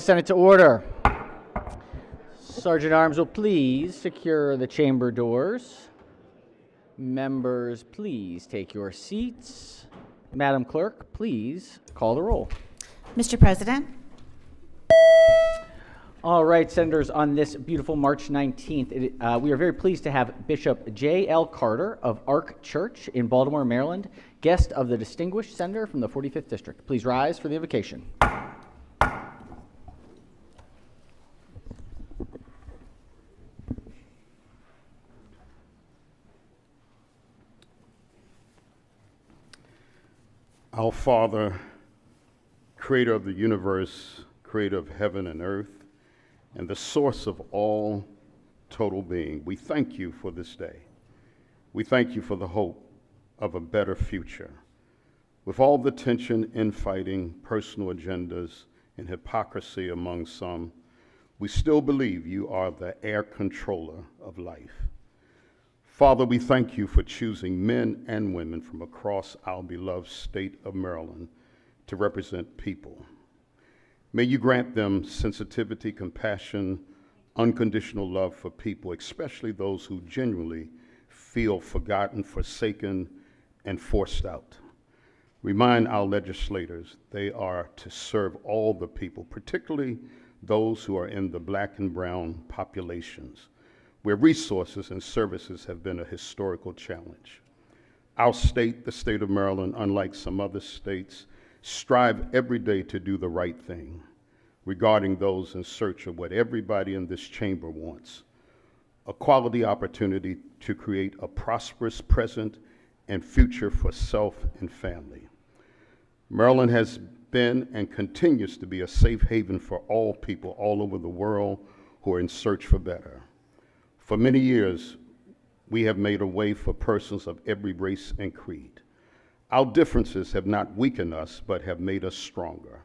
Senate to order. Sergeant Arms will please secure the chamber doors. Members, please take your seats. Madam Clerk, please call the roll. Mr. President. All right, Senators, on this beautiful March 19th, we are very pleased to have Bishop J.L. Carter of Ark Church in Baltimore, Maryland, guest of the distinguished senator from the 45th District. Please rise for the invocation. Our Father, creator of the universe, creator of heaven and earth, and the source of all total being, we thank you for this day. We thank you for the hope of a better future. With all the tension, infighting, personal agendas, and hypocrisy among some, we still believe you are the air controller of life. Father, we thank you for choosing men and women from across our beloved state of Maryland to represent people. May you grant them sensitivity, compassion, unconditional love for people, especially those who genuinely feel forgotten, forsaken, and forced out. Remind our legislators they are to serve all the people, particularly those who are in the Black and brown populations, where resources and services have been a historical challenge. Our state, the state of Maryland, unlike some other states, strive every day to do the right thing regarding those in search of what everybody in this chamber wants, a quality opportunity to create a prosperous present and future for self and family. Maryland has been and continues to be a safe haven for all people all over the world who are in search for better. For many years, we have made a way for persons of every race and creed. Our differences have not weakened us, but have made us stronger.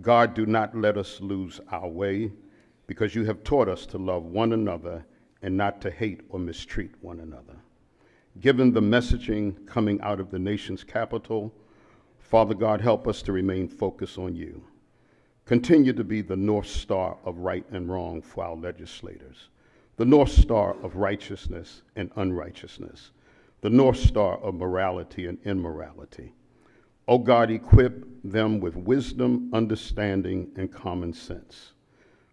God, do not let us lose our way, because you have taught us to love one another and not to hate or mistreat one another. Given the messaging coming out of the nation's capital, Father God, help us to remain focused on you. Continue to be the North Star of right and wrong for our legislators, the North Star of righteousness and unrighteousness, the North Star of morality and immorality. Oh God, equip them with wisdom, understanding, and common sense.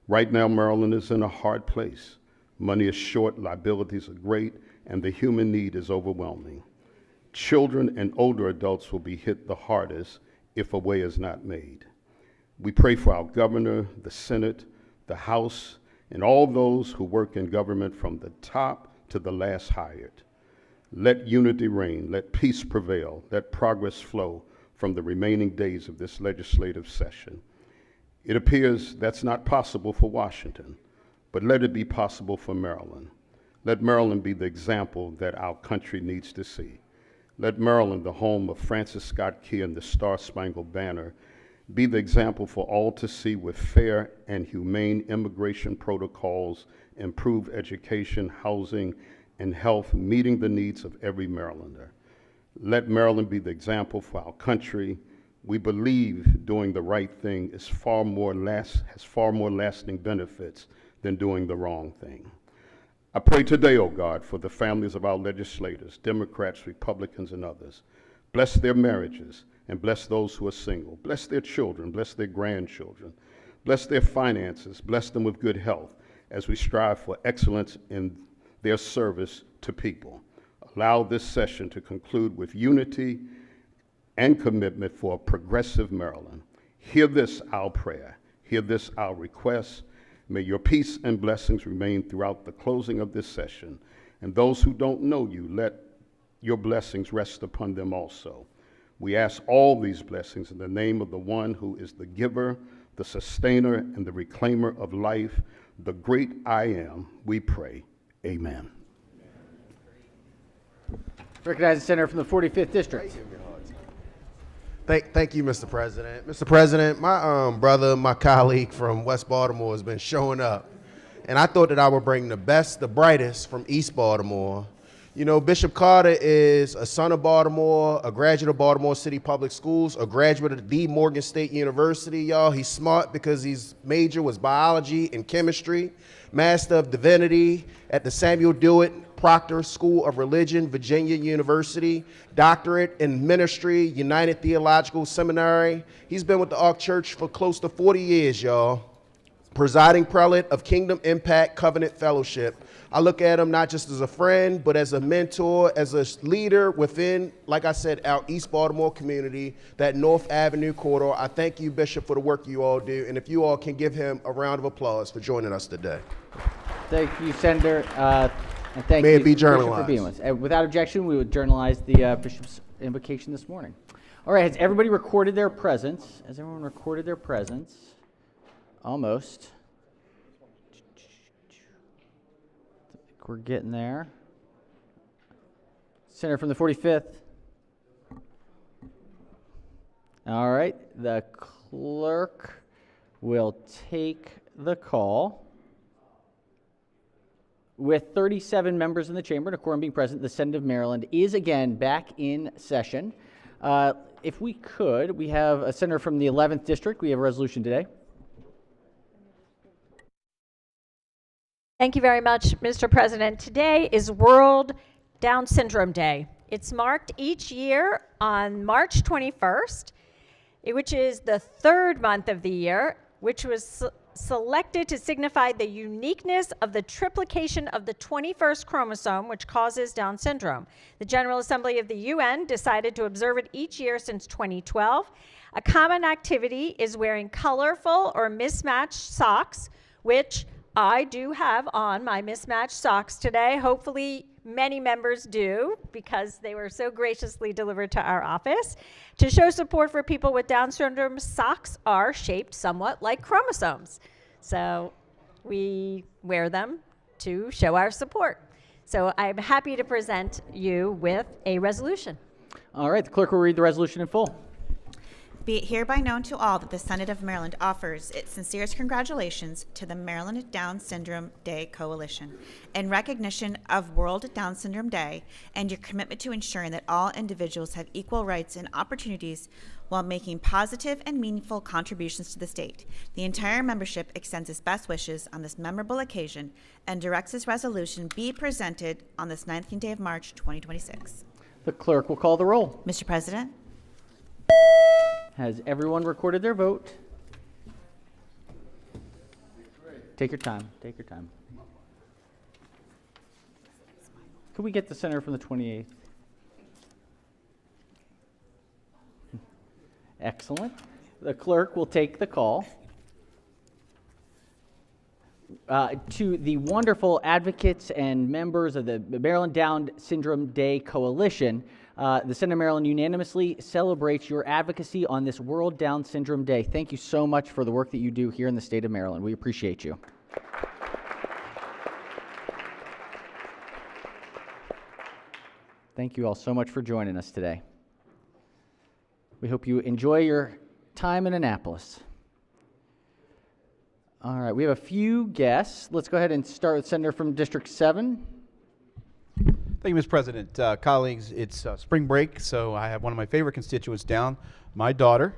Right now, Maryland is in a hard place. Money is short, liabilities are great, and the human need is overwhelming. Children and older adults will be hit the hardest if a way is not made. We pray for our governor, the Senate, the House, and all those who work in government from the top to the last hired. Let unity reign, let peace prevail, let progress flow from the remaining days of this legislative session. It appears that's not possible for Washington, but let it be possible for Maryland. Let Maryland be the example that our country needs to see. Let Maryland, the home of Francis Scott Key and the Star-Spangled Banner, be the example for all to see, with fair and humane immigration protocols, improved education, housing, and health, meeting the needs of every Marylander. Let Maryland be the example for our country. We believe doing the right thing has far more lasting benefits than doing the wrong thing. I pray today, oh God, for the families of our legislators, Democrats, Republicans, and others. Bless their marriages and bless those who are single. Bless their children, bless their grandchildren. Bless their finances, bless them with good health as we strive for excellence in their service to people. Allow this session to conclude with unity and commitment for a progressive Maryland. Hear this, our prayer. Hear this, our request. May your peace and blessings remain throughout the closing of this session. And those who don't know you, let your blessings rest upon them also. We ask all these blessings in the name of the one who is the giver, the sustainer, and the reclaimer of life, the great I am. We pray. Amen. Recognize the senator from the 45th District. Thank you, Mr. President. Mr. President, my brother, my colleague from West Baltimore has been showing up, and I thought that I would bring the best, the brightest from East Baltimore, You know, Bishop Carter is a son of Baltimore, a graduate of Baltimore City Public Schools, a graduate of the Morgan State University, y'all. He's smart because his major was biology and chemistry, Master of Divinity at the Samuel Dewitt Proctor School of Religion, Virginia University, doctorate in ministry, United Theological Seminary. He's been with the Ark Church for close to 40 years, y'all. Presiding prelate of Kingdom Impact Covenant Fellowship. I look at him not just as a friend, but as a mentor, as a leader within, like I said, our East Baltimore community, that North Avenue corridor. I thank you, Bishop, for the work you all do. And if you all can give him a round of applause for joining us today. Thank you, Senator. And thank May you, it be Bishop, journalized. for being with us. And without objection, we would journalize the Bishop's invocation this morning. All right, has everybody recorded their presence? Has everyone recorded their presence? Almost. We're getting there. Senator from the 45th. All right, the clerk will take the call. With 37 members in the chamber and a quorum being present, the Senate of Maryland is again back in session. If we could, we have a senator from the 11th district. We have a resolution today. Thank you very much, Mr. President. Today is World Down Syndrome Day. It's marked each year on March 21st, which is the third month of the year, which was selected to signify the uniqueness of the triplication of the 21st chromosome, which causes Down syndrome. The General Assembly of the UN decided to observe it each year since 2012. A common activity is wearing colorful or mismatched socks, which I do have on my mismatched socks today. Hopefully many members do, because they were so graciously delivered to our office. To show support for people with Down syndrome, socks are shaped somewhat like chromosomes. So we wear them to show our support. So I'm happy to present you with a resolution. All right, the clerk will read the resolution in full. Be it hereby known to all that the Senate of Maryland offers its sincerest congratulations to the Maryland Down Syndrome Day Coalition in recognition of World Down Syndrome Day and your commitment to ensuring that all individuals have equal rights and opportunities while making positive and meaningful contributions to the state. The entire membership extends its best wishes on this memorable occasion and directs this resolution be presented on this 19th day of March, 2026. The clerk will call the roll. Mr. President? Has everyone recorded their vote? Take your time. Take your time. Could we get the senator from the 28th? Excellent. The clerk will take the call. To the wonderful advocates and members of the Maryland Down Syndrome Day Coalition, the Senate of Maryland unanimously celebrates your advocacy on this World Down Syndrome Day. Thank you so much for the work that you do here in the state of Maryland. We appreciate you. Thank you all so much for joining us today. We hope you enjoy your time in Annapolis. All right, we have a few guests. Let's go ahead and start with Senator from District 7. Thank you, Mr. President. Colleagues, it's spring break, so I have one of my favorite constituents down, my daughter.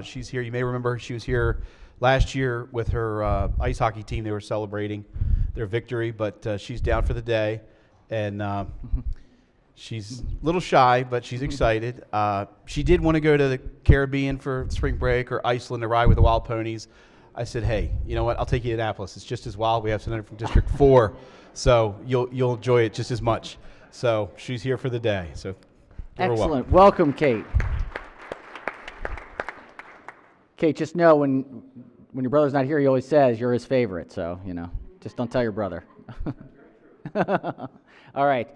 She's here. You may remember she was here last year with her ice hockey team. They were celebrating their victory, but she's down for the day, and she's a little shy, but she's excited. She did want to go to the Caribbean for spring break or Iceland to ride with the wild ponies. I said, hey, you know what? I'll take you to Annapolis. It's just as wild. We have Senator from District 4, so you'll enjoy it just as much. So she's here for the day. So excellent. Welcome, Kate. Kate, just know when your brother's not here, he always says you're his favorite. So, just don't tell your brother. All right.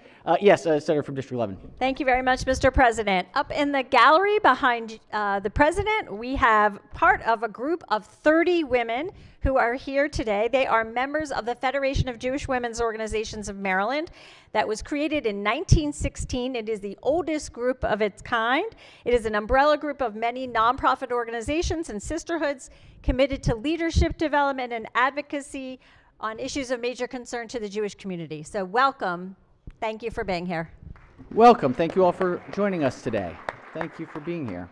Yes, Senator from District 11. Thank you very much, Mr. President. Up in the gallery behind the President, we have part of a group of 30 women who are here today. They are members of the Federation of Jewish Women's Organizations of Maryland that was created in 1916. It is the oldest group of its kind. It is an umbrella group of many nonprofit organizations and sisterhoods committed to leadership development and advocacy on issues of major concern to the Jewish community. So welcome Thank you for being here. Welcome. Thank you all for joining us today. Thank you for being here.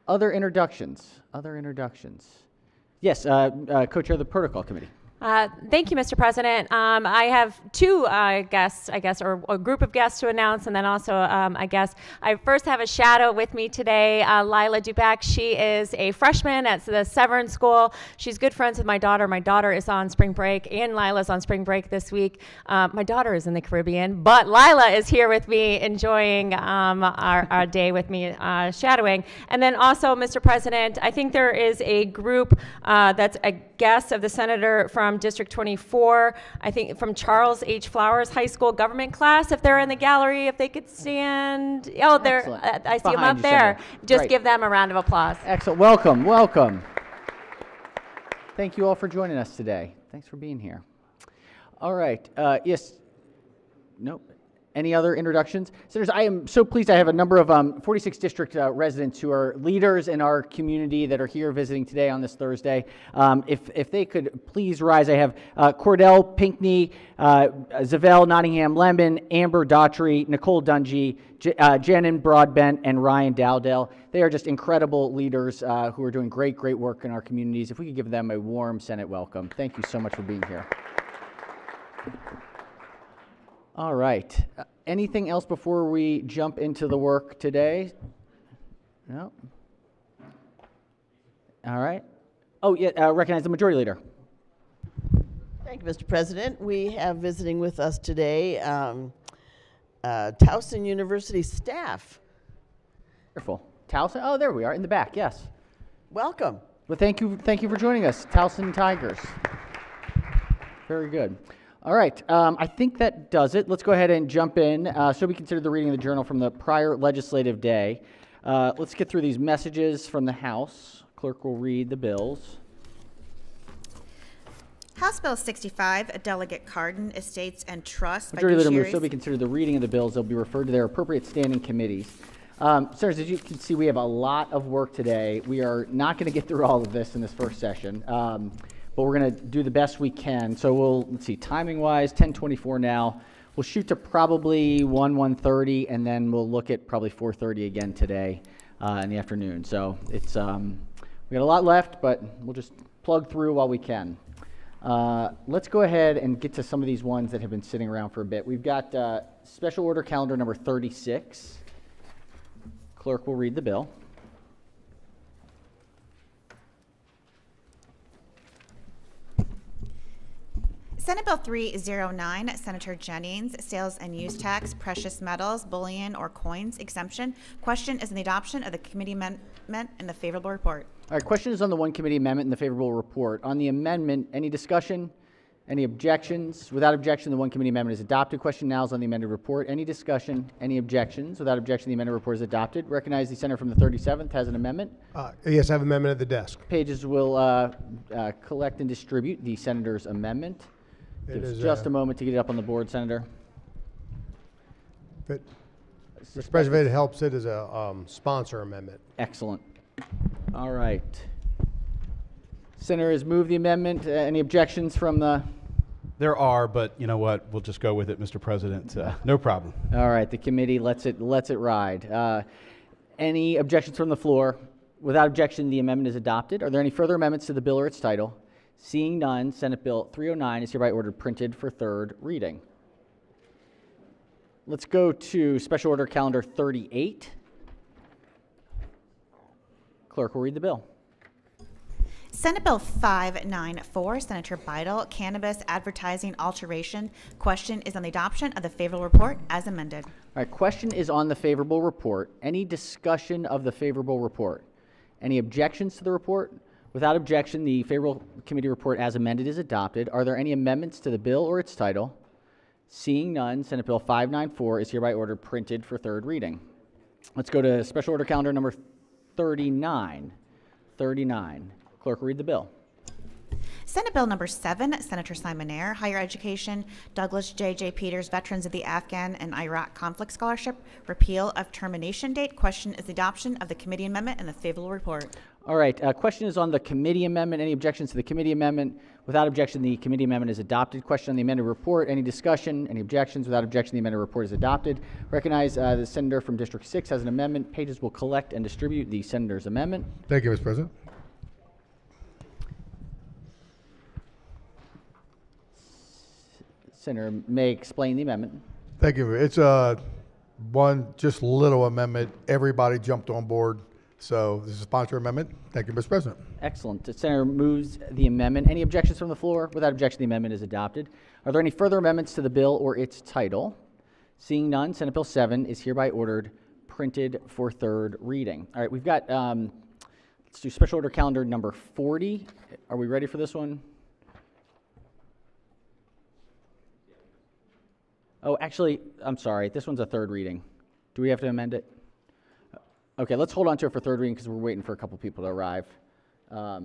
Other introductions. Yes, co-chair of the Protocol Committee. Thank you, Mr. President. I have two guests, I guess, or a group of guests to announce, and then also a guest. I first have a shadow with me today, Lila Duback. She is a freshman at the Severn School. She's good friends with my daughter. My daughter is on spring break, and Lila's on spring break this week. My daughter is in the Caribbean, but Lila is here with me, enjoying our day with me, shadowing. And then also, Mr. President, I think there is a group that's a guest of the senator from District 24, I think from Charles H. Flowers High School government class. If they're in the gallery, if they could stand. Oh, they're, I see them up there. Just Great. give them a round of applause. Excellent. Welcome. Thank you all for joining us today. Thanks for being here. All right. Yes. Nope. Any other introductions? Senators, I am so pleased I have a number of 46th District residents who are leaders in our community that are here visiting today on this Thursday. If they could please rise. I have Cordell Pinkney, Zavell Nottingham Lemon, Amber Daughtry, Nicole Dungy, Janin Broadbent, and Ryan Dowdell. They are just incredible leaders who are doing great work in our communities. If we could give them a warm Senate welcome. Thank you so much for being here. All right. Anything else before we jump into the work today? No? All right. Oh, yeah, recognize the Majority Leader. Thank you, Mr. President. We have visiting with us today Towson University staff. Wonderful. Towson? Oh, there we are, in the back, yes. Welcome. Well, thank you for joining us, Towson Tigers. Very good. All right, I think that does it. Let's go ahead and jump in. So we consider the reading of the journal from the prior legislative day. Let's get through these messages from the House. Clerk will read the bills. House Bill 65, Delegate Cardin, Estates and Trusts. Majority Leader moves so be considered the reading of the bills. They'll be referred to their appropriate standing committees. Sirs, as you can see, we have a lot of work today. We are not going to get through all of this in this first session. But we're going to do the best we can. So let's see, timing-wise, 10:24 now. We'll shoot to probably 1:30, and then we'll look at probably 4:30 again today in the afternoon. So it's we got a lot left, but we'll just plug through while we can. Let's go ahead and get to some of these ones that have been sitting around for a bit. We've got Special Order Calendar number 36. Clerk will read the bill. Senate Bill 309, Senator Jennings, Sales and Use Tax, Precious Metals, Bullion, or Coins Exemption. Question is on the adoption of the committee amendment and the favorable report. All right, question is on the one committee amendment and the favorable report. On the amendment, any discussion? Any objections? Without objection, the one committee amendment is adopted. Question now is on the amended report. Any discussion? Any objections? Without objection, the amended report is adopted. Recognize the senator from the 37th has an amendment. Yes, I have an amendment at the desk. Pages will collect and distribute the senator's amendment. Give us just a moment to get it up on the board, Senator. But, Mr. President, it helps it as a sponsor amendment. Excellent. All right. Senator has moved the amendment. Any objections from the? There are, but you know what? We'll just go with it, Mr. President. No problem. All right. The committee lets it ride. Any objections from the floor? Without objection, the amendment is adopted. Are there any further amendments to the bill or its title? Seeing none, Senate Bill 309 is hereby ordered printed for third reading. Let's go to Special Order Calendar 38. Clerk will read the bill. Senate Bill 594, Senator Beidel, Cannabis Advertising Alteration. Question is on the adoption of the favorable report as amended. All right, question is on the favorable report. Any discussion of the favorable report? Any objections to the report? Without objection, the favorable committee report as amended is adopted. Are there any amendments to the bill or its title? Seeing none, Senate Bill 594 is hereby ordered printed for third reading. Let's go to Special Order Calendar number 39. Clerk will read the bill. Senate Bill number 7, Senator Simon Ayer, Higher Education, Douglas J.J. Peters, Veterans of the Afghan and Iraq Conflict Scholarship, repeal of termination date. Question is the adoption of the committee amendment and the favorable report. All right, question is on the committee amendment. Any objections to the committee amendment? Without objection, the committee amendment is adopted. Question on the amended report. Any discussion? Any objections? Without objection, the amended report is adopted. Recognize the senator from District 6 has an amendment. Pages will collect and distribute the senator's amendment. Thank you, Mr. President. Senator may explain the amendment. Thank you. It's one just little amendment. Everybody jumped on board. So this is a sponsor amendment. Thank you, Mr. President. Excellent. The senator moves the amendment. Any objections from the floor? Without objection, the amendment is adopted. Are there any further amendments to the bill or its title? Seeing none, Senate Bill 7 is hereby ordered printed for third reading. All right, we've got, let's do special order calendar number 40. Are we ready for this one? Oh, actually, I'm sorry. This one's a third reading. Do we have to amend it? Okay, let's hold on to it for third reading because we're waiting for a couple people to arrive. Let's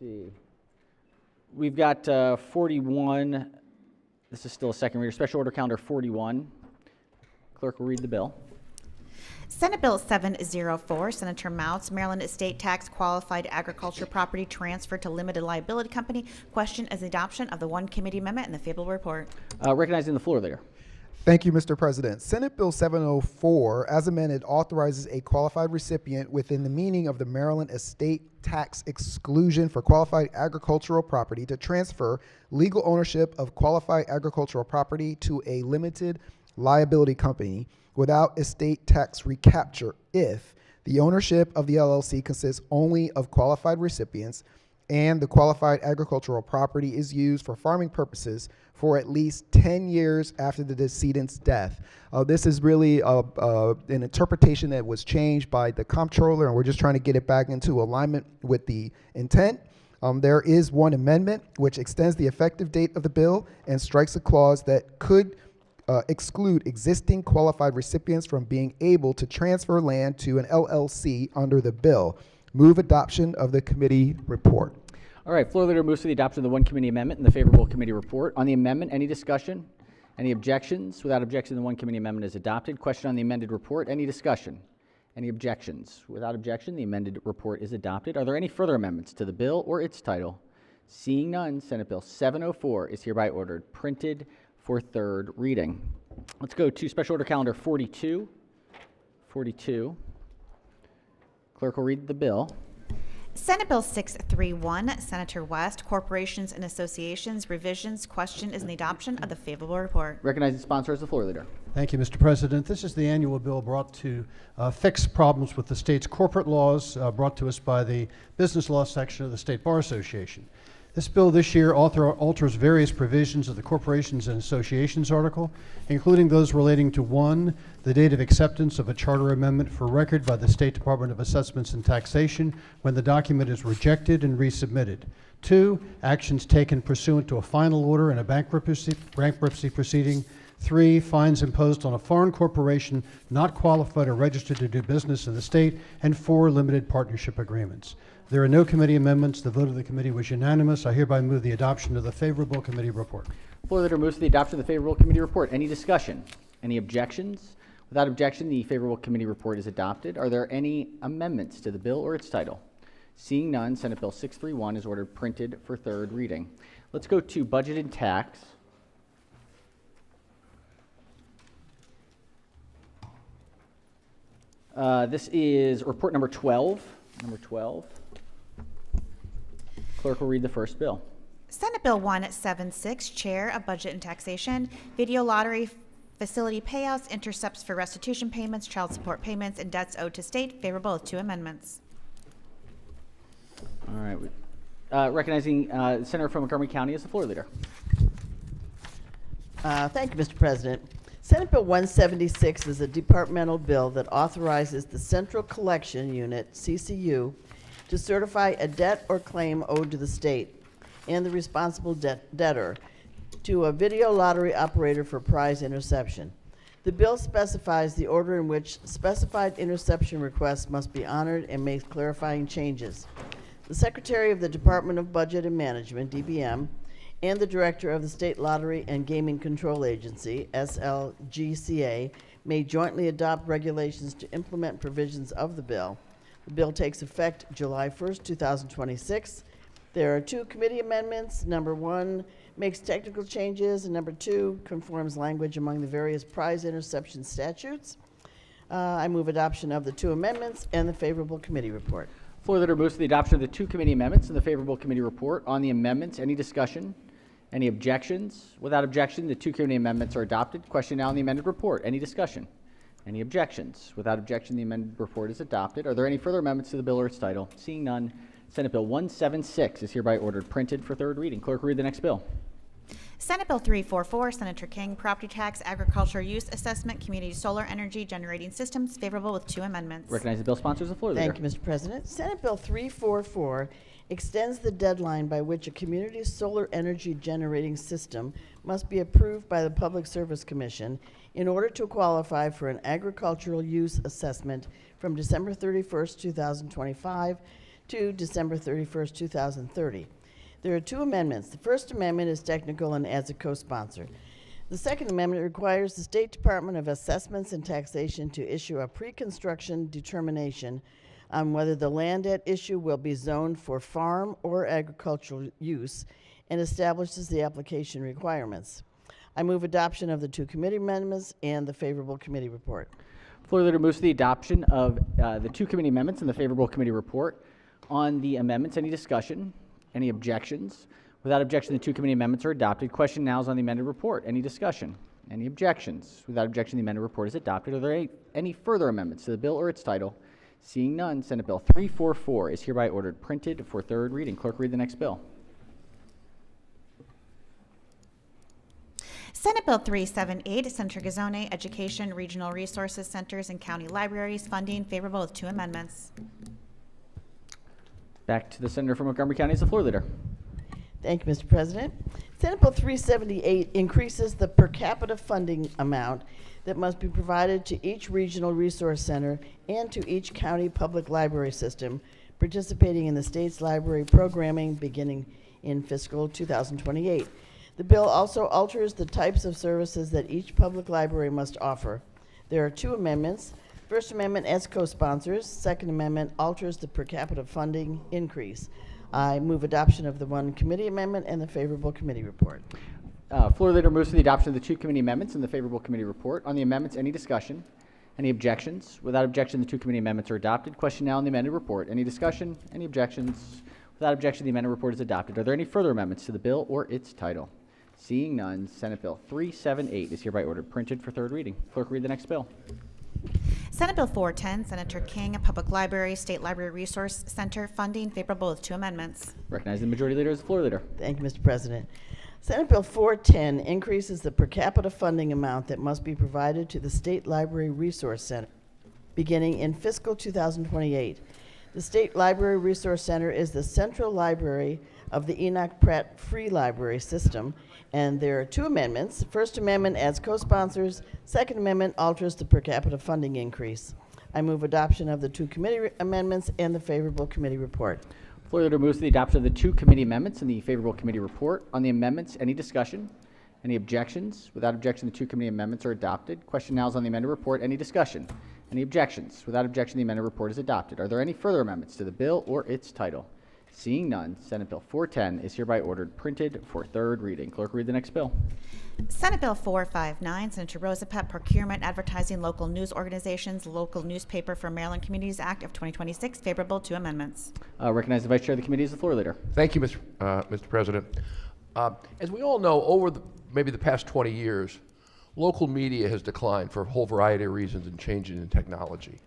see. We've got 41. This is still a second reader. Special order calendar 41. Clerk will read the bill. Senate Bill 704, Senator Moutz, Maryland Estate Tax Qualified Agriculture Property Transfer to Limited Liability Company. Question is the adoption of the one committee amendment and the favorable report. Recognizing the floor leader. Thank you, Mr. President. Senate Bill 704, as amended, authorizes a qualified recipient within the meaning of the Maryland estate tax exclusion for qualified agricultural property to transfer legal ownership of qualified agricultural property to a limited liability company without estate tax recapture if the ownership of the LLC consists only of qualified recipients and the qualified agricultural property is used for farming purposes for at least 10 years after the decedent's death. This is really an interpretation that was changed by the comptroller, and we're just trying to get it back into alignment with the intent. There is one amendment which extends the effective date of the bill and strikes a clause that could exclude existing qualified recipients from being able to transfer land to an LLC under the bill. Move adoption of the committee report. All right, floor leader moves to the adoption of the one committee amendment and the favorable committee report. On the amendment, any discussion? Any objections? Without objection, the one committee amendment is adopted. Question on the amended report. Any discussion? Any objections? Without objection, the amended report is adopted. Are there any further amendments to the bill or its title? Seeing none, Senate Bill 704 is hereby ordered printed for third reading. Let's go to special order calendar 42. 42. Clerk will read the bill. Senate Bill 631, Senator West, Corporations and Associations, Revisions. Question is in the adoption of the favorable report. Recognizing sponsor as the floor leader. Thank you, Mr. President. This is the annual bill brought to fix problems with the state's corporate laws brought to us by the Business Law section of the State Bar Association. This bill this year alters various provisions of the Corporations and Associations article, including those relating to 1, the date of acceptance of a charter amendment for record by the State Department of Assessments and Taxation when the document is rejected and resubmitted. 2, actions taken pursuant to a final order in a bankruptcy proceeding. 3, fines imposed on a foreign corporation not qualified or registered to do business in the state. And 4, limited partnership agreements. There are no committee amendments. The vote of the committee was unanimous. I hereby move the adoption of the favorable committee report. Floor leader moves to the adoption of the favorable committee report. Any discussion? Any objections? Without objection, the favorable committee report is adopted. Are there any amendments to the bill or its title? Seeing none, Senate Bill 631 is ordered printed for third reading. Let's go to budget and tax. This is report number 12. Number 12. Clerk will read the first bill. Senate Bill 176, Chair of Budget and Taxation, Video Lottery Facility Payouts, Intercepts for Restitution Payments, Child Support Payments, and Debts Owed to State, favorable with 2 amendments. All right. Recognizing Senator from Montgomery County as the floor leader. Thank you, Mr. President. Senate Bill 176 is a departmental bill that authorizes the Central Collection Unit, CCU, to certify a debt or claim owed to the state and the responsible debtor to a video lottery operator for prize interception. The bill specifies the order in which specified interception requests must be honored and makes clarifying changes. The Secretary of the Department of Budget and Management, DBM, and the Director of the State Lottery and Gaming Control Agency, SLGCA, may jointly adopt regulations to implement provisions of the bill. The bill takes effect July 1st, 2026. There are two committee amendments. Number 1 makes technical changes, and number 2 conforms language among the various prize interception statutes. I move adoption of the two amendments and the favorable committee report. Floor leader moves to the adoption of the two committee amendments and the favorable committee report. On the amendments, any discussion? Any objections? Without objection, the two committee amendments are adopted. Question now on the amended report. Any discussion? Any objections? Without objection, the amended report is adopted. Are there any further amendments to the bill or its title? Seeing none, Senate Bill 176 is hereby ordered printed for third reading. Clerk, read the next bill. Senate Bill 344, Senator King, Property Tax, Agriculture Use Assessment, Community Solar Energy Generating Systems, favorable with two amendments. Recognize the bill sponsors. The floor leader. Thank you, Mr. President. Senate Bill 344 extends the deadline by which a community solar energy generating system must be approved by the Public Service Commission in order to qualify for an agricultural use assessment from December 31st, 2025 to December 31st, 2030. There are two amendments. The first amendment is technical and adds a co-sponsor. The second amendment requires the State Department of Assessments and Taxation to issue a pre-construction determination on whether the land at issue will be zoned for farm or agricultural use and establishes the application requirements. I move adoption of the two committee amendments and the favorable committee report. Floor leader moves to the adoption of the two committee amendments and the favorable committee report. On the amendments, any discussion? Any objections? Without objection, the two committee amendments are adopted. Question now is on the amended report. Any discussion? Any objections? Without objection, the amended report is adopted. Are there any further amendments to the bill or its title? Seeing none, Senate Bill 344 is hereby ordered printed for third reading. Clerk, read the next bill. Senate Bill 378, Senator Gazzone, Education, Regional Resources Centers, and County Libraries, funding, favorable with two amendments. Back to the senator from Montgomery County as the floor leader. Thank you, Mr. President. Senate Bill 378 increases the per capita funding amount that must be provided to each regional resource center and to each county public library system participating in the state's library programming beginning in fiscal 2028. The bill also alters the types of services that each public library must offer. There are two amendments. First Amendment as co-sponsors. Second Amendment alters the per capita funding increase. I move adoption of the one committee amendment and the favorable committee report. Floor leader moves to the adoption of the two committee amendments and the favorable committee report. On the amendments, any discussion? Any objections? Without objection, the two committee amendments are adopted. Question now on the amended report. Any discussion? Any objections? Without objection, the amended report is adopted. Are there any further amendments to the bill or its title? Seeing none, Senate Bill 378 is hereby ordered printed for third reading. Clerk, read the next bill. Senate Bill 410, Senator King, Public Library, State Library Resource Center, funding, favorable with two amendments. Recognize the majority leader as the floor leader. Thank you, Mr. President. Senate Bill 410 increases the per capita funding amount that must be provided to the State Library Resource Center beginning in fiscal 2028. The State Library Resource Center is the central library of the Enoch Pratt Free Library System, and there are two amendments. First Amendment adds co-sponsors. Second Amendment alters the per capita funding increase. I move adoption of the two committee amendments and the favorable committee report. Floor leader moves to the adoption of the two committee amendments and the favorable committee report. On the amendments, any discussion? Any objections? Without objection, the two committee amendments are adopted. Question now is on the amended report. Any discussion? Any objections? Without objection, the amended report is adopted. Are there any further amendments to the bill or its title? Seeing none, Senate Bill 410 is hereby ordered printed for third reading. Clerk, read the next bill. Senate Bill 459, Senator Rosapet, Procurement, Advertising, Local News Organizations, Local Newspaper for Maryland Communities Act of 2026, favorable, two amendments. Recognize the Vice Chair of the Committee as the floor leader. Thank you, Mr. President. As we all know, over maybe the past 20 years, local media has declined for a whole variety of reasons and changes in technology.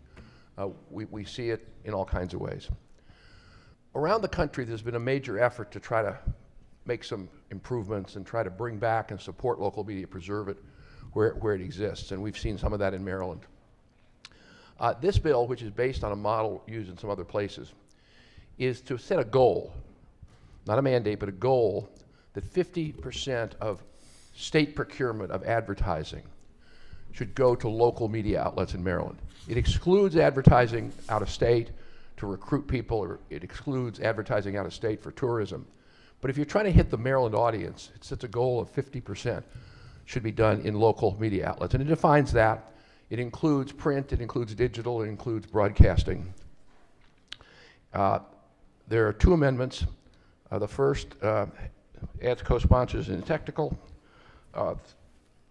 We see it in all kinds of ways. Around the country, there's been a major effort to try to make some improvements and try to bring back and support local media, preserve it where it exists, and we've seen some of that in Maryland. This bill, which is based on a model used in some other places, is to set a goal, not a mandate, but a goal that 50% of state procurement of advertising should go to local media outlets in Maryland. It excludes advertising out of state to recruit people, or it excludes advertising out of state for tourism. But if you're trying to hit the Maryland audience, it sets a goal of 50% should be done in local media outlets. And it defines that. It includes print, it includes digital, it includes broadcasting. There are two amendments. The first adds co-sponsors in technical. The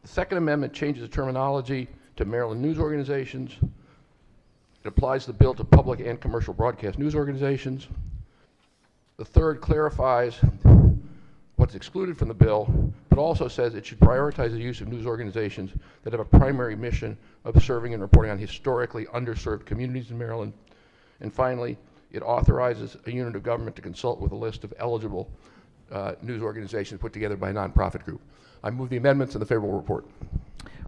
second amendment changes the terminology to Maryland news organizations. It applies the bill to public and commercial broadcast news organizations. The third clarifies what's excluded from the bill, but also says it should prioritize the use of news organizations that have a primary mission of serving and reporting on historically underserved communities in Maryland. And finally, it authorizes a unit of government to consult with a list of eligible news organizations put together by a nonprofit group. I move the amendments and the favorable report.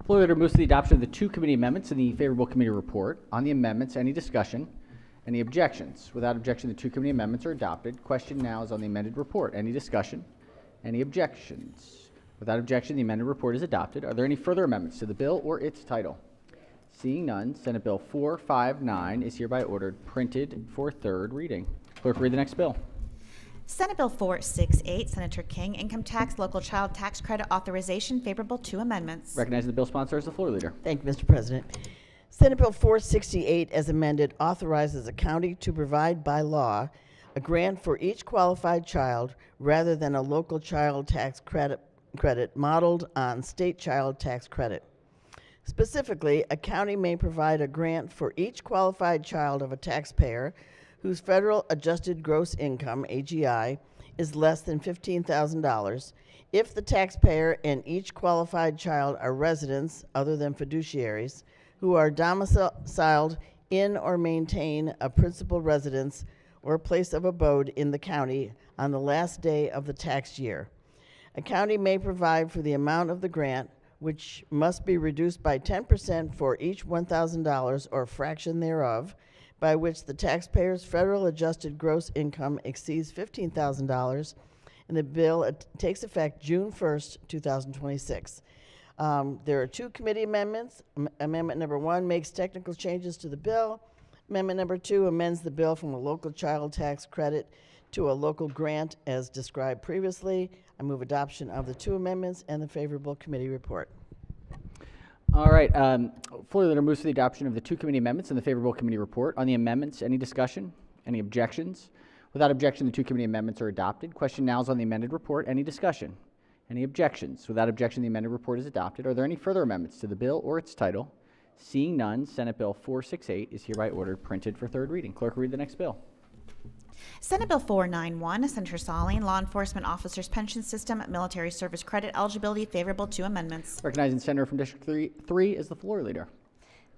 Floor leader moves to the adoption of the two committee amendments and the favorable committee report. On the amendments, any discussion? Any objections? Without objection, the two committee amendments are adopted. Question now is on the amended report. Any discussion? Any objections? Without objection, the amended report is adopted. Are there any further amendments to the bill or its title? Seeing none, Senate Bill 459 is hereby ordered printed for third reading. Clerk, read the next bill. Senate Bill 468, Senator King, Income Tax Local Child Tax Credit Authorization, favorable two amendments. Recognizing the bill sponsor as the floor leader. Thank you, Mr. President. Senate Bill 468, as amended, authorizes a county to provide by law a grant for each qualified child rather than a local child tax credit modeled on state child tax credit. Specifically, a county may provide a grant for each qualified child of a taxpayer whose federal adjusted gross income, AGI, is less than $15,000 if the taxpayer and each qualified child are residents other than fiduciaries who are domiciled in or maintain a principal residence or place of abode in the county on the last day of the tax year. A county may provide for the amount of the grant, which must be reduced by 10% for each $1,000 or fraction thereof, by which the taxpayer's federal adjusted gross income exceeds $15,000, and the bill takes effect June 1st, 2026. There are two committee amendments. Amendment number 1 makes technical changes to the bill. Amendment number 2 amends the bill from a local child tax credit to a local grant as described previously. I move adoption of the two amendments and the favorable committee report. All right, floor leader moves to the adoption of the two committee amendments and the favorable committee report. On the amendments, any discussion? Any objections? Without objection, the two committee amendments are adopted. Question now is on the amended report. Any discussion? Any objections? Without objection, the amended report is adopted. Are there any further amendments to the bill or its title? Seeing none, Senate Bill 468 is hereby ordered printed for third reading. Clerk, read the next bill. Senate Bill 491, Senator Saling, Law Enforcement Officers Pension System, Military Service Credit Eligibility, favorable two amendments. Recognizing Senator from District 3 is the floor leader.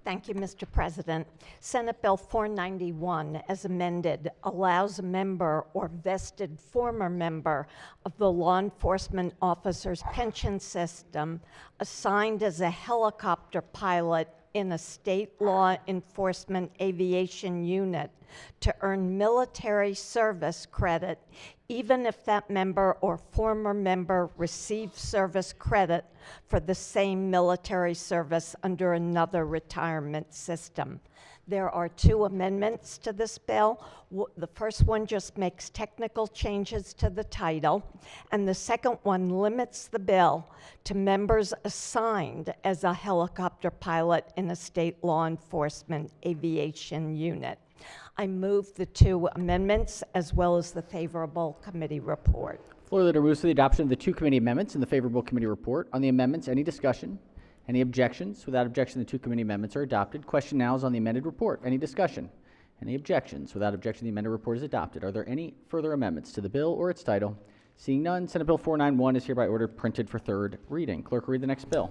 Thank you, Mr. President. Senate Bill 491, as amended, allows a member or vested former member of the Law Enforcement Officers Pension System assigned as a helicopter pilot in a state law enforcement aviation unit to earn military service credit, even if that member or former member receives service credit for the same military service under another retirement system. There are two amendments to this bill. The first one just makes technical changes to the title, and the second one limits the bill to members assigned as a helicopter pilot in a state law enforcement aviation unit. I move the two amendments as well as the favorable committee report. Floor leader moves to the adoption of the two committee amendments and the favorable committee report. On the amendments, any discussion? Any objections? Without objection, the two committee amendments are adopted. Question now is on the amended report. Any discussion? Any objections? Without objection, the amended report is adopted. Are there any further amendments to the bill or its title? Seeing none, Senate Bill 491 is hereby ordered printed for third reading. Clerk, read the next bill.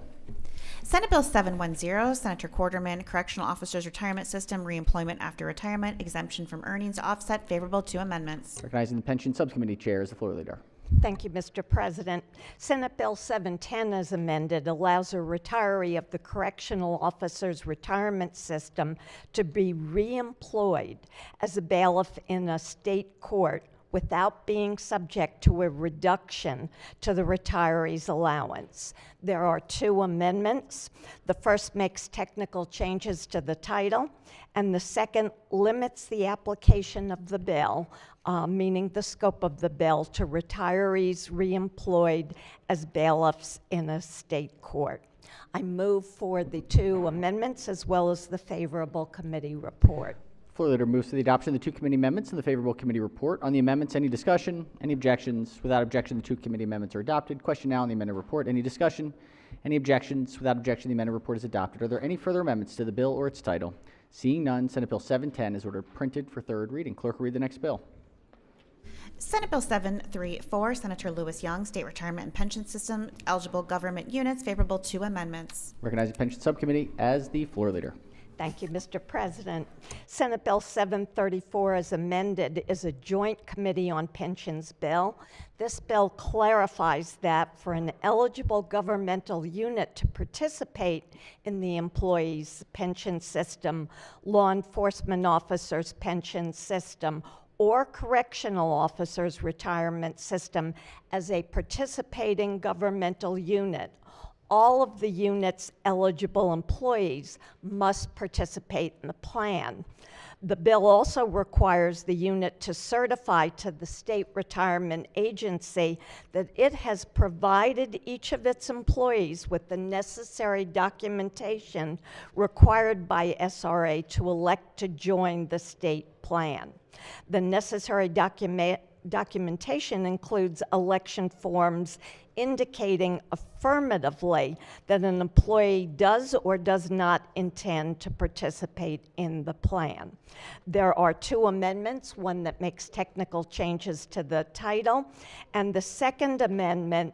Senate Bill 710, Senator Quarterman, Correctional Officers Retirement System, Reemployment After Retirement, Exemption from Earnings Offset, favorable two amendments. Recognizing the Pension Subcommittee Chair is the floor leader. Thank you, Mr. President. Senate Bill 710, as amended, allows a retiree of the Correctional Officers Retirement System to be reemployed as a bailiff in a state court without being subject to a reduction to the retiree's allowance. There are two amendments. The first makes technical changes to the title, and the second limits the application of the bill, meaning the scope of the bill, to retirees reemployed as bailiffs in a state court. I move for the two amendments as well as the favorable committee report. Floor leader moves to the adoption of the two committee amendments and the favorable committee report. On the amendments, any discussion? Any objections? Without objection, the two committee amendments are adopted. Question now on the amended report. Any discussion? Any objections? Without objection, the amended report is adopted. Are there any further amendments to the bill or its title? Seeing none, Senate Bill 710 is ordered printed for third reading. Clerk will read the next bill. Senate Bill 734, Senator Lewis Young, State Retirement and Pension System, eligible government units, favorable to amendments. Recognize the Pension Subcommittee as the floor leader. Thank you, Mr. President. Senate Bill 734, as amended, is a joint committee on pensions bill. This bill clarifies that for an eligible governmental unit to participate in the employee's pension system, law enforcement officers' pension system, or correctional officers' retirement system as a participating governmental unit, all of the unit's eligible employees must participate in the plan. The bill also requires the unit to certify to the state retirement agency that it has provided each of its employees with the necessary documentation required by SRA to elect to join the state plan. The necessary documentation includes election forms indicating affirmatively that an employee does or does not intend to participate in the plan. There are two amendments, one that makes technical changes to the title, and the second amendment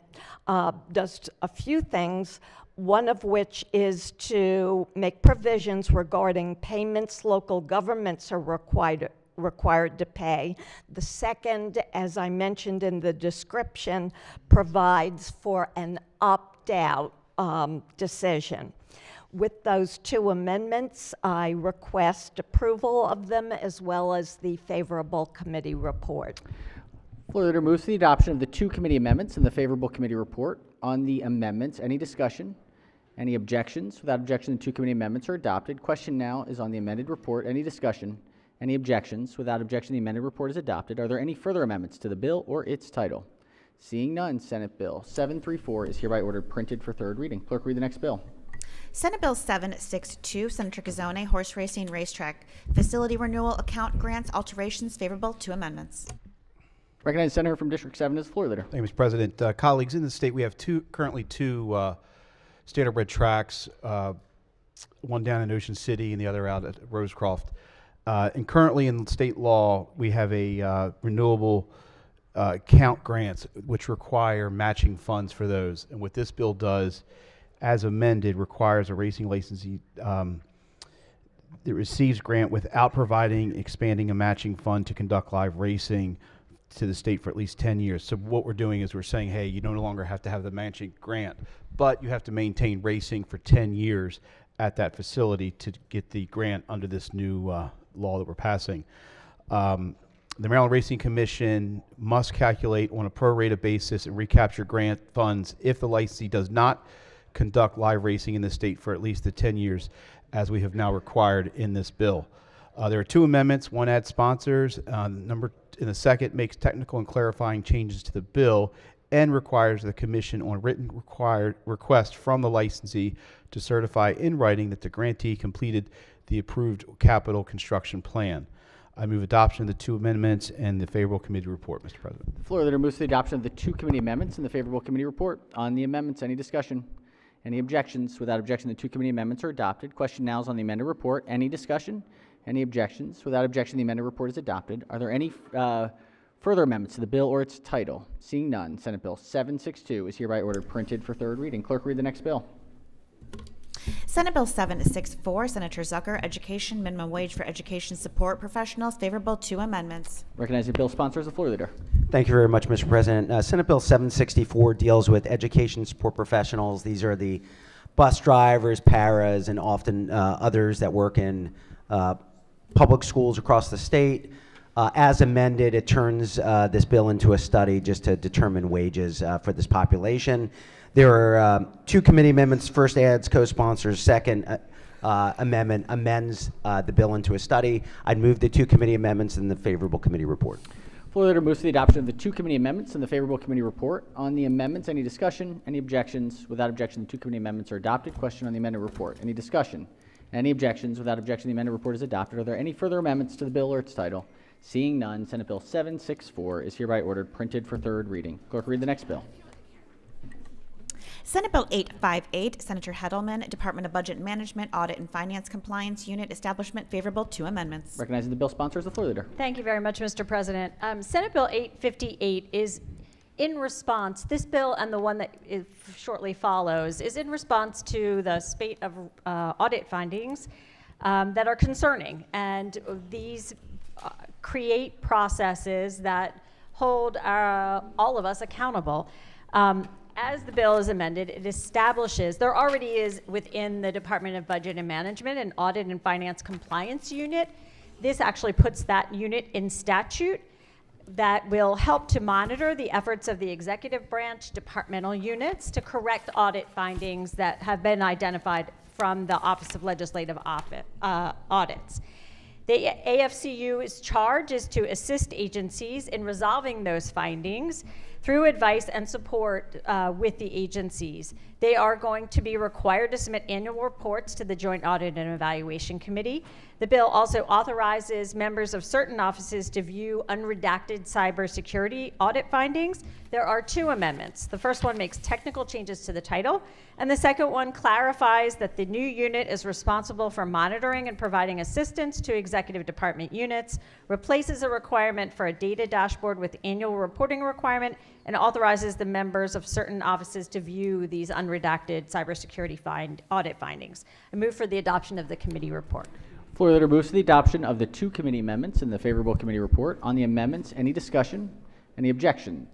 does a few things, one of which is to make provisions regarding payments local governments are required to pay. The second, as I mentioned in the description, provides for an opt-out decision. With those two amendments, I request approval of them as well as the favorable committee report. Floor leader moves to the adoption of the two committee amendments and the favorable committee report. On the amendments, any discussion? Any objections? Without objection, the two committee amendments are adopted. Question now is on the amended report. Any discussion? Any objections? Without objection, the amended report is adopted. Are there any further amendments to the bill or its title? Seeing none, Senate Bill 734 is hereby ordered printed for third reading. Clerk, read the next bill. Senate Bill 762, Senator Gazzone, Horse Racing Racetrack, Facility Renewal Account Grants Alterations, favorable to amendments. Recognize the senator from District 7 as floor leader. Thank you, Mr. President. Colleagues, in the state we have currently two standardbred tracks, one down in Ocean City and the other out at Rosecroft. And currently in state law, we have a renewable account grants which require matching funds for those. And what this bill does, as amended, requires a racing licensee that receives grant without expanding a matching fund to conduct live racing to the state for at least 10 years. So what we're doing is we're saying, hey, you no longer have to have the matching grant, but you have to maintain racing for 10 years at that facility to get the grant under this new law that we're passing. The Maryland Racing Commission must calculate on a pro rata basis and recapture grant funds if the licensee does not conduct live racing in the state for at least the 10 years, as we have now required in this bill. There are two amendments. One adds sponsors. In the second makes technical and clarifying changes to the bill and requires the commission on written request from the licensee to certify in writing that the grantee completed the approved capital construction plan. I move adoption of the two amendments and the favorable committee report, Mr. President. The floor leader moves to the adoption of the two committee amendments and the favorable committee report. On the amendments, any discussion? Any objections? Without objection, the two committee amendments are adopted. Question now is on the amended report. Any discussion? Any objections? Without objection, the amended report is adopted. Are there any further amendments to the bill or its title? Seeing none, Senate Bill 762 is hereby ordered printed for third reading. Clerk, read the next bill. Senate Bill 764, Senator Zucker, Education, Minimum Wage for Education Support Professionals, favorable to amendments. Recognizing bill sponsor as the floor leader. Thank you very much, Mr. President. Senate Bill 764 deals with education support professionals. These are the bus drivers, paras, and often others that work in public schools across the state. As amended, it turns this bill into a study just to determine wages for this population. There are two committee amendments. First adds co-sponsors. Second amendment amends the bill into a study. I'd move the two committee amendments and the favorable committee report. Floor leader moves to the adoption of the two committee amendments and the favorable committee report. On the amendments, any discussion? Any objections? Without objection, the two committee amendments are adopted. Question on the amended report. Any discussion? Any objections? Without objection, the amended report is adopted. Are there any further amendments to the bill or its title? Seeing none, Senate Bill 764 is hereby ordered printed for third reading. Clerk, read the next bill. Senate Bill 858, Senator Heddleman, Department of Budget and Management, Audit and Finance Compliance Unit Establishment, favorable, 2 amendments. Recognizing the bill sponsor is the floor leader. Thank you very much, Mr. President. Senate Bill 858 is in response, this bill and the one that shortly follows, is in response to the spate of audit findings that are concerning. And these create processes that hold all of us accountable. As the bill is amended, it establishes, there already is within the Department of Budget and Management an Audit and Finance Compliance Unit. This actually puts that unit in statute that will help to monitor the efforts of the executive branch departmental units to correct audit findings that have been identified from the Office of Legislative Audits. The AFCU's charge is to assist agencies in resolving those findings through advice and support with the agencies. They are going to be required to submit annual reports to the Joint Audit and Evaluation Committee. The bill also authorizes members of certain offices to view unredacted cybersecurity audit findings. There are 2 amendments. The first one makes technical changes to the title, and the second one clarifies that the new unit is responsible for monitoring and providing assistance to executive department units, replaces a requirement for a data dashboard with annual reporting requirement, and authorizes the members of certain offices to view these unredacted cybersecurity audit findings. I move for the adoption of the committee report. Floor leader moves for the adoption of the 2 committee amendments in the favorable committee report. On the amendments, any discussion? Any objection?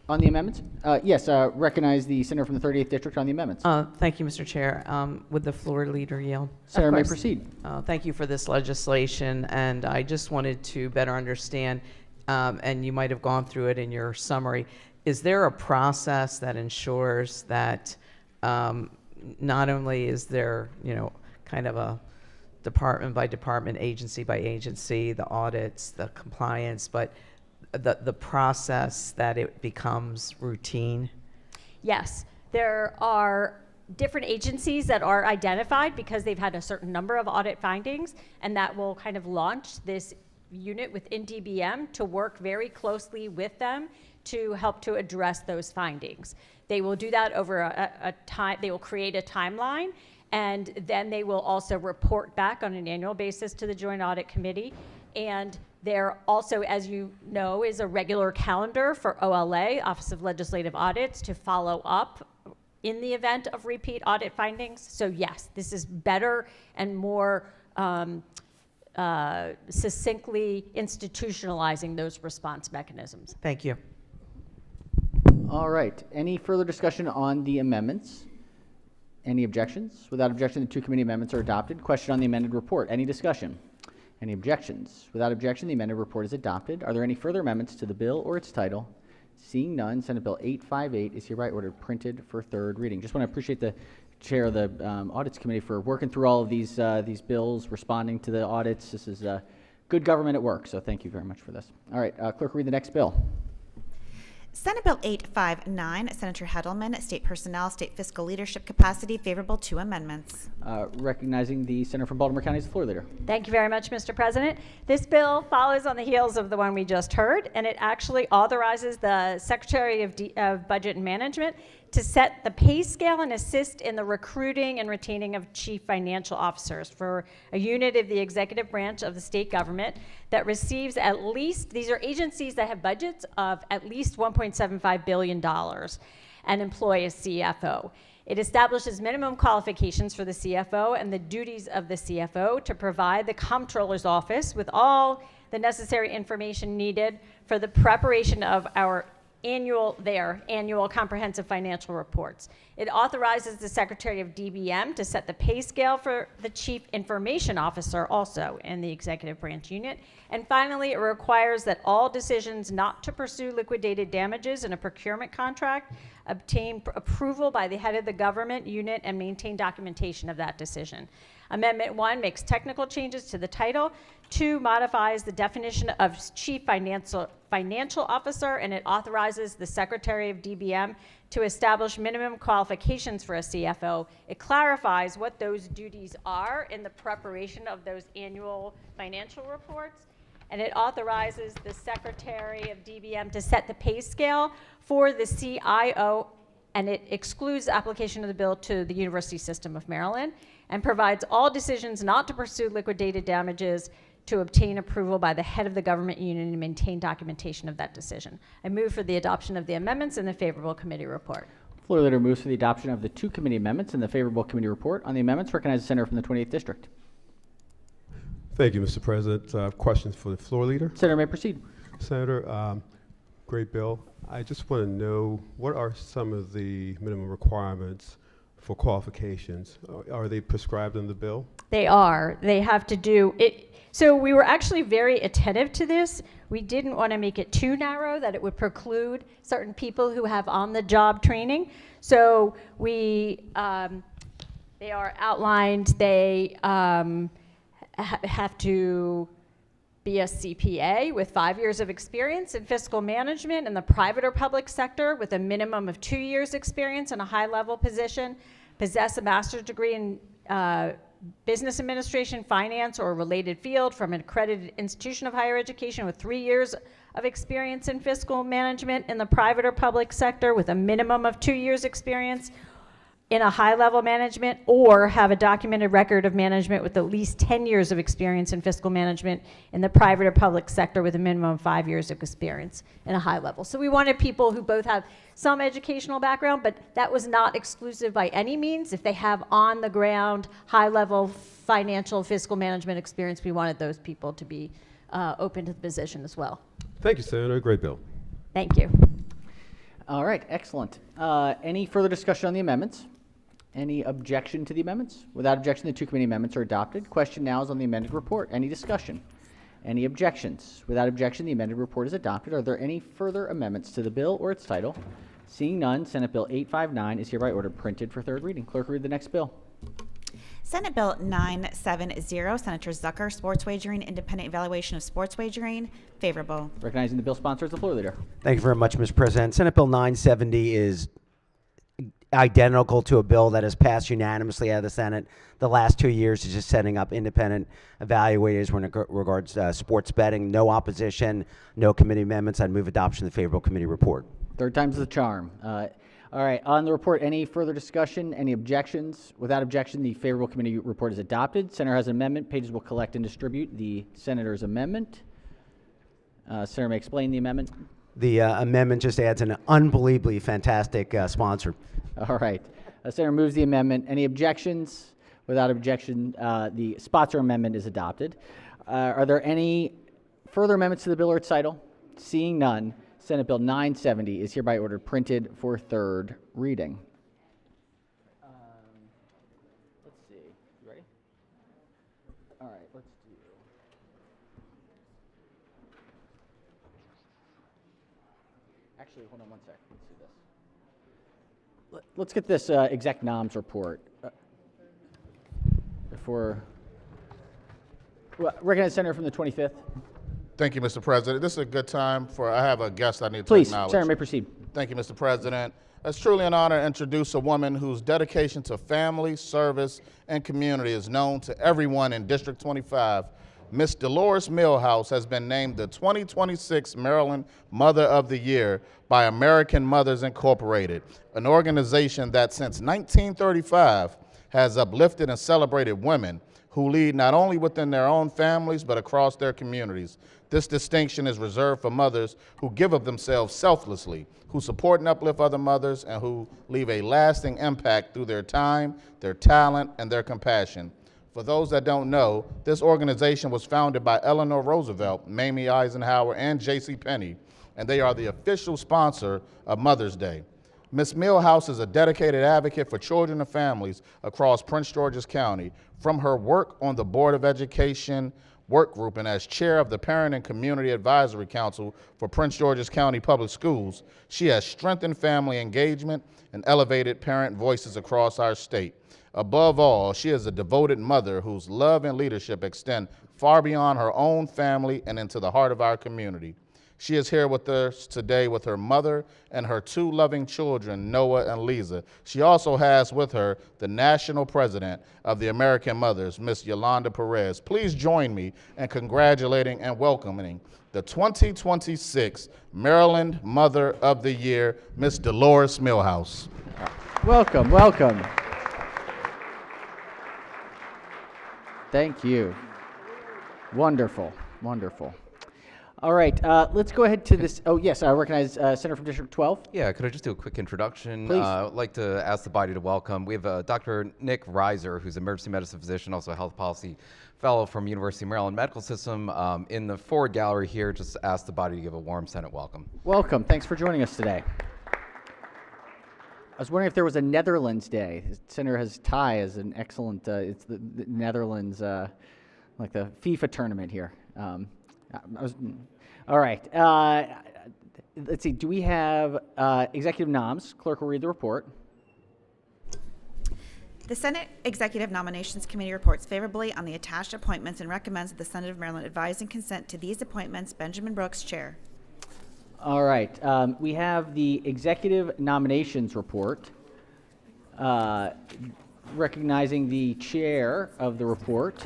On the amendments? Yes, recognize the senator from the 38th District on the amendments. Thank you, Mr. Chair. Would the floor leader yield? Senator may proceed. Thank you for this legislation, and I just wanted to better understand, and you might have gone through it in your summary, is there a process that ensures that not only is there, kind of a department by department, agency by agency, the audits, the compliance, but the process that it becomes routine? Yes, there are different agencies that are identified because they've had a certain number of audit findings, and that will kind of launch this unit within DBM to work very closely with them to help to address those findings. They will do that over a time, they will create a timeline, and then they will also report back on an annual basis to the Joint Audit Committee. And there also, as you know, is a regular calendar for OLA, Office of Legislative Audits, to follow up in the event of repeat audit findings. So yes, this is better and more succinctly institutionalizing those response mechanisms. Thank you. All right. Any further discussion on the amendments? Any objections? Without objection, the 2 committee amendments are adopted. Question on the amended report. Any discussion? Any objections? Without objection, the amended report is adopted. Are there any further amendments to the bill or its title? Seeing none, Senate Bill 858 is hereby ordered printed for third reading. Just want to appreciate the chair of the Audits Committee for working through all of these bills, responding to the audits. This is good government at work, so thank you very much for this. All right, clerk, read the next bill. Senate Bill 859, Senator Heddleman, State Personnel, State Fiscal Leadership Capacity, favorable, 2 amendments. Recognizing the senator from Baltimore County as the floor leader. Thank you very much, Mr. President. This bill follows on the heels of the one we just heard, and it actually authorizes the Secretary of Budget and Management to set the pay scale and assist in the recruiting and retaining of chief financial officers for a unit of the executive branch of the state government that receives at least, these are agencies that have budgets of at least $1.75 billion and employ a CFO. It establishes minimum qualifications for the CFO and the duties of the CFO to provide the Comptroller's Office with all the necessary information needed for the preparation of our annual comprehensive financial reports. It authorizes the Secretary of DBM to set the pay scale for the Chief Information Officer also in the executive branch unit. And finally, it requires that all decisions not to pursue liquidated damages in a procurement contract obtain approval by the head of the government unit and maintain documentation of that decision. Amendment 1 makes technical changes to the title. 2 modifies the definition of chief Financial Officer, and it authorizes the Secretary of DBM to establish minimum qualifications for a CFO. It clarifies what those duties are in the preparation of those annual financial reports, and it authorizes the Secretary of DBM to set the pay scale for the CIO, and it excludes the application of the bill to the University System of Maryland, and provides all decisions not to pursue liquidated damages to obtain approval by the head of the government unit and maintain documentation of that decision. I move for the adoption of the amendments and the favorable committee report. Floor leader moves for the adoption of the 2 committee amendments and the favorable committee report. On the amendments, recognize the senator from the 28th district. Thank you, Mr. President. Questions for the floor leader? Senator may proceed. Senator, great bill. I just want to know, what are some of the minimum requirements for qualifications? Are they prescribed in the bill? They are. They have to do it. So we were actually very attentive to this. We didn't want to make it too narrow that it would preclude certain people who have on-the-job training. So we, they are outlined. They have to be a CPA with 5 years of experience in fiscal management in the private or public sector with a minimum of 2 years experience in a high-level position, possess a master's degree in business administration, finance, or a related field from an accredited institution of higher education with 3 years of experience in fiscal management in the private or public sector with a minimum of 2 years experience in a high-level management, or have a documented record of management with at least 10 years of experience in fiscal management in the private or public sector with a minimum of 5 years of experience in a high level. So we wanted people who both have some educational background, but that was not exclusive by any means. If they have on-the-ground, high-level financial fiscal management experience, we wanted those people to be open to the position as well. Thank you, Senator. Great bill. Thank you. All right, excellent. Any further discussion on the amendments? Any objection to the amendments? Without objection, the 2 committee amendments are adopted. Question now is on the amended report. Any discussion? Any objections? Without objection, the amended report is adopted. Are there any further amendments to the bill or its title? Seeing none, Senate Bill 859 is hereby ordered printed for 3rd reading. Clerk, read the next bill. Senate Bill 970, Senator Zucker, sports wagering, independent evaluation of sports wagering, favorable. Recognizing the bill sponsor is the floor leader. Thank you very much, Mr. President. Senate Bill 970 is identical to a bill that has passed unanimously out of the Senate the last 2 years. Is just setting up independent evaluators when it regards sports betting. No opposition, no committee amendments. I'd move adoption of the favorable committee report. 3rd time's the charm. All right, on the report, any further discussion, any objections? Without objection, the favorable committee report is adopted. Senator has an amendment. Pages will collect and distribute the senator's amendment. Senator may explain the amendment. The amendment just adds an unbelievably fantastic sponsor. All right. Senator moves the amendment. Any objections? Without objection, the sponsor amendment is adopted. Are there any further amendments to the bill or its title? Seeing none, Senate Bill 970 is hereby ordered printed for 3rd reading. Let's see. You ready? All right, let's do. Actually, hold on one sec. Let's do this. Let's get this exec noms report before. Well, recognize Senator from the 25th. Thank you, Mr. President. This is a good time I have a guest I need Please, to acknowledge. Senator may proceed. Thank you, Mr. President. It's truly an honor to introduce a woman whose dedication to family, service, and community is known to everyone in District 25. Miss Dolores Millhouse has been named the 2026 Maryland Mother of the Year by American Mothers Incorporated, an organization that since 1935 has uplifted and celebrated women who lead not only within their own families but across their communities. This distinction is reserved for mothers who give of themselves selflessly, who support and uplift other mothers, and who leave a lasting impact through their time, their talent, and their compassion. For those that don't know, this organization was founded by Eleanor Roosevelt, Mamie Eisenhower, and J.C. Penney, and they are the official sponsor of Mother's Day. Ms. Millhouse is a dedicated advocate for children and families across Prince George's County. From her work on the Board of Education work group and as chair of the Parent and Community Advisory Council for Prince George's County Public Schools, she has strengthened family engagement and elevated parent voices across our state. Above all, she is a devoted mother whose love and leadership extend far beyond her own family and into the heart of our community. She is here with us today with her mother and her 2 loving children, Noah and Lisa. She also has with her the national president of the American Mothers, Miss Yolanda Perez. Please join me in congratulating and welcoming the 2026 Maryland Mother of the Year, Miss Dolores Millhouse. Welcome, welcome. Thank you. Wonderful, wonderful. All right, let's go ahead to this. Oh, yes, I recognize Senator from District 12. Yeah, could I just do a quick introduction? Please. I'd like to ask the body to welcome. We have Dr. Nick Reiser, who's an emergency medicine physician, also a health policy fellow from University of Maryland Medical System. In the forward gallery here, just ask the body to give a warm Senate welcome. Welcome. Thanks for joining us today. I was wondering if there was a Netherlands Day. The Senator has tie as an excellent, it's the Netherlands, like the FIFA tournament here. All right. Let's see. Do we have executive noms? Clerk will read the report. The Senate Executive Nominations Committee reports favorably on the attached appointments and recommends that the Senate of Maryland advise and consent to these appointments. Benjamin Brooks, Chair. All right. We have the executive nominations report. Recognizing the chair of the report.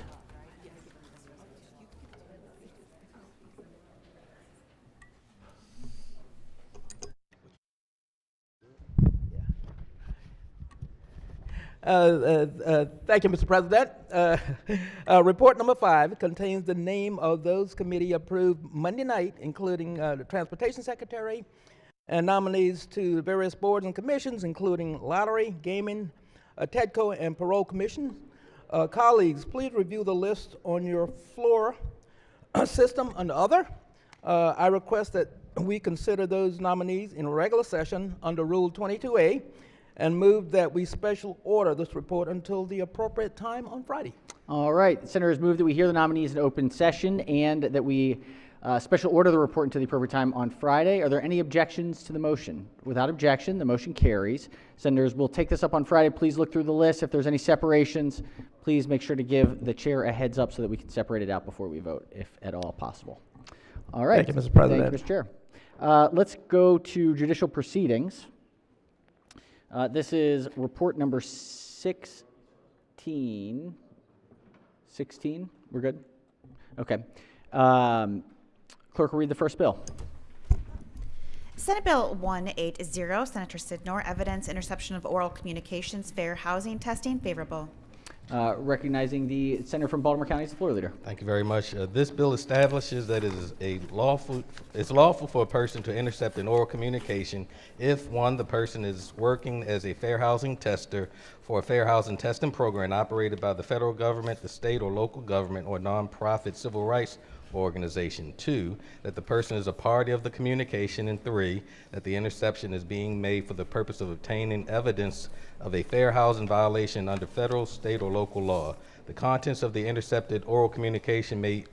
Thank you, Mr. President. Report number 5 contains the name of those committee approved Monday night, including the Transportation Secretary, and nominees to various boards and commissions, including Lottery, Gaming, TEDCO, and Parole Commission. Colleagues, please review the list on your floor system under Other. I request that we consider those nominees in regular session under Rule 22A, and move that we special order this report until the appropriate time on Friday. All right. The Senator has moved that we hear the nominees in open session and that we special order the report until the appropriate time on Friday. Are there any objections to the motion? Without objection, the motion carries. Senators, we'll take this up on Friday. Please look through the list. If there's any separations, please make sure to give the chair a heads up so that we can separate it out before we vote, if at all possible. All right. Thank you, Mr. President. Thank you, Mr. Chair. Let's go to judicial proceedings. This is report number 16. 16? We're good? Okay. Clerk will read the first bill. Senate Bill 180, Senator Sidnor, evidence, interception of oral communications, fair housing testing, favorable. Recognizing the Senator from Baltimore County as the floor leader. Thank you very much. This bill establishes that it's lawful for a person to intercept an oral communication if, 1, the person is working as a fair housing tester for a fair housing testing program operated by the federal government, the state or local government, or nonprofit civil rights organization. 2, that the person is a party of the communication, and 3, that the interception is being made for the purpose of obtaining evidence of a fair housing violation under federal, state, or local law. The contents of the intercepted oral communication may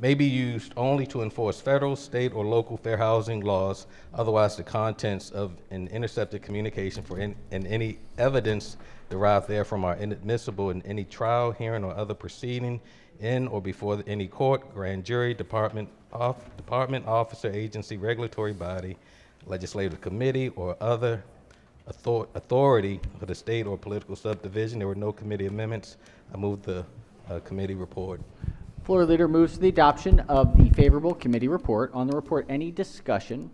be used only to enforce federal, state, or local fair housing laws. Otherwise, the contents of an intercepted communication and any evidence derived therefrom are inadmissible in any trial, hearing, or other proceeding in or before any court, grand jury, department, officer, agency, regulatory body, legislative committee, or other authority of the state or political subdivision. There were no committee amendments. I move the committee report. Floor leader moves to the adoption of the favorable committee report. On the report, any discussion,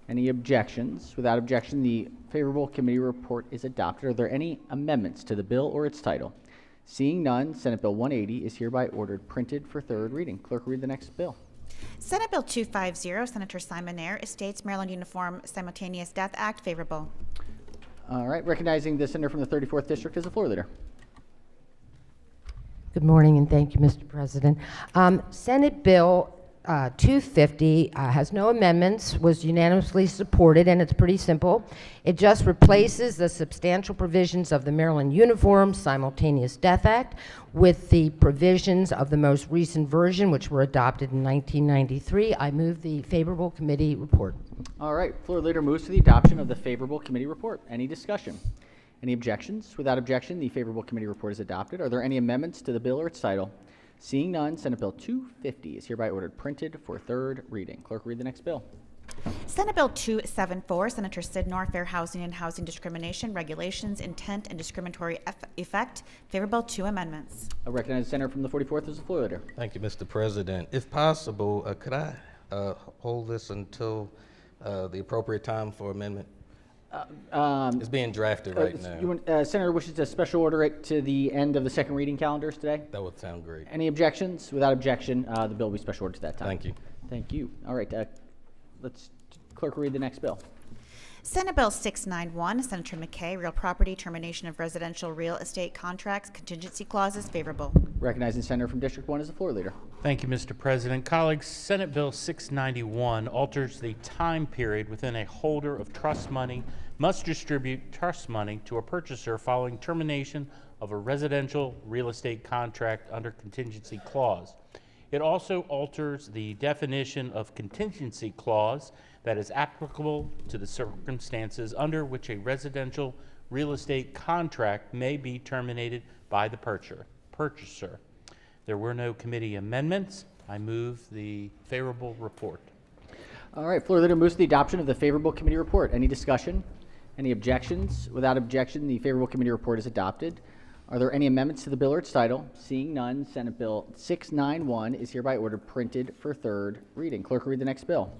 any objections? Without objection, the favorable committee report is adopted. Are there any amendments to the bill or its title? Seeing none, Senate Bill 180 is hereby ordered printed for third reading. Clerk, read the next bill. Senate Bill 250, Senator Simon Ayer, Estates Maryland Uniform Simultaneous Death Act, favorable. All right, recognizing the senator from the 34th District as the floor leader. Good morning, and thank you, Mr. President. Senate Bill 250 has no amendments, was unanimously supported, and it's pretty simple. It just replaces the substantial provisions of the Maryland Uniform Simultaneous Death Act with the provisions of the most recent version, which were adopted in 1993. I move the favorable committee report. All right, floor leader moves to the adoption of the favorable committee report. Any discussion? Any objections? Without objection, the favorable committee report is adopted. Are there any amendments to the bill or its title? Seeing none, Senate Bill 250 is hereby ordered printed for third reading. Clerk, read the next bill. Senate Bill 274, Senator Sidnor, Fair Housing and Housing Discrimination, Regulations, Intent, and Discriminatory Effect. Favorable, 2 amendments. I recognize the senator from the 44th as the floor leader. Thank you, Mr. President. If possible, could I hold this until the appropriate time for amendment? It's being drafted right now. Senator wishes to special order it to the end of the second reading calendars today. That would sound great. Any objections? Without objection, the bill will be special ordered to that time. Thank you. Thank you. All right, clerk read the next bill. Senate Bill 691, Senator McKay, Real Property, Termination of Residential Real Estate Contracts, Contingency Clauses. Favorable. Recognizing the senator from District 1 as the floor leader. Thank you, Mr. President. Colleagues, Senate Bill 691 alters the time period within a holder of trust money must distribute trust money to a purchaser following termination of a residential real estate contract under contingency clause. It also alters the definition of contingency clause that is applicable to the circumstances under which a residential real estate contract may be terminated by the purchaser. There were no committee amendments. I move the favorable report. All right, floor leader moves to the adoption of the favorable committee report. Any discussion? Any objections? Without objection, the favorable committee report is adopted. Are there any amendments to the bill or its title? Seeing none, Senate Bill 691 is hereby ordered printed for third reading. Clerk, read the next bill.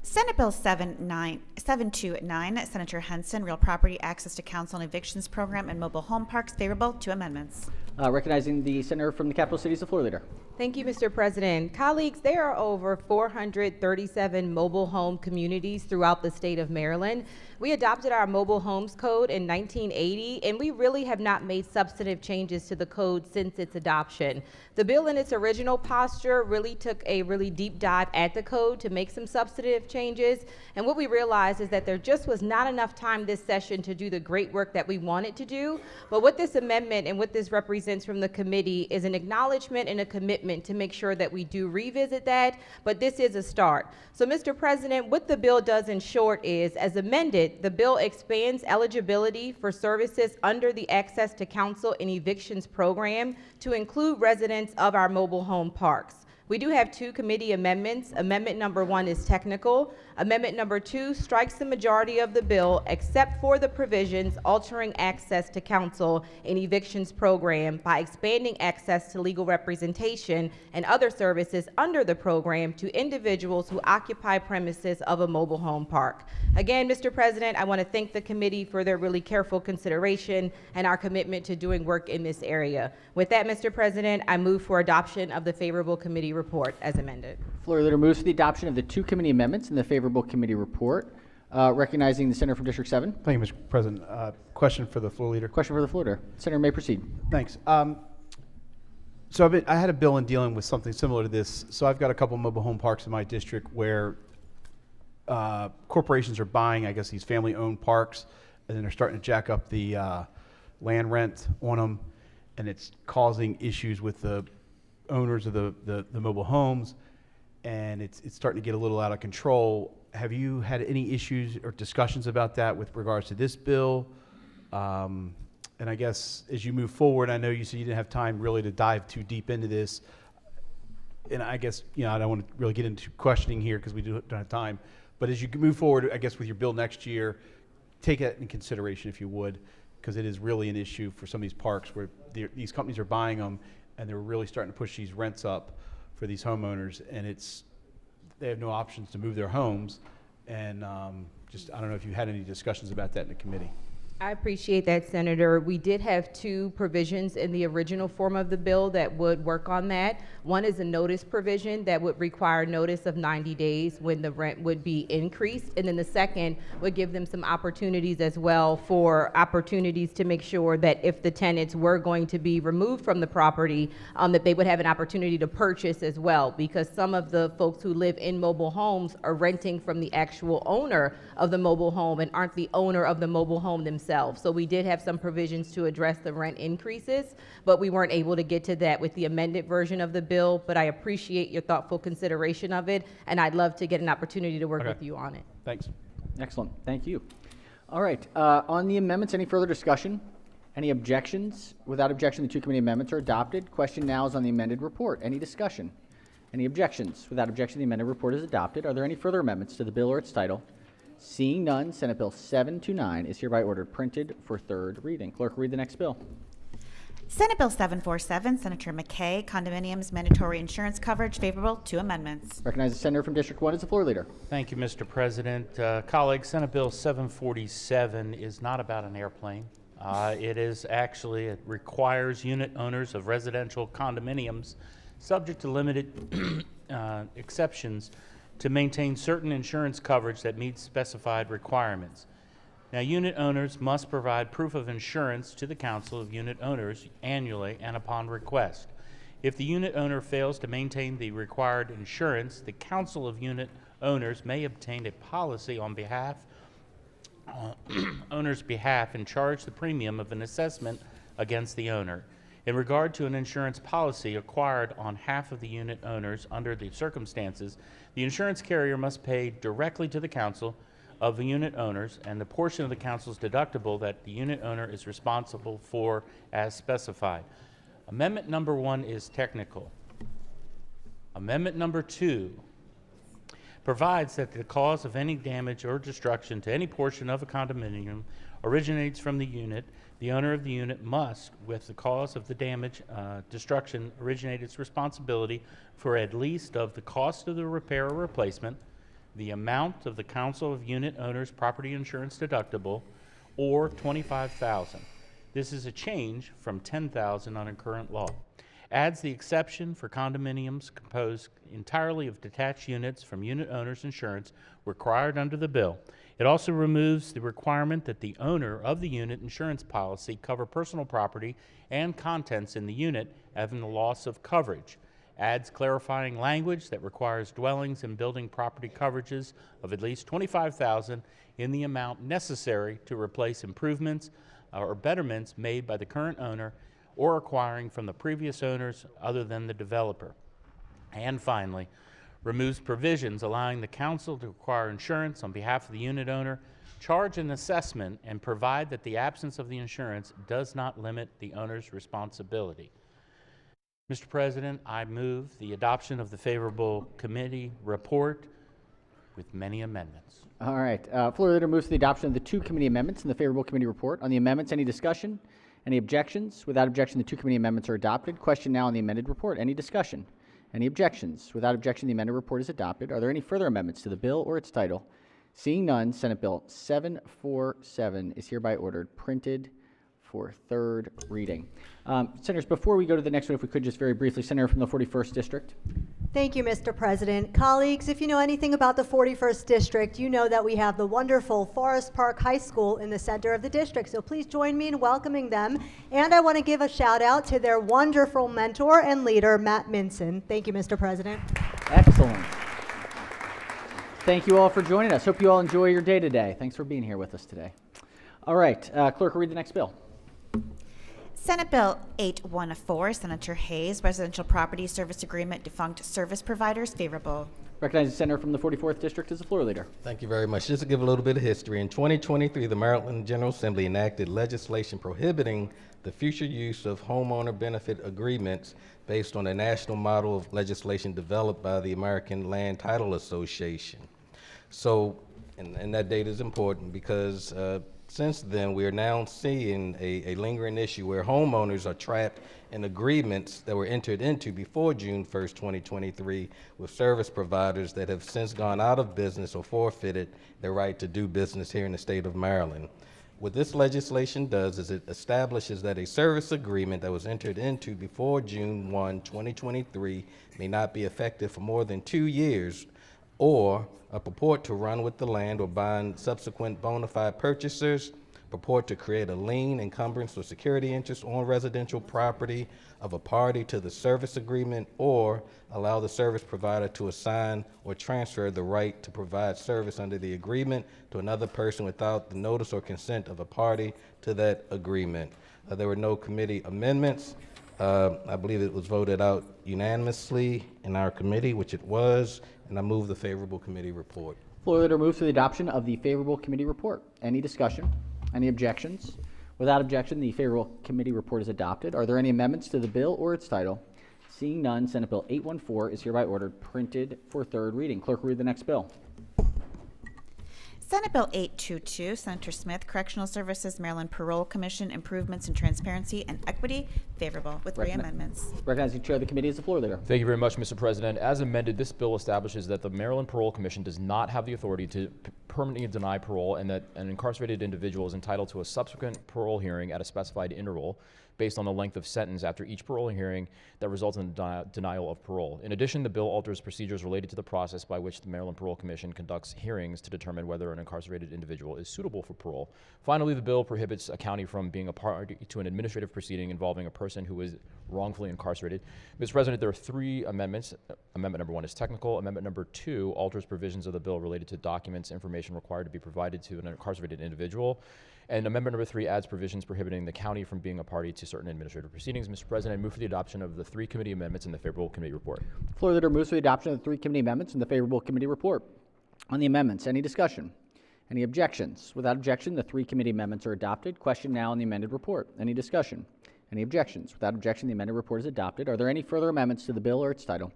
Senate Bill 729, Senator Henson, Real Property Access to Council and Evictions Program and Mobile Home Parks. Favorable, 2 amendments. Recognizing the senator from the capital city is the floor leader. Thank you, Mr. President. Colleagues, there are over 437 mobile home communities throughout the state of Maryland. We adopted our mobile homes code in 1980, and we really have not made substantive changes to the code since its adoption. The bill in its original posture really took a really deep dive at the code to make some substantive changes, and what we realized is that there just was not enough time this session to do the great work that we wanted to do. But what this amendment and what this represents from the committee is an acknowledgement and a commitment to make sure that we do revisit that, but this is a start. So, Mr. President, what the bill does in short is, as amended, the bill expands eligibility for services under the Access to Council and Evictions program to include residents of our mobile home parks. We do have 2 committee amendments. Amendment number 1 is technical. Amendment number 2 strikes the majority of the bill except for the provisions altering access to counsel and evictions program by expanding access to legal representation and other services under the program to individuals who occupy premises of a mobile home park. Again, Mr. President, I want to thank the committee for their really careful consideration and our commitment to doing work in this area. With that, Mr. President, I move for adoption of the favorable committee report as amended. Floor leader moves for the adoption of the 2 committee amendments in the favorable committee report. Recognizing the senator from District 7. Thank you, Mr. President. Question for the floor leader. Question for the floor leader. Senator may proceed. Thanks. So I had a bill in dealing with something similar to this. So I've got a couple mobile home parks in my district where corporations are buying, I guess, these family-owned parks, and then they're starting to jack up the land rent on them, and it's causing issues with the owners of the mobile homes, and it's starting to get a little out of control. Have you had any issues or discussions about that with regards to this bill? And I guess as you move forward, I know you said you didn't have time really to dive too deep into this, and I guess, I don't want to really get into questioning here because we don't have time, but as you move forward, I guess with your bill next year, take that in consideration if you would, because it is really an issue for some of these parks where these companies are buying them and they're really starting to push these rents up for these homeowners, and they have no options to move their homes, and I don't know if you had any discussions about that in the committee. I appreciate that, Senator. We did have 2 provisions in the original form of the bill that would work on that. One is a notice provision that would require notice of 90 days when the rent would be increased. And then the second would give them some opportunities as well for opportunities to make sure that if the tenants were going to be removed from the property, that they would have an opportunity to purchase as well, because some of the folks who live in mobile homes are renting from the actual owner of the mobile home and aren't the owner of the mobile home themselves. So we did have some provisions to address the rent increases, but we weren't able to get to that with the amended version of the bill. But I appreciate your thoughtful consideration of it, and I'd love to get an opportunity to work with you on it. Thanks. Excellent. Thank you. All right. On the amendments, any further discussion? Any objections? Without objection, the two committee amendments are adopted. Question now is on the amended report. Any discussion? Any objections? Without objection, the amended report is adopted. Are there any further amendments to the bill or its title? Seeing none, Senate Bill 729 is hereby ordered printed for third reading. Clerk, read the next bill. Senate Bill 747, Senator McKay, condominiums mandatory insurance coverage, favorable. Two amendments. Recognize the senator from District 1 as the floor leader. Thank you, Mr. President. Colleagues, Senate Bill 747 is not about an airplane. It requires unit owners of residential condominiums, subject to limited exceptions, to maintain certain insurance coverage that meets specified requirements. Now, unit owners must provide proof of insurance to the Council of Unit Owners annually and upon request. If the unit owner fails to maintain the required insurance, the Council of Unit Owners may obtain a policy on owner's behalf and charge the premium of an assessment against the owner. In regard to an insurance policy acquired on half of the unit owners under the circumstances, the insurance carrier must pay directly to the Council of the unit owners and the portion of the Council's deductible that the unit owner is responsible for as specified. Amendment number 1 is technical. Amendment number 2 provides that the cause of any damage or destruction to any portion of a condominium originates from the unit. The owner of the unit must, with the cause of the damage, destruction, originate its responsibility for at least of the cost of the repair or replacement, the amount of the Council of Unit Owners property insurance deductible, or $25,000. This is a change from $10,000 under current law. Adds the exception for condominiums composed entirely of detached units from unit owners insurance required under the bill. It also removes the requirement that the owner of the unit insurance policy cover personal property and contents in the unit having the loss of coverage. Adds clarifying language that requires dwellings and building property coverages of at least $25,000 in the amount necessary to replace improvements or betterments made by the current owner or acquiring from the previous owners other than the developer. And finally, removes provisions allowing the Council to acquire insurance on behalf of the unit owner, charge an assessment, and provide that the absence of the insurance does not limit the owner's responsibility. Mr. President, I move the adoption of the favorable committee report with many amendments. All right. Floor leader moves to the adoption of the two committee amendments in the favorable committee report. On the amendments, any discussion? Any objections? Without objection, the two committee amendments are adopted. Question now on the amended report. Any discussion? Any objections? Without objection, the amended report is adopted. Are there any further amendments to the bill or its title? Seeing none, Senate Bill 747 is hereby ordered printed for third reading. Senators, before we go to the next one, if we could just very briefly, Senator from the 41st District. Thank you, Mr. President. Colleagues, if you know anything about the 41st District, you know that we have the wonderful Forest Park High School in the center of the district. So please join me in welcoming them. And I want to give a shout out to their wonderful mentor and leader, Matt Minson. Thank you, Mr. President. Excellent. Thank you all for joining us. Hope you all enjoy your day today. Thanks for being here with us today. All right, clerk, read the next bill. Senate Bill 814, Senator Hayes, Residential Property Service Agreement, Defunct Service Providers, favorable. Recognize the senator from the 44th District as the floor leader. Thank you very much. Just to give a little bit of history, in 2023, the Maryland General Assembly enacted legislation prohibiting the future use of homeowner benefit agreements based on a national model of legislation developed by the American Land Title Association. So, and that date is important because since then, we are now seeing a lingering issue where homeowners are trapped in agreements that were entered into before June 1st, 2023 with service providers that have since gone out of business or forfeited their right to do business here in the state of Maryland. What this legislation does is it establishes that a service agreement that was entered into before June 1, 2023 may not be effective for more than 2 years or purport to run with the land or bind subsequent bona fide purchasers, purport to create a lien, encumbrance, or security interest on residential property of a party to the service agreement, or allow the service provider to assign or transfer the right to provide service under the agreement to another person without the notice or consent of a party to that agreement. There were no committee amendments. I believe it was voted out unanimously in our committee, which it was, and I move the favorable committee report. Floor leader moves to the adoption of the favorable committee report. Any discussion? Any objections? Without objection, the favorable committee report is adopted. Are there any amendments to the bill or its title? Seeing none, Senate Bill 814 is hereby ordered printed for third reading. Clerk will read the next bill. Senate Bill 822, Senator Smith, Correctional Services, Maryland Parole Commission, Improvements in Transparency and Equity, favorable with three amendments. Recognizing Chair of the committee is the floor leader. Thank you very much, Mr. President. As amended, this bill establishes that the Maryland Parole Commission does not have the authority to permanently deny parole, and that an incarcerated individual is entitled to a subsequent parole hearing at a specified interval based on the length of sentence after each parole hearing that results in denial of parole. In addition, the bill alters procedures related to the process by which the Maryland Parole Commission conducts hearings to determine whether an incarcerated individual is suitable for parole. Finally, the bill prohibits a county from being a party to an administrative proceeding involving a person who is wrongfully incarcerated. Mr. President, there are three amendments. Amendment number 1 is technical. Amendment number 2 alters provisions of the bill related to documents, information required to be provided to an incarcerated individual. And amendment number 3 adds provisions prohibiting the county from being a party to certain administrative proceedings. Mr. President, I move for the adoption of the 3 committee amendments in the favorable committee report. Floor leader moves for the adoption of the 3 committee amendments in the favorable committee report. On the amendments, any discussion? Any objections? Without objection, the 3 committee amendments are adopted. Question now on the amended report. Any discussion? Any objections? Without objection, the amended report is adopted. Are there any further amendments to the bill or its title?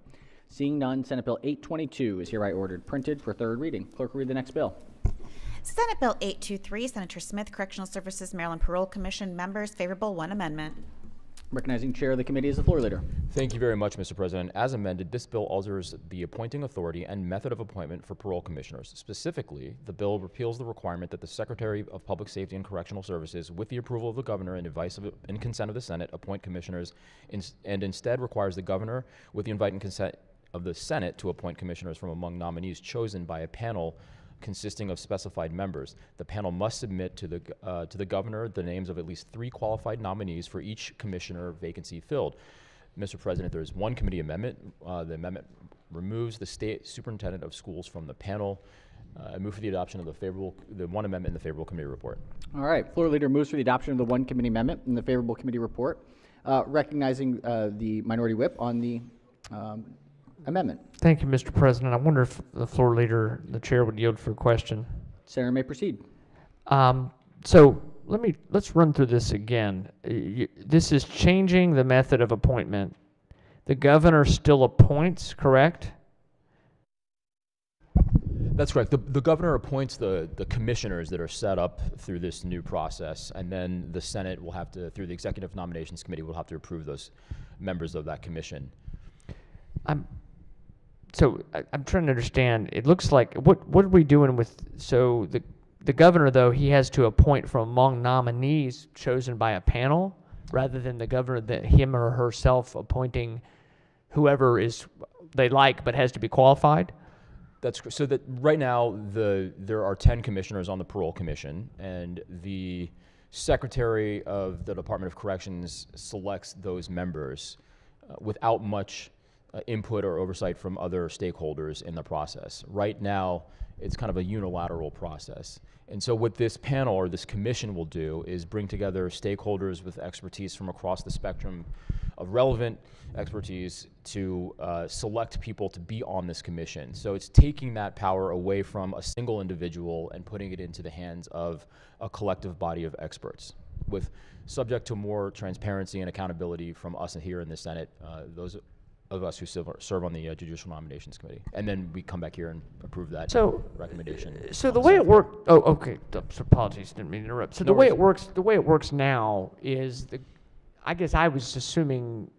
Seeing none, Senate Bill 822 is hereby ordered printed for third reading. Clerk will read the next bill. Senate Bill 823, Senator Smith, Correctional Services, Maryland Parole Commission, members, favorable, 1 amendment. Recognizing Chair of the committee is the floor leader. Thank you very much, Mr. President. As amended, this bill alters the appointing authority and method of appointment for parole commissioners. Specifically, the bill repeals the requirement that the Secretary of Public Safety and Correctional Services, with the approval of the governor and advice of and consent of the Senate, appoint commissioners, and instead requires the governor, with the invite and consent of the Senate, to appoint commissioners from among nominees chosen by a panel consisting of specified members. The panel must submit to the governor the names of at least 3 qualified nominees for each commissioner vacancy filled. Mr. President, there is 1 committee amendment. The amendment removes the state superintendent of schools from the panel. I move for the adoption of the 1 amendment in the favorable committee report. All right, floor leader moves for the adoption of the 1 committee amendment in the favorable committee report. Recognizing the minority whip on the amendment. Thank you, Mr. President. I wonder if the floor leader, the chair, would yield for a question. Senator may proceed. So let's run through this again. This is changing the method of appointment. The governor still appoints, correct? That's correct. The governor appoints the commissioners that are set up through this new process, and then the Senate will have to, through the Executive Nominations Committee, will have to approve those members of that commission. I'm trying to understand. It looks like what are we doing with? So the governor, though, he has to appoint from among nominees chosen by a panel, rather than the governor that him or herself appointing whoever is they like, but has to be qualified. That's so that right now there are 10 commissioners on the Parole Commission, and the Secretary of the Department of Corrections selects those members without much input or oversight from other stakeholders in the process. Right now, it's kind of a unilateral process. And so what this panel or this commission will do is bring together stakeholders with expertise from across the spectrum of relevant expertise to select people to be on this commission. So it's taking that power away from a single individual and putting it into the hands of a collective body of experts, with subject to more transparency and accountability from us here in the Senate, those of us who serve on the Judicial Nominations Committee. And then we come back here and approve that recommendation. So the way it works, okay, apologies, didn't mean to interrupt. So the way it works now is I guess I was assuming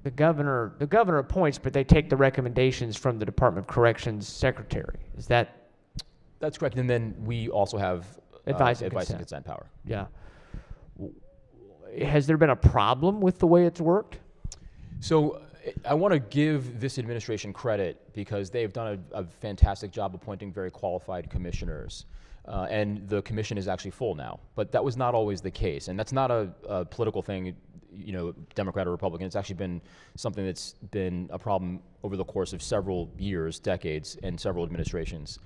the governor appoints, but they take the recommendations from the Department of Corrections secretary. Is that? That's correct. And then we also have advice and consent power. Yeah. Has there been a problem with the way it's worked? So I want to give this administration credit because they've done a fantastic job appointing very qualified commissioners. And the commission is actually full now. But that was not always the case. And that's not a political thing, you know, Democrat or Republican. It's actually been something that's been a problem over the course of several years, decades, and several administrations.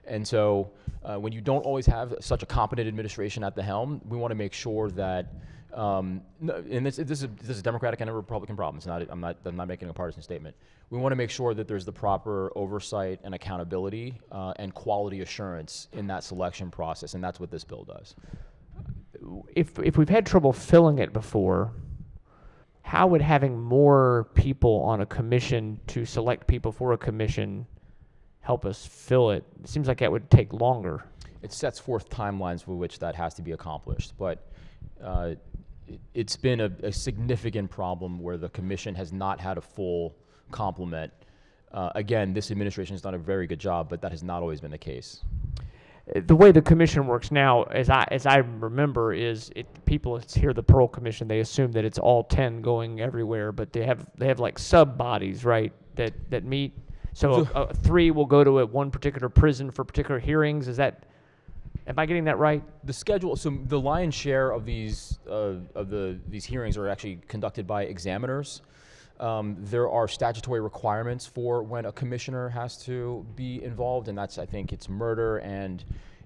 And so when you don't always have such a competent administration at the helm, we want to make sure that and this is a Democratic and a Republican problem. It's not. I'm not making a partisan statement. We want to make sure that there's the proper oversight and accountability and quality assurance in that selection process, and that's what this bill does. if we've had trouble filling it before, how would having more people on a commission to select people for a commission help us fill it? It seems like that would take longer. It sets forth timelines for which that has to be accomplished, but it's been a significant problem where the commission has not had a full complement. Again, this administration has done a very good job, but that has not always been the case. The way the commission works now, as I remember, is people hear the Parole Commission, they assume that it's all 10 going everywhere, but they have like sub bodies, right, that meet. So 3 will go to one particular prison for particular hearings. Am I getting that right? The schedule. So the lion's share of these these hearings are actually conducted by examiners. There are statutory requirements for when a commissioner has to be involved, and that's, I think, it's murder, and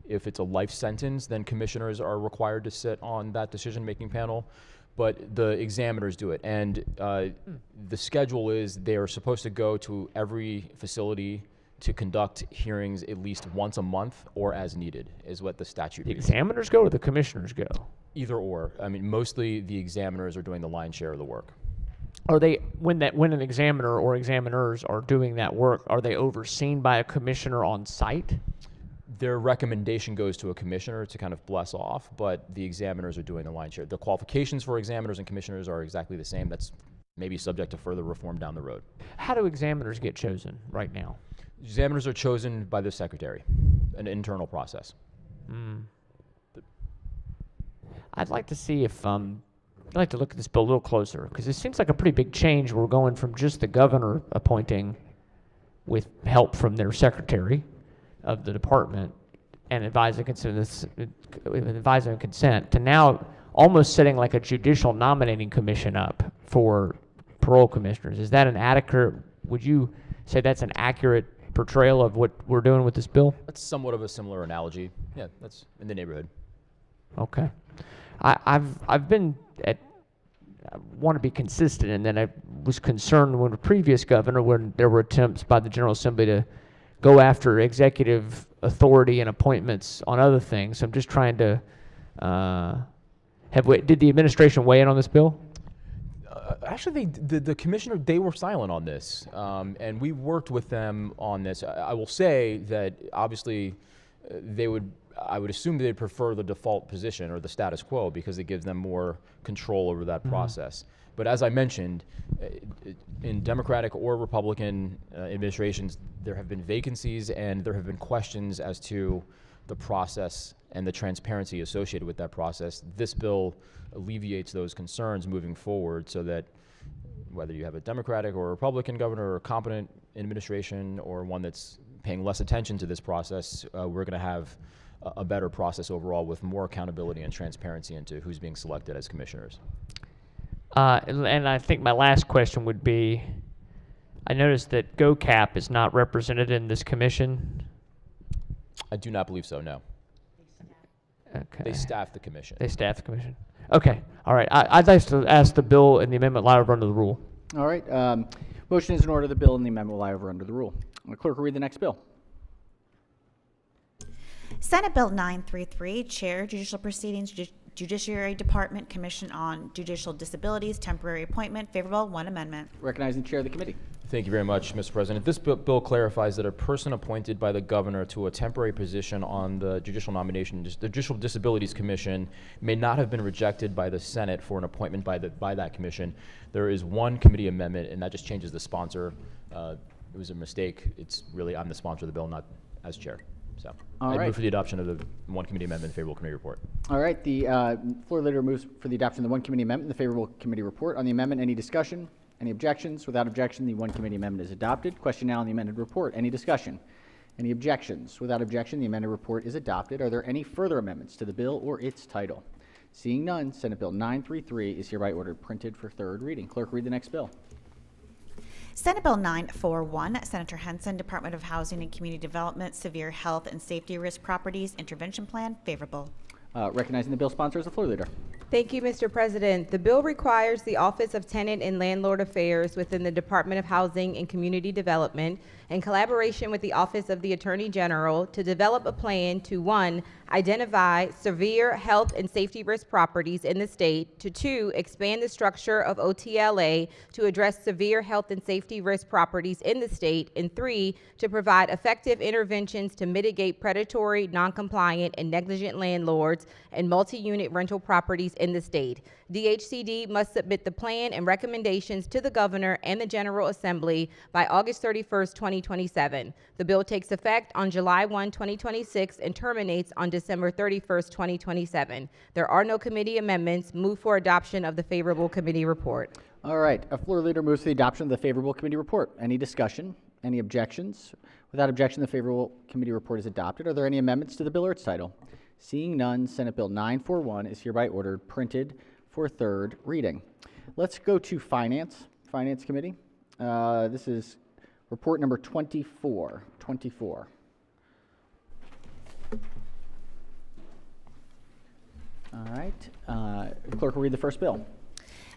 if it's a life sentence, then commissioners are required to sit on that decision-making panel. But the examiners do it, and the schedule is they are supposed to go to every facility to conduct hearings at least once a month or as needed, is what the statute reads. The examiners go or the commissioners go? Either or. I mean, mostly the examiners are doing the lion's share of the work. Are they, when an examiner or examiners are doing that work, are they overseen by a commissioner on site? Their recommendation goes to a commissioner to kind of bless off, but the examiners are doing the lion's share. The qualifications for examiners and commissioners are exactly the same. That's maybe subject to further reform down the road. How do examiners get chosen right now? Examiners are chosen by the secretary, an internal process. I'd like to see if I'd like to look at this bill a little closer, because it seems like a pretty big change. We're going from just the governor appointing with help from their secretary of the department and advising consent to now almost setting like a judicial nominating commission up for parole commissioners. Is that an adequate, would you say that's an accurate portrayal of what we're doing with this bill? That's somewhat of a similar analogy. Yeah, that's in the neighborhood. Okay. I've been at, I want to be consistent, and then I was concerned when the previous governor, when there were attempts by the General Assembly to go after executive authority and appointments on other things. I'm just trying to, did the administration weigh in on this bill? Actually, the commissioner, they were silent on this, and we worked with them on this. I will say that obviously I would assume they'd prefer the default position or the status quo because it gives them more control over that process. But as I mentioned, in Democratic or Republican administrations, there have been vacancies and there have been questions as to the process and the transparency associated with that process. This bill alleviates those concerns moving forward so that whether you have a Democratic or a Republican governor or a competent administration or one that's paying less attention to this process, we're going to have a better process overall with more accountability and transparency into who's being selected as commissioners. And I think my last question would be, I noticed that GoCap is not represented in this commission. I do not believe so, no. Okay. They staff the commission. They staff the commission. Okay, all right. I'd like to ask the bill and the amendment lie over under the rule. All right. Motion is in order. The bill and the amendment will lie over under the rule. The clerk will read the next bill. Senate Bill 933, Chair, Judicial Proceedings, Judiciary Department, Commission on Judicial Disabilities, Temporary Appointment, favorable, one amendment. Recognizing the chair of the committee. Thank you very much, Mr. President. This bill clarifies that a person appointed by the governor to a temporary position on the Judicial Nomination, the Judicial Disabilities Commission may not have been rejected by the Senate for an appointment by that commission. There is one committee amendment, and that just changes the sponsor. It was a mistake. It's really, I'm the sponsor of the bill, not as chair. So I move for the adoption of the one committee amendment, favorable committee report. All right. The floor leader moves for the adoption of the one committee amendment, the favorable committee report. On the amendment, any discussion? Any objections? Without objection, the one committee amendment is adopted. Question now on the amended report. Any discussion? Any objections? Without objection, the amended report is adopted. Are there any further amendments to the bill or its title? Seeing none, Senate Bill 933 is hereby ordered printed for third reading. Clerk, read the next bill. Senate Bill 941, Senator Henson, Department of Housing and Community Development, Severe Health and Safety Risk Properties Intervention Plan, favorable. Recognizing the bill sponsor as the floor leader. Thank you, Mr. President. The bill requires the Office of Tenant and Landlord Affairs within the Department of Housing and Community Development in collaboration with the Office of the Attorney General to develop a plan to 1, identify severe health and safety risk properties in the state, to 2, expand the structure of OTLA to address severe health and safety risk properties in the state, and 3, to provide effective interventions to mitigate predatory, non-compliant, and negligent landlords and multi-unit rental properties in the state. DHCD must submit the plan and recommendations to the Governor and the General Assembly by August 31st, 2027. The bill takes effect on July 1, 2026 and terminates on December 31st, 2027. There are no committee amendments. Move for adoption of the favorable committee report. All right, a floor leader moves to the adoption of the favorable committee report. Any discussion? Any objections? Without objection, the favorable committee report is adopted. Are there any amendments to the bill or its title? Seeing none, Senate Bill 941 is hereby ordered printed for third reading. Let's go to Finance Committee. This is report number 24. All right, clerk will read the first bill.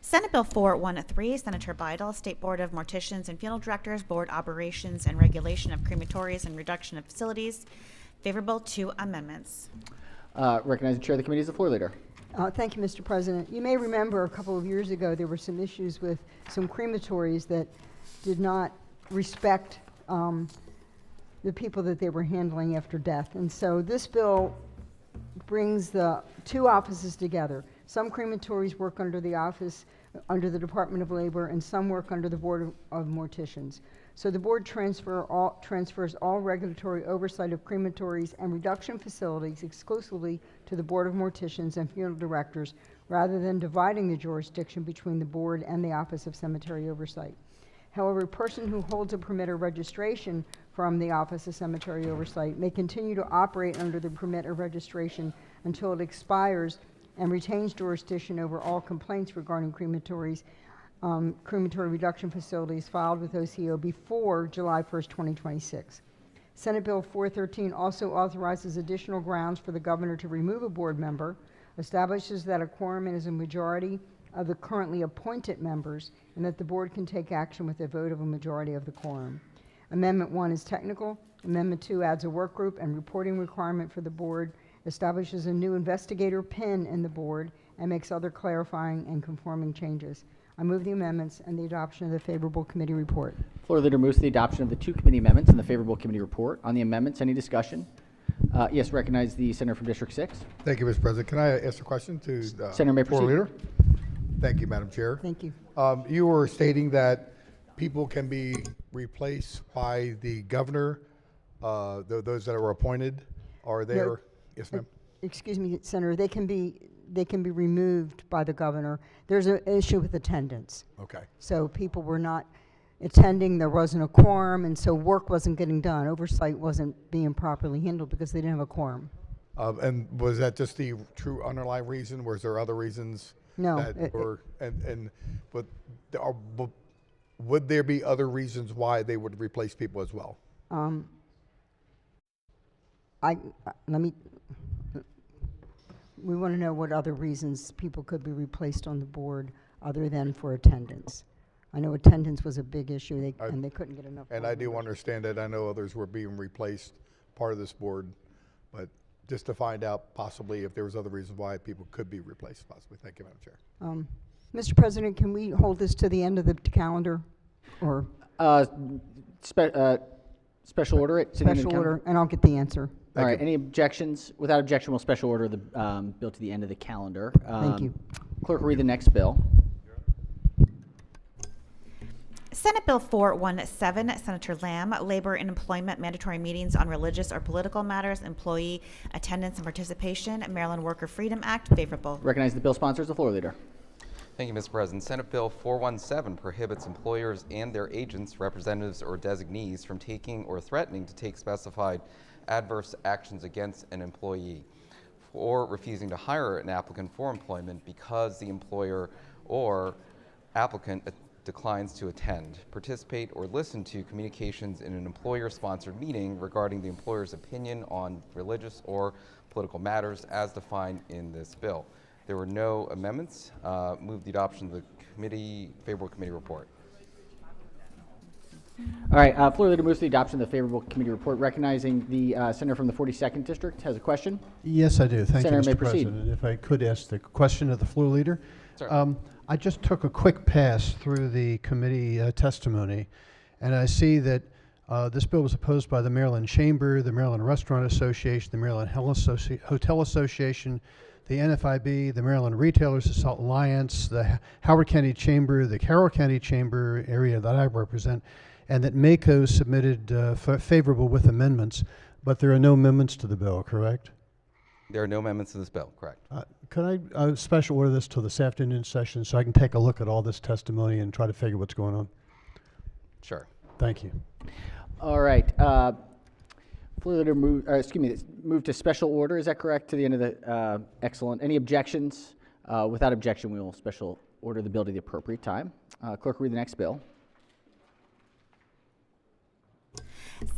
Senate Bill 413, Senator Bidel, State Board of Morticians and Funeral Directors, Board Operations and Regulation of Crematories and Reduction of Facilities. Favorable, 2 amendments. Recognize the chair of the committee as the floor leader. Thank you, Mr. President. You may remember a couple of years ago there were some issues with some crematories that did not respect the people that they were handling after death. And so this bill brings the 2 offices together. Some crematories work under the office, under the Department of Labor, and some work under the Board of Morticians. So the board transfers all regulatory oversight of crematories and reduction facilities exclusively to the Board of Morticians and Funeral Directors, rather than dividing the jurisdiction between the board and the Office of Cemetery Oversight. However, a person who holds a permit or registration from the Office of Cemetery Oversight may continue to operate under the permit or registration until it expires and retains jurisdiction over all complaints regarding crematories, crematory reduction facilities filed with OCO before July 1st, 2026. Senate Bill 413 also authorizes additional grounds for the governor to remove a board member, establishes that a quorum is a majority of the currently appointed members, and that the board can take action with a vote of a majority of the quorum. Amendment 1 is technical. Amendment 2 adds a work group and reporting requirement for the board, establishes a new investigator PIN in the board, and makes other clarifying and conforming changes. I move the amendments and the adoption of the favorable committee report. Floor leader moves to the adoption of the 2 committee amendments and the favorable committee report. On the amendments, any discussion? Yes, recognize the senator from District 6. Thank you, Mr. President. Can I ask a question to the Senator may floor proceed. leader? Thank you, Madam Chair. Thank you. You were stating that people can be replaced by the governor, those that are appointed. Are there? No, Yes, ma'am. Excuse me, Senator. They can be removed by the governor. There's an issue with attendance. Okay. So people were not attending. There wasn't a quorum, and so work wasn't getting done. Oversight wasn't being properly handled because they didn't have a quorum. And was that just the true underlying reason? Was there other reasons? No. That but would there be other reasons why they would replace people as well? We want to know what other reasons people could be replaced on the board other than for attendance. I know attendance was a big issue, and they couldn't get enough. And I do understand that. I know others were being replaced, part of this board, but just to find out possibly if there was other reasons why people could be replaced possibly. Thank you, Madam Chair. Mr. President, can we hold this to the end of the calendar, or special order it to the end of the special calendar? order, and I'll get the answer. All right, any objections? Without objection, we'll special order the bill to the end of the calendar. Thank you. Clerk will read the next bill. Senate Bill 417, Senator Lamb, Labor and Employment Mandatory Meetings on Religious or Political Matters, Employee Attendance and Participation, Maryland Worker Freedom Act. Favorable. Recognize the bill sponsor as the floor leader. Thank you, Mr. President. Senate Bill 417 prohibits employers and their agents, representatives, or designees from taking or threatening to take specified adverse actions against an employee or refusing to hire an applicant for employment because the employer or applicant declines to attend, participate, or listen to communications in an employer-sponsored meeting regarding the employer's opinion on religious or political matters as defined in this bill. There were no amendments. Move the adoption of the favorable committee report. All right, floor leader moves to the adoption of the favorable committee report. Recognizing the senator from the 42nd district has a question. Yes, I do. Thank Senator you, may Mr. proceed. President. If I could ask the question of the floor leader. Certainly. I just took a quick pass through the committee testimony, and I see that this bill was opposed by the Maryland Chamber, the Maryland Restaurant Association, the Maryland Hotel Association, the NFIB, the Maryland Retailers Alliance, the Howard County Chamber, the Carroll County Chamber area that I represent, and that MACO submitted favorable with amendments, but there are no amendments to the bill, correct? There are no amendments to this bill, correct. Could I special order this till this afternoon session so I can take a look at all this testimony and try to figure what's going on? Sure. Thank you. All right. Floor leader move to special order. Is that correct? To the end of the excellent. Any objections? Without objection, we will special order the bill to the appropriate time. Clerk, read the next bill.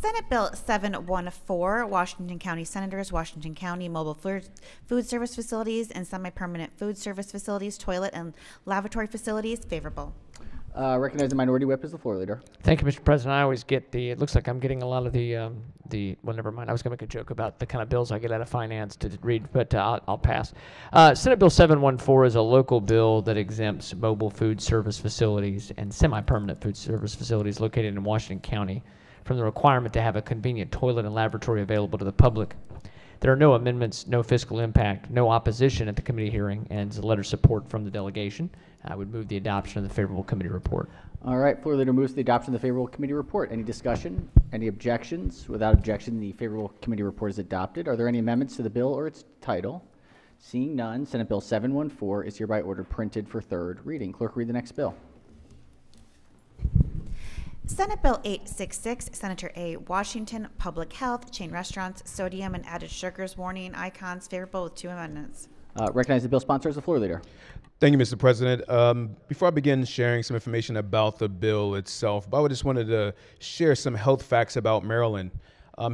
Senate Bill 714, Washington County Senators, Washington County Mobile Food Service Facilities and Semi-Permanent Food Service Facilities, Toilet and Lavatory Facilities, favorable. Recognize the minority whip as the floor leader. Thank you, Mr. President. I always get it looks like I'm getting a lot of well, never mind. I was going to make a joke about the kind of bills I get out of finance to read, but I'll pass. Senate Bill 714 is a local bill that exempts mobile food service facilities and semi-permanent food service facilities located in Washington County from the requirement to have a convenient toilet and lavatory available to the public. There are no amendments, no fiscal impact, no opposition at the committee hearing, and a letter of support from the delegation. I would move the adoption of the favorable committee report. All right, floor leader moves to the adoption of the favorable committee report. Any discussion? Any objections? Without objection, the favorable committee report is adopted. Are there any amendments to the bill or its title? Seeing none, Senate Bill 714 is hereby ordered printed for third reading. Clerk, read the next bill. Senate Bill 866, Senator A. Washington, Public Health, Chain Restaurants, Sodium and Added Sugars Warning Icons, favorable with 2 amendments. Recognize the bill sponsor as the floor leader. Thank you, Mr. President. Before I begin sharing some information about the bill itself, I just wanted to share some health facts about Maryland.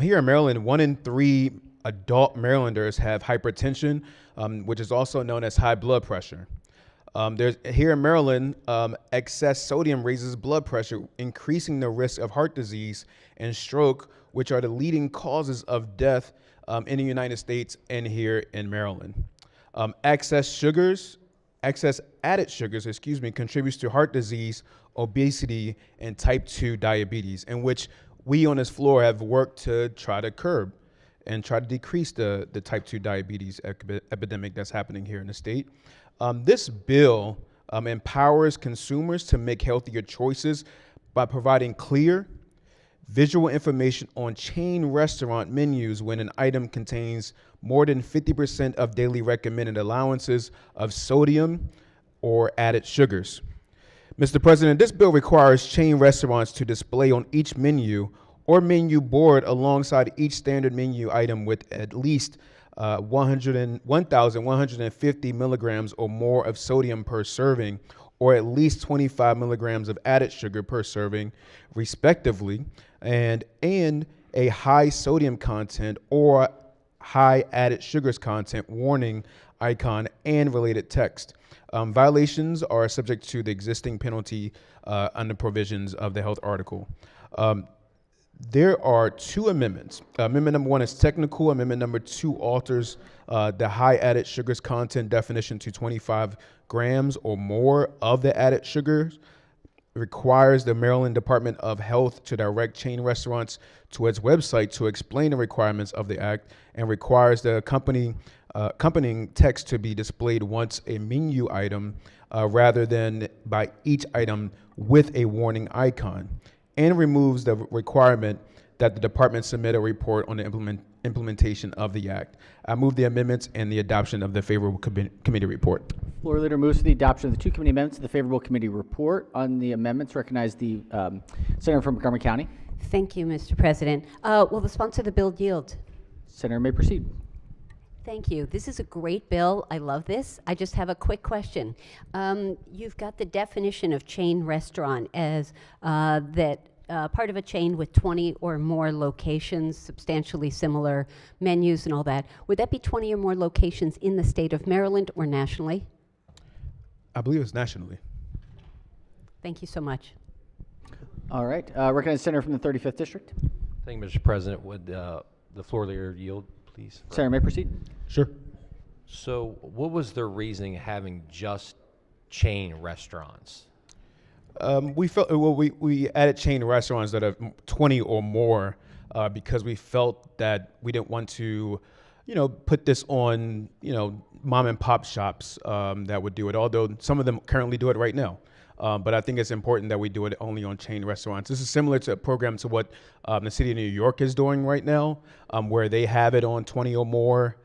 Here in Maryland, 1 in 3 adult Marylanders have hypertension, which is also known as high blood pressure. Here in Maryland, excess sodium raises blood pressure, increasing the risk of heart disease and stroke, which are the leading causes of death in the United States and here in Maryland. Excess added sugars, contributes to heart disease, obesity, and type 2 diabetes, in which we on this floor have worked to try to curb and try to decrease the type 2 diabetes epidemic that's happening here in the state. This bill empowers consumers to make healthier choices by providing clear, visual information on chain restaurant menus when an item contains more than 50% of daily recommended allowances of sodium or added sugars. Mr. President, this bill requires chain restaurants to display on each menu or menu board alongside each standard menu item with at least 1,150 milligrams or more of sodium per serving, or at least 25 milligrams of added sugar per serving, respectively, and a high sodium content or high added sugars content warning icon and related text. Violations are subject to the existing penalty under provisions of the health article. There are 2 amendments. Amendment number 1 is technical. Amendment number 2 alters the high added sugars content definition to 25 grams or more of the added sugars. Requires the Maryland Department of Health to direct chain restaurants to its website to explain the requirements of the act, and requires the accompanying text to be displayed once a menu item rather than by each item with a warning icon, and removes the requirement that the department submit a report on the implementation of the act. I move the amendments and the adoption of the favorable committee report. Floor leader moves to the adoption of the 2 committee amendments to the favorable committee report. On the amendments, recognize the senator from Montgomery County. Thank you, Mr. President. Will the sponsor of the bill yield? Senator may proceed. Thank you. This is a great bill. I love this. I just have a quick question. You've got the definition of chain restaurant as part of a chain with 20 or more locations, substantially similar menus and all that. Would that be 20 or more locations in the state of Maryland or nationally? I believe it's nationally. Thank you so much. All right. Recognized senator from the 35th District. Thank you, Mr. President. Would the floor leader yield, please? Senator may proceed. Sure. So what was their reasoning having just chain restaurants? We felt we added chain restaurants that have 20 or more because we felt that we didn't want to, put this on, mom and pop shops that would do it. Although some of them currently do it right now, but I think it's important that we do it only on chain restaurants. This is similar to a program to what the city of New York is doing right now, where they have it on 20 or more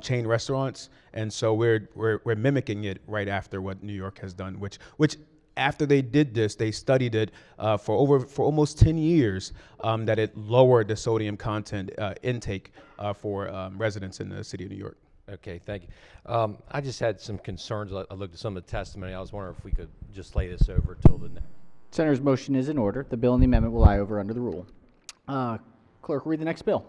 chain restaurants, and so we're mimicking it right after what New York has done, which after they did this, they studied it for almost 10 years, that it lowered the sodium content intake for residents in the city of New York. Okay, thank you. I just had some concerns. I looked at some of the testimony. I was wondering if we could just lay this over till the next. Senator's motion is in order. The bill and the amendment will lie over under the rule. Clerk, read the next bill.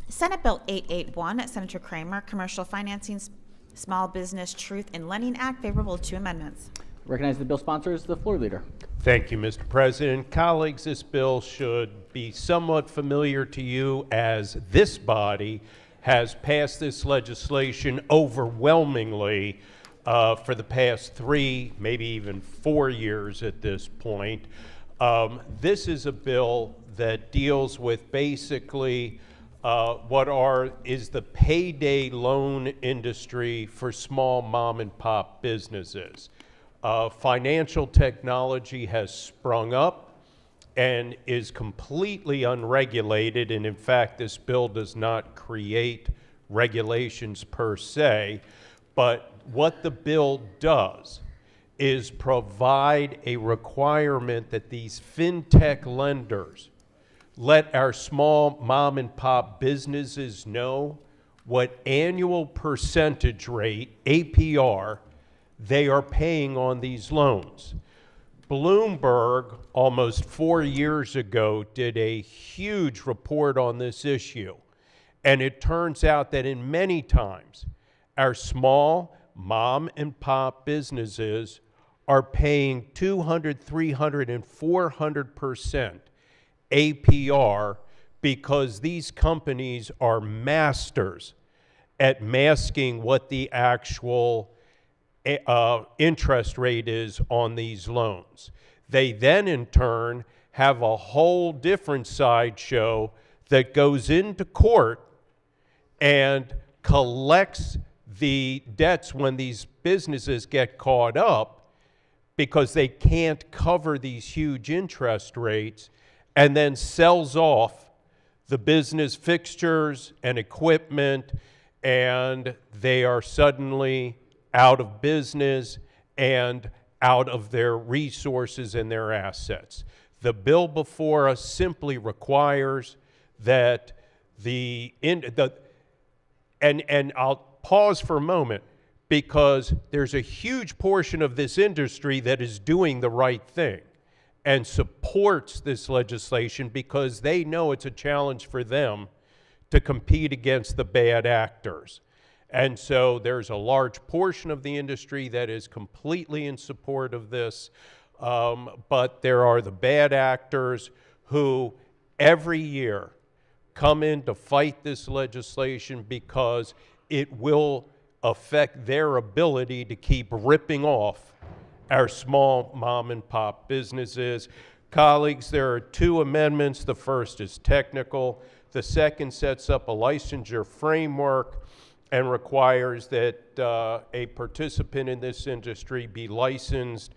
Senate Bill 881, Senator Kramer, Commercial Financing Small Business Truth in Lending Act, favorable to amendments. Recognize the bill sponsor is the floor leader. Thank you, Mr. President. Colleagues, this bill should be somewhat familiar to you, as this body has passed this legislation overwhelmingly for the past 3, maybe even 4 years at this point. This is a bill that deals with basically is the payday loan industry for small mom and pop businesses. Financial technology has sprung up and is completely unregulated, and in fact this bill does not create regulations per se, but what the bill does is provide a requirement that these fintech lenders let our small mom and pop businesses know what annual percentage rate, APR, they are paying on these loans. Bloomberg, almost 4 years ago, did a huge report on this issue. And it turns out that in many times, our small mom and pop businesses are paying 200, 300, and 400% APR because these companies are masters at masking what the actual interest rate is on these loans. They then in turn have a whole different sideshow that goes into court and collects the debts when these businesses get caught up because they can't cover these huge interest rates, and then sells off the business fixtures and equipment, and they are suddenly out of business and out of their resources and their assets. The bill before us simply requires that and I'll pause for a moment, because there's a huge portion of this industry that is doing the right thing and supports this legislation because they know it's a challenge for them to compete against the bad actors. And so there's a large portion of the industry that is completely in support of this, but there are the bad actors who every year come in to fight this legislation because it will affect their ability to keep ripping off our small mom and pop businesses. Colleagues, there are 2 amendments. The first is technical. The second sets up a licensure framework and requires that a participant in this industry be licensed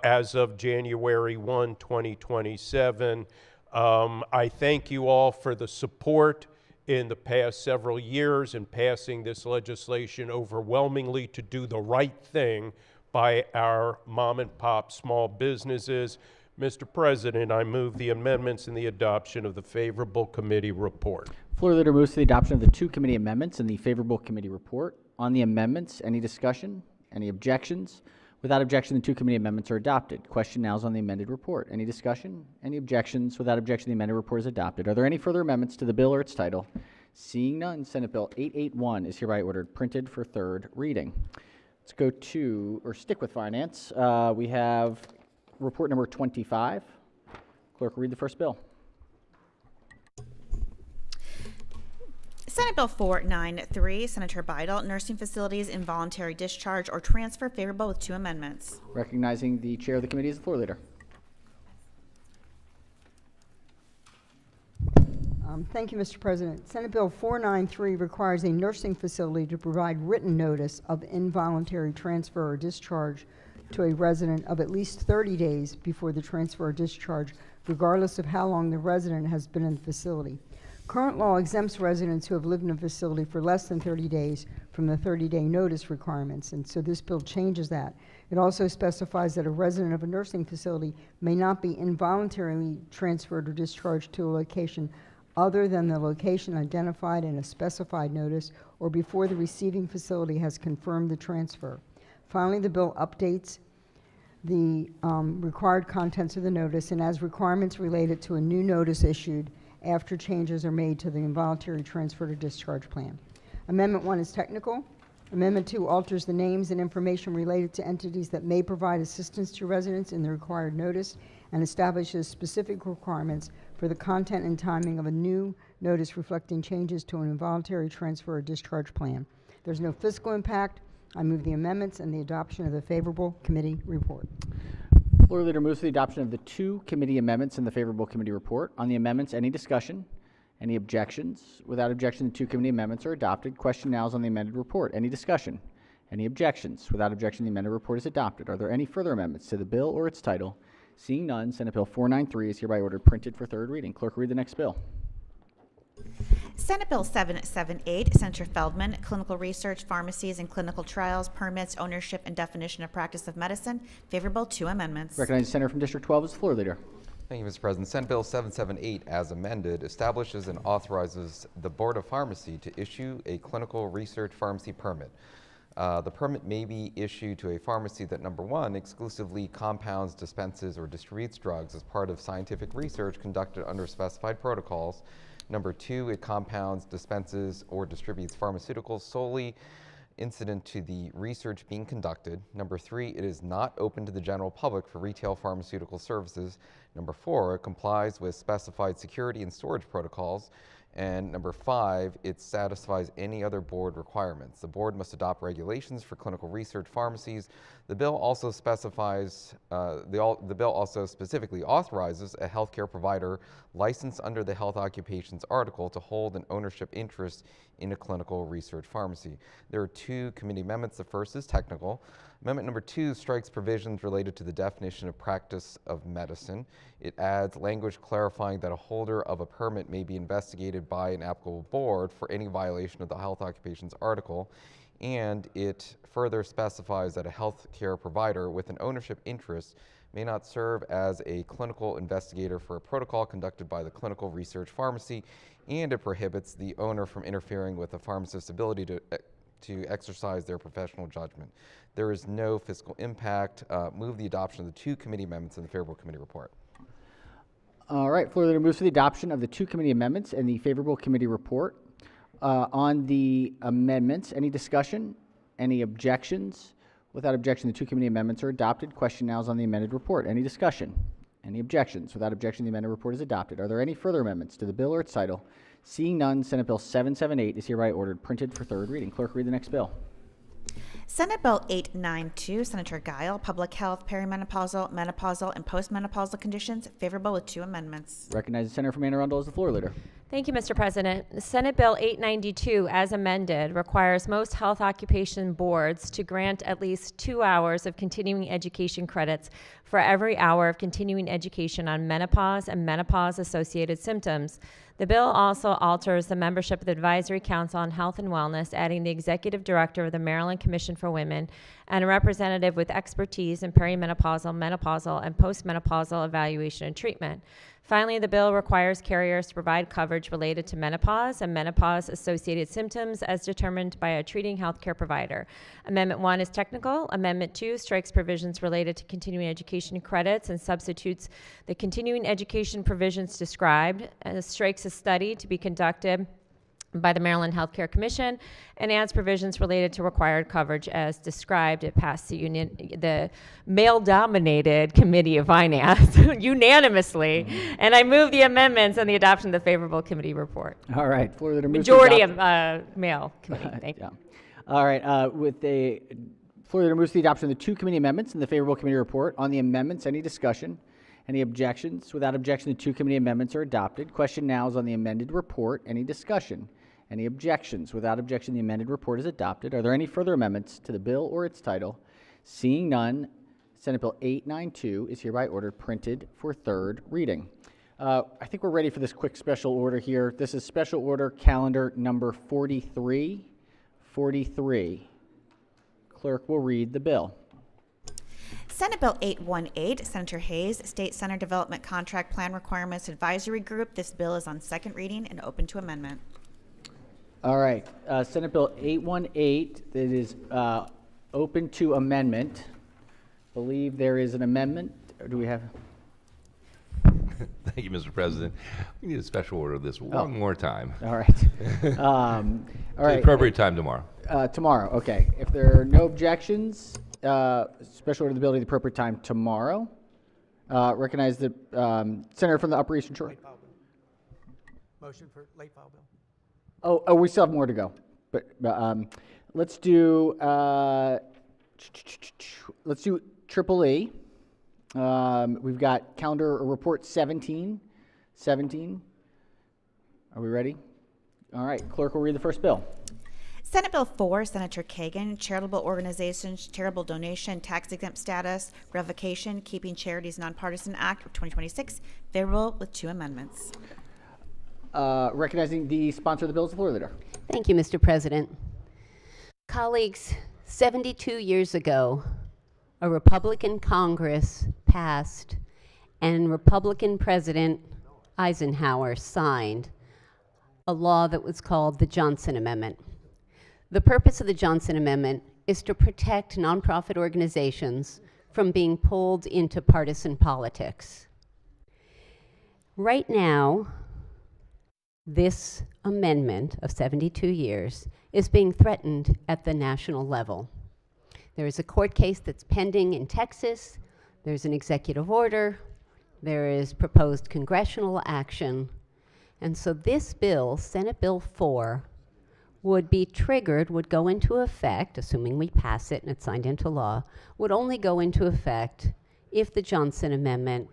as of January 1, 2027. I thank you all for the support in the past several years in passing this legislation overwhelmingly to do the right thing by our mom and pop small businesses. Mr. President, I move the amendments and the adoption of the favorable committee report. Floor leader moves to the adoption of the 2 committee amendments and the favorable committee report. On the amendments, any discussion? Any objections? Without objection, the 2 committee amendments are adopted. Question now is on the amended report. Any discussion? Any objections? Without objection, the amended report is adopted. Are there any further amendments to the bill or its title? Seeing none, Senate Bill 881 is hereby ordered printed for 3rd reading. Let's go to, or stick with finance. We have report number 25. Clerk will read the first bill. Senate Bill 493, Senator Bidel, nursing facilities, involuntary discharge or transfer, favorable with 2 amendments. Recognizing the chair of the committee as the floor leader. Thank you, Mr. President. Senate Bill 493 requires a nursing facility to provide written notice of involuntary transfer or discharge to a resident of at least 30 days before the transfer or discharge, regardless of how long the resident has been in the facility. Current law exempts residents who have lived in a facility for less than 30 days from the 30-day notice requirements, and so this bill changes that. It also specifies that a resident of a nursing facility may not be involuntarily transferred or discharged to a location other than the location identified in a specified notice or before the receiving facility has confirmed the transfer. Finally, the bill updates the required contents of the notice and as requirements related to a new notice issued after changes are made to the involuntary transfer to discharge plan. Amendment 1 is technical. Amendment 2 alters the names and information related to entities that may provide assistance to residents in the required notice and establishes specific requirements for the content and timing of a new notice reflecting changes to an involuntary transfer or discharge plan. There's no fiscal impact. I move the amendments and the adoption of the favorable committee report. Floor leader moves for the adoption of the 2 committee amendments in the favorable committee report. On the amendments, any discussion? Any objections? Without objection, the 2 committee amendments are adopted. Question now is on the amended report. Any discussion? Any objections? Without objection, the amended report is adopted. Are there any further amendments to the bill or its title? Seeing none, Senate Bill 493 is hereby ordered printed for 3rd reading. Clerk, read the next bill. Senate Bill 778, Senator Feldman, clinical research, pharmacies, and clinical trials, permits, ownership, and definition of practice of medicine, favorable 2 amendments. Recognize the senator from District 12 as the floor leader. Thank you, Mr. President. Senate Bill 778, as amended, establishes and authorizes the Board of Pharmacy to issue a clinical research pharmacy permit. The permit may be issued to a pharmacy that, number 1, exclusively compounds, dispenses, or distributes drugs as part of scientific research conducted under specified protocols. Number 2, it compounds, dispenses, or distributes pharmaceuticals solely incident to the research being conducted. Number 3, it is not open to the general public for retail pharmaceutical services. Number 4, it complies with specified security and storage protocols. And number 5, it satisfies any other board requirements. The board must adopt regulations for clinical research pharmacies. The bill also specifies, the bill also specifically authorizes a healthcare provider licensed under the Health Occupations article to hold an ownership interest in a clinical research pharmacy. There are 2 committee amendments. The first is technical. Amendment number 2 strikes provisions related to the definition of practice of medicine. It adds language clarifying that a holder of a permit may be investigated by an applicable board for any violation of the Health Occupations article, and it further specifies that a healthcare provider with an ownership interest may not serve as a clinical investigator for a protocol conducted by the clinical research pharmacy, and it prohibits the owner from interfering with a pharmacist's ability to exercise their professional judgment. There is no fiscal impact. Move the adoption of the 2 committee amendments in the favorable committee report. All right, floor leader moves for the adoption of the 2 committee amendments and the favorable committee report. On the amendments, any discussion? Any objections? Without objection, the 2 committee amendments are adopted. Question now is on the amended report. Any discussion? Any objections? Without objection, the amended report is adopted. Are there any further amendments to the bill or its title? Seeing none, Senate Bill 778 is hereby ordered printed for 3rd reading. Clerk, read the next bill. Senate Bill 892, Senator Guile, public health, perimenopausal, menopausal, and postmenopausal conditions, favorable with 2 amendments. Recognize the senator from Anne Arundel as the floor leader. Thank you, Mr. President. Senate Bill 892, as amended, requires most health occupation boards to grant at least 2 hours of continuing education credits for every hour of continuing education on menopause and menopause-associated symptoms. The bill also alters the membership of the Advisory Council on Health and Wellness, adding the Executive Director of the Maryland Commission for Women and a representative with expertise in perimenopausal, menopausal, and postmenopausal evaluation and treatment. Finally, the bill requires carriers to provide coverage related to menopause and menopause-associated symptoms as determined by a treating healthcare provider. Amendment 1 is technical. Amendment 2 strikes provisions related to continuing education credits and substitutes the continuing education provisions described, and strikes a study to be conducted by the Maryland Healthcare Commission and adds provisions related to required coverage as described. It passed the male-dominated Committee of Finance unanimously, and I move the amendments and the adoption of the favorable committee report. All right, floor leader moves Majority to of male committee. Thank you. All right, with the floor leader moves to the adoption of the two committee amendments and the favorable committee report. On the amendments, any discussion? Any objections? Without objection, the two committee amendments are adopted. Question now is on the amended report. Any discussion? Any objections? Without objection, the amended report is adopted. Are there any further amendments to the bill or its title? Seeing none, Senate Bill 892 is hereby ordered printed for third reading. I think we're ready for this quick special order here. This is special order calendar number 4343. Clerk will read the bill. Senate Bill 818, Senator Hayes, State Center Development Contract Plan Requirements Advisory Group. This bill is on second reading and open to amendment. All right, Senate Bill 818, it is open to amendment. Believe there is an amendment, or do we have? Thank you, Mr. President. We need a special order of this one more time. All right. All right. The appropriate time tomorrow. Tomorrow, okay. If there are no objections, special order of the bill to the appropriate time tomorrow. Recognize the Senator from the Upper Eastern Shore. Motion for late file bill. Oh, we still have more to go, but let's do Triple E. We've got calendar report 17. Are we ready? All right, clerk will read the first bill. Senate Bill 4, Senator Kagan, Charitable Organizations, Charitable Donation, Tax Exempt Status, Revocation, Keeping Charities Nonpartisan Act of 2026, favorable with two amendments. Recognizing the sponsor of the bill is the floor leader. Thank you, Mr. President. Colleagues, 72 years ago, a Republican Congress passed and Republican President Eisenhower signed a law that was called the Johnson Amendment. The purpose of the Johnson Amendment is to protect nonprofit organizations from being pulled into partisan politics. Right now, this amendment of 72 years is being threatened at the national level. There is a court case that's pending in Texas. There's an executive order. There is proposed congressional action. And so this bill, Senate Bill 4, would be triggered, would go into effect, assuming we pass it and it's signed into law, would only go into effect if the Johnson Amendment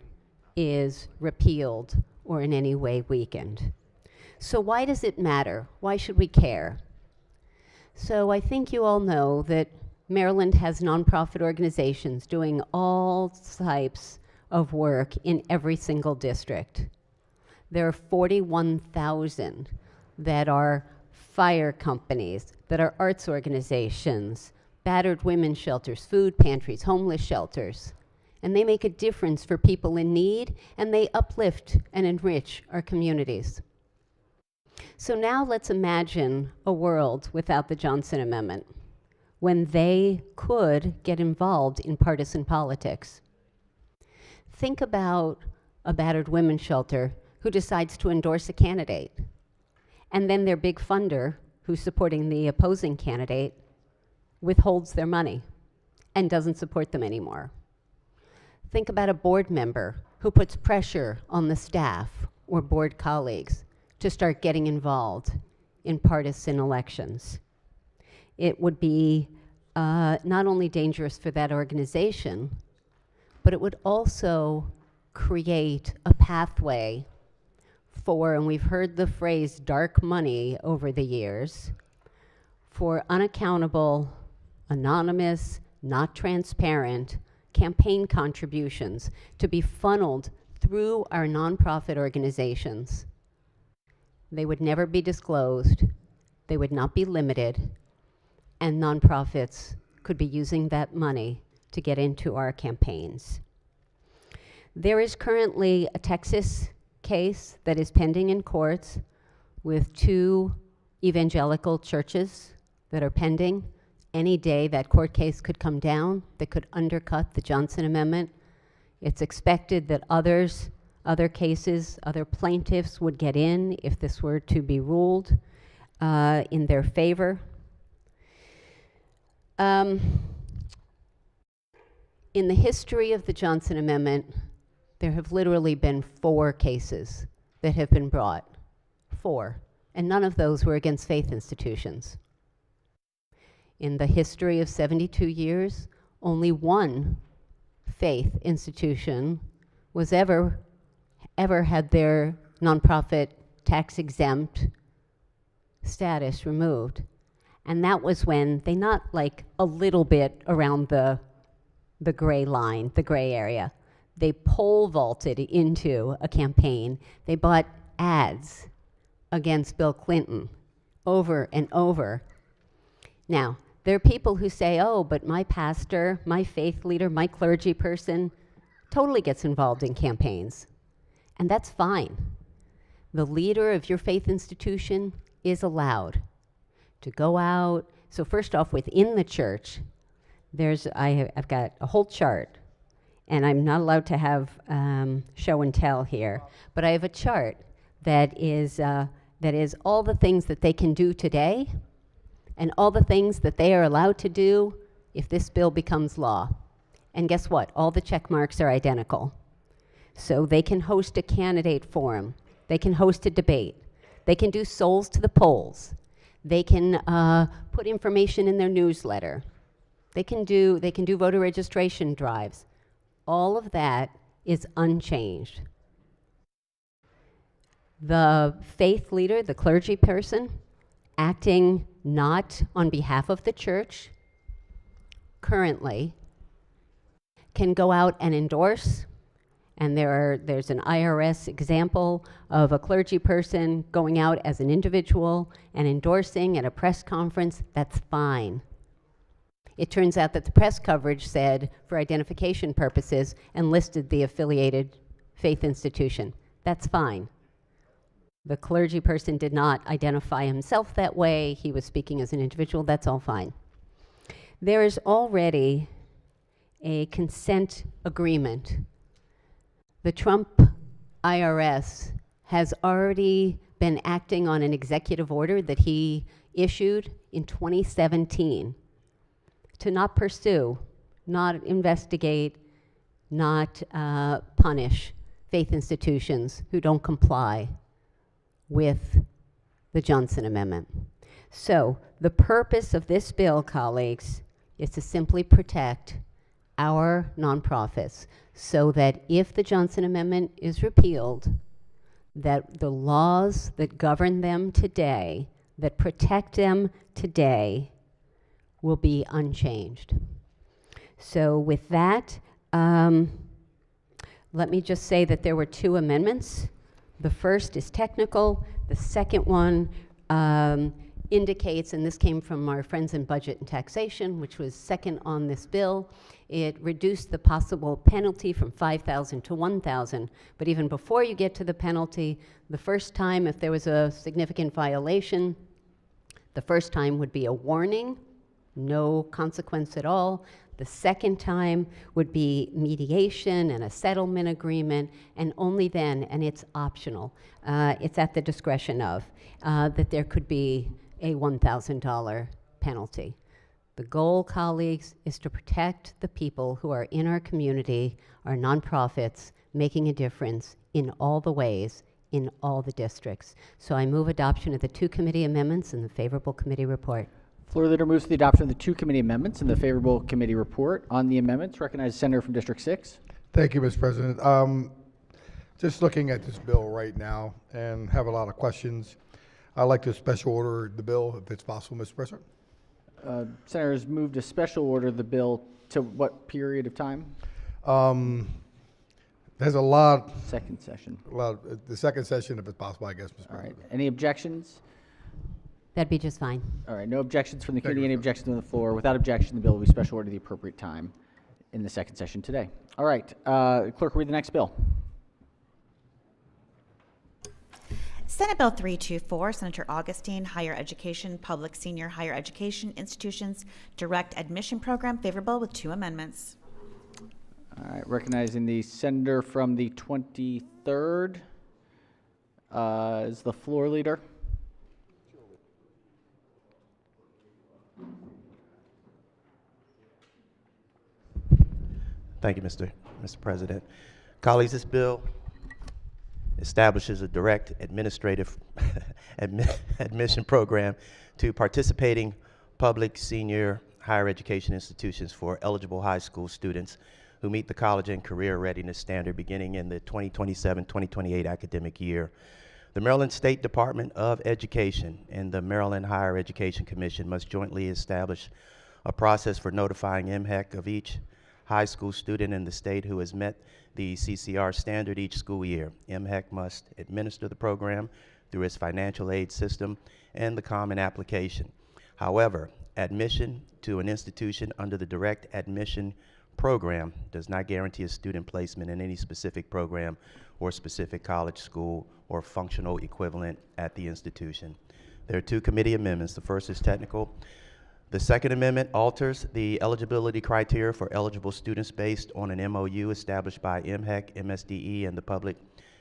is repealed or in any way weakened. So why does it matter? Why should we care? So I think you all know that Maryland has nonprofit organizations doing all types of work in every single district. There are 41,000 that are fire companies, that are arts organizations, battered women's shelters, food pantries, homeless shelters. And they make a difference for people in need, and they uplift and enrich our communities. So now let's imagine a world without the Johnson Amendment, when they could get involved in partisan politics. Think about a battered women's shelter who decides to endorse a candidate, and then their big funder, who's supporting the opposing candidate, withholds their money and doesn't support them anymore. Think about a board member who puts pressure on the staff or board colleagues to start getting involved in partisan elections. It would be not only dangerous for that organization, but it would also create a pathway for, and we've heard the phrase dark money over the years, for unaccountable, anonymous, not transparent campaign contributions to be funneled through our nonprofit organizations. They would never be disclosed, they would not be limited, and nonprofits could be using that money to get into our campaigns. There is currently a Texas case that is pending in courts with 2 evangelical churches that are pending. Any day that court case could come down that could undercut the Johnson Amendment. It's expected that other cases, other plaintiffs would get in if this were to be ruled. in their favor. In the history of the Johnson Amendment, there have literally been 4 cases that have been brought. 4. And none of those were against faith institutions. In the history of 72 years, only 1 faith institution was ever had their nonprofit tax exempt status removed. And that was when they not like a little bit around the gray line, the gray area. They pole vaulted into a campaign. They bought ads against Bill Clinton over and over. Now, there are people who say, oh, but my pastor, my faith leader, my clergy person totally gets involved in campaigns. And that's fine. The leader of your faith institution is allowed to go out. So first off, within the church, I've got a whole chart, and I'm not allowed to have show and tell here, but I have a chart that is all the things that they can do today and all the things that they are allowed to do if this bill becomes law. And guess what? All the check marks are identical. So they can host a candidate forum. They can host a debate. They can do souls to the polls. They can put information in their newsletter. They can do voter registration drives. All of that is unchanged. The faith leader, the clergy person, acting not on behalf of the church, currently, can go out and endorse. And there's an IRS example of a clergy person going out as an individual and endorsing at a press conference. That's fine. It turns out that the press coverage said, for identification purposes, and listed the affiliated faith institution. That's fine. The clergy person did not identify himself that way. He was speaking as an individual. That's all fine. There is already a consent agreement. The Trump IRS has already been acting on an executive order that he issued in 2017 to not pursue, not investigate, not punish faith institutions who don't comply with the Johnson Amendment. So the purpose of this bill, colleagues, is to simply protect our nonprofits so that if the Johnson Amendment is repealed, that the laws that govern them today, that protect them today, will be unchanged. So with that, let me just say that there were 2 amendments. The first is technical. The second one indicates, and this came from our friends in Budget and Taxation, which was second on this bill, it reduced the possible penalty from $5,000 to $1,000. But even before you get to the penalty, the first time, if there was a significant violation, the first time would be a warning, no consequence at all. The second time would be mediation and a settlement agreement, and only then, and it's optional, it's at the discretion of, that there could be a $1,000 penalty. The goal, colleagues, is to protect the people who are in our community, our nonprofits, making a difference in all the ways, in all the districts. So I move adoption of the 2 committee amendments and the favorable committee report. Floor leader moves to the adoption of the 2 committee amendments and the favorable committee report. On the amendments, recognize the senator from District 6. Thank you, Mr. President. Just looking at this bill right now and have a lot of questions. I'd like to special order the bill if it's possible, Mr. President. Senators moved to special order the bill to what period of time? There's a lot. Second session. Well, the second session, if it's possible, I guess, Mr. President. All right. Any objections? That'd be just fine. All right. No objections from the committee. Any objections on the floor? Without objection, the bill will be special ordered at the appropriate time in the second session today. All right. Clerk, read the next bill. Senate Bill 324, Senator Augustine, Higher Education, Public Senior Higher Education Institutions Direct Admission Program, favorable with 2 amendments. All right. Recognizing the senator from the 23rd is the floor leader. Thank you, Mr. President. Colleagues, this bill establishes a direct administrative admission program to participating public senior higher education institutions for eligible high school students who meet the college and career readiness standard beginning in the 2027-2028 academic year. The Maryland State Department of Education and the Maryland Higher Education Commission must jointly establish a process for notifying MHEC of each high school student in the state who has met the CCR standard each school year. MHEC must administer the program through its financial aid system and the common application. However, admission to an institution under the direct admission program does not guarantee a student placement in any specific program or specific college, school, or functional equivalent at the institution. There are two committee amendments. The first is technical. The second amendment alters the eligibility criteria for eligible students based on an MOU established by MHEC, MSDE, and the public